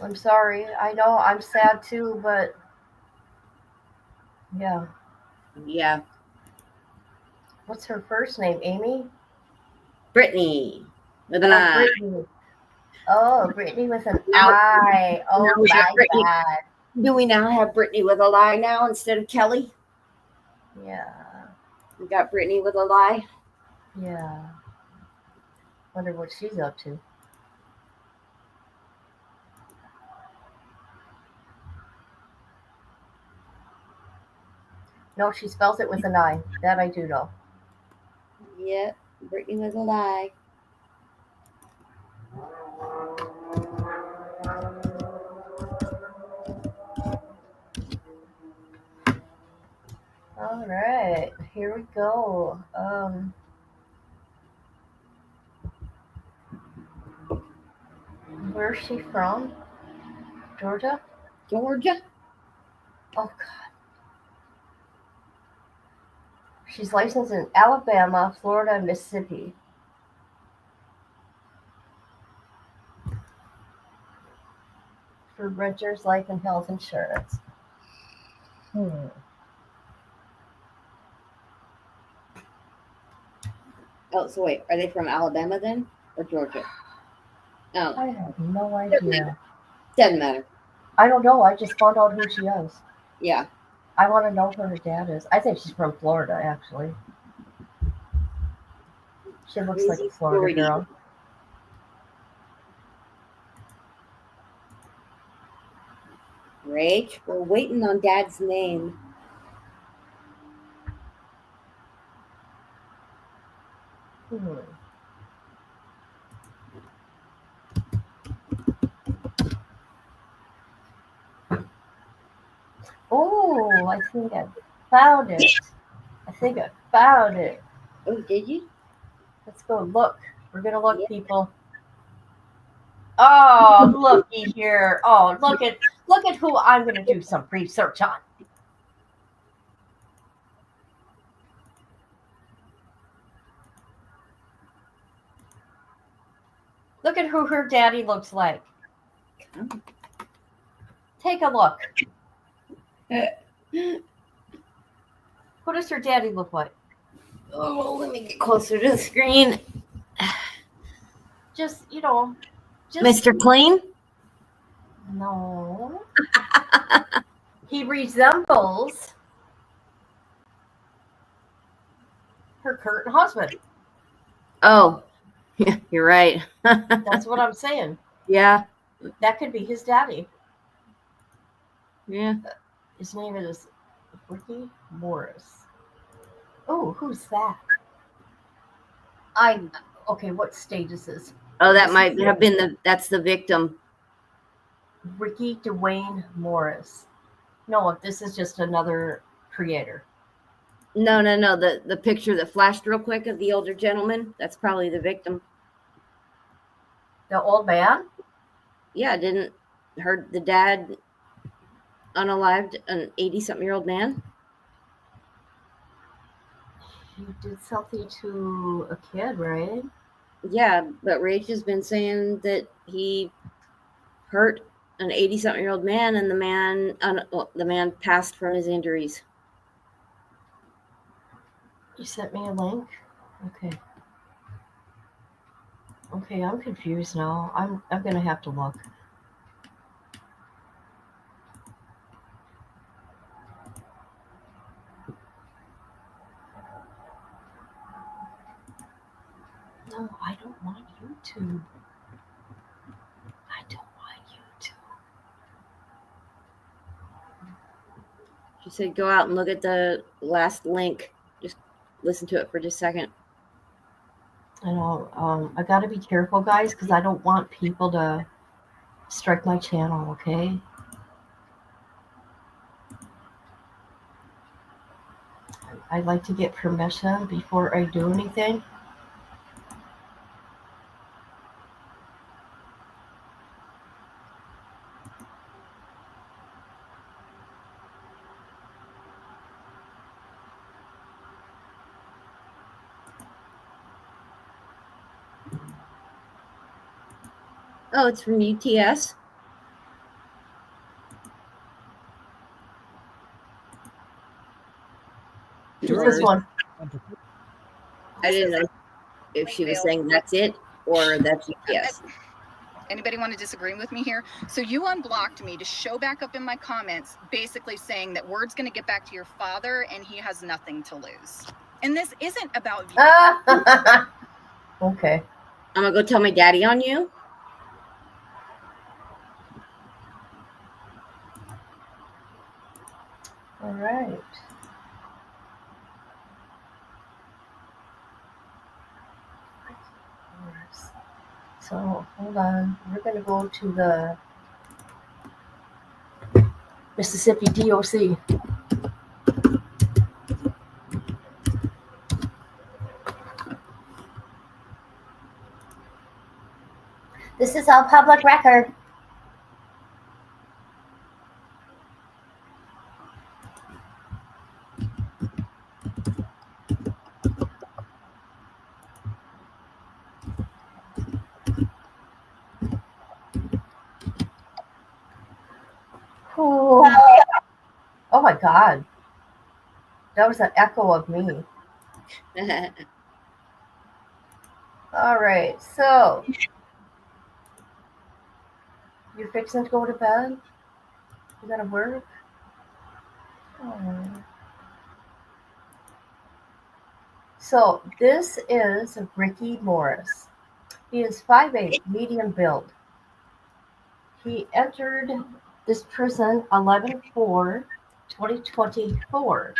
I'm sorry. I know I'm sad too, but yeah. Yeah. What's her first name? Amy? Brittany with an Oh, I. Brittany. Oh, Brittany with an I. Oh Now we got my Brittany. God. Do we now have Brittany with a lie now instead of Kelly? Yeah. We got Brittany with a lie. Yeah. Wonder what she's up to. No, she spells it with an I. That I do know. Yep, Brittany with a lie. All right, here we go. Where's she from? Georgia? Georgia? Oh, God. She's licensed in Alabama, Florida, and Mississippi. For renters' life and health insurance. Oh, so wait, are they from Alabama then? Or Georgia? Oh. I have no idea. Doesn't matter. I don't know. I just found out who she is. Yeah. I want to know who her dad is. I think she's from Florida, actually. She looks like a Florida girl. Rach, we're waiting on Dad's name. Oh, I think I found it. Oh, did you? Let's go look. We're going to look, people. Oh, looky here. Oh, look at who I'm going to do some research on. Look at who her daddy looks like. Take a look. Who does her daddy look like? Oh, let me get closer to the screen. Just, you know. Mr. Clean? No. He resembles her current husband. Oh, yeah, you're right. That's what I'm saying. Yeah. That could be his daddy. Yeah. His name is Ricky Morris. Oh, who's that? Okay, what state is this? Oh, that might have been that's the victim. Ricky Dwayne Morris. No, this is just another creator. No. The picture that flashed real quick of the older gentleman, that's probably the victim. The old man? Yeah, didn't heard the dad unalived an 80-something-year-old man? He did something to a kid, right? Yeah, but Rach has been saying that he hurt an 80-something-year-old man, and the man passed from his injuries. You sent me a link? Okay. Okay, I'm confused now. I'm gonna have to look. No, I don't want YouTube. I don't want YouTube. She said go out and look at the last link. Just listen to it for just a second. I know. I gotta be careful, guys, because I don't want people to strike my channel, okay? I like to get permission before I do anything. Oh, it's from UTS. Who's this one? I didn't know. if she was saying that's it or that's yes. Anybody want to disagree with me here? So you unblocked me to show back up in my comments, basically saying that word's going to get back to your father and he has nothing to lose. And this isn't about you. Okay. I'm gonna go tell my daddy on you. All right. So hold on. We're going to go to the Mississippi DOC. This is all public record. Oh my God. That was an echo of me. All right. So you're fixing to go to bed? You gotta work? Oh. So this is Ricky Morris. He is 5'8", medium build. He entered this prison 11/4/2024.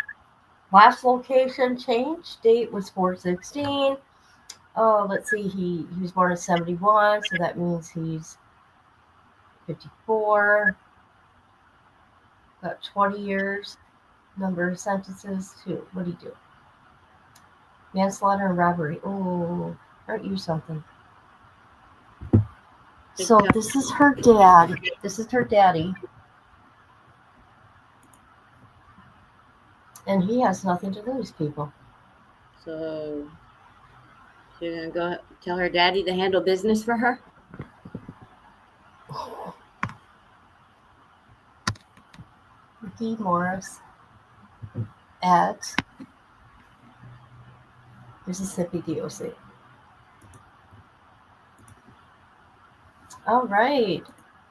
Last location change date was 4/16. Oh, let's see. He was born in 71, so that means he's 54. About 20 years. Number of sentences too. What do you do? Manslaughter and robbery. Oh, aren't you something? So this is her dad. This is her daddy. And he has nothing to lose, people. So she's gonna go tell her daddy to handle business for her. Ricky Morris at Mississippi DOC. All right.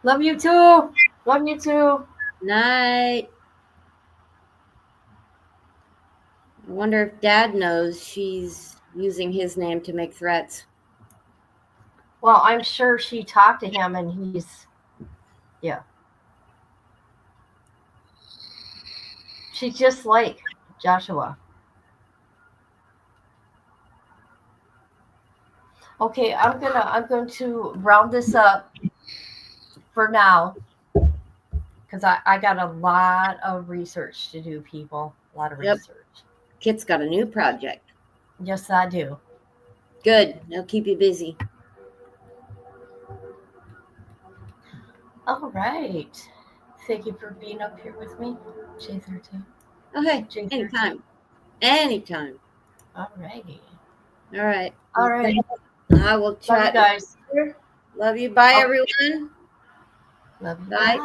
Love you too. Love you too. Night. I wonder if Dad knows she's using his name to make threats. Well, I'm sure she talked to him and he's, yeah. She's just like Joshua. Okay, I'm going to round this up for now because I got a lot of research to do, people. A lot of research. Kit's got a new project. Yes, I do. Good. They'll keep you busy. All right. Thank you for being up here with me, J13. Okay, J13. anytime. Anytime. All righty. All right. All right. I will chat. Love you guys. Love you. Bye, everyone. Love you. Bye.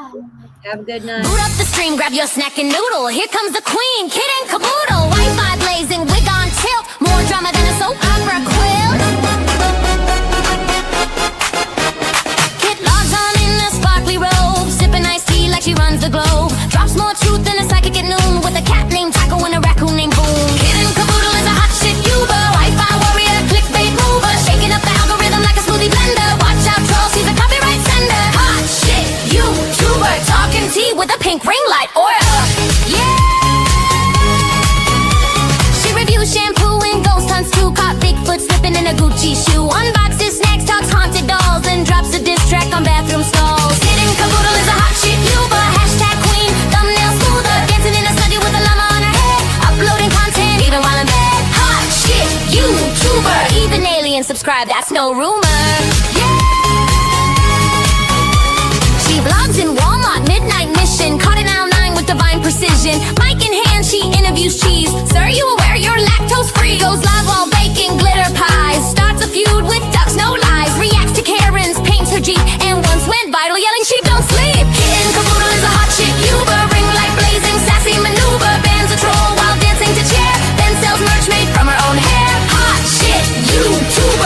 Have a good night. Boot up the stream, grab your snack and noodle. Here comes the queen, kid and caboodle. Wi-Fi blazing, wig on tilt. More drama than a soap opera quilt. Kid logs on in a sparkly robe, sipping iced tea like she runs the globe. Drops more truth than a psychic at noon, with a cat named Taco and a raccoon named Boom. Kid and caboodle is a hot shit Uber. Wi-Fi warrior, clickbait mover, shaking up the algorithm like a smoothie blender. Watch out, troll, she's a copyright sender. Hot shit YouTuber, talking tea with a pink ring light aura. Yeah. She reviews shampoo and ghost hunts too. Caught Bigfoot slipping in a Gucci shoe. Unboxes snacks, talks haunted dolls, and drops a diss track on bathroom stalls. Sitting caboodle is a hot shit Uber. Hashtag queen, thumbnail smoother. Dancing in a study with a llama on her head. Uploading content even while in bed. Hot shit YouTuber. Even aliens subscribe, that's no rumor. Yeah. She vlogs in Walmart, midnight mission. Caught in aisle 9 with divine precision. Mic in hand, she interviews cheese. Sir, you aware you're lactose free? Goes live while baking glitter pies. Starts a feud with ducks, no lies. Reacts to Karen's, paints her Jeep, and once went viral yelling sheep don't sleep. Kitten caboodle is a hot shit Uber. Ring light blazing, sassy maneuver. Bands a troll while dancing to chair. Then sells merch made from her own hair. Hot shit YouTuber.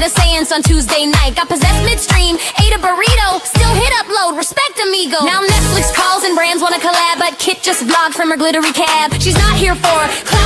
a seance on Tuesday night. Got possessed midstream, ate a burrito, still hit upload, respect amigo. Now Netflix calls and brands wanna collab, but Kit just vlogged from her glittery cab. She's not here for clout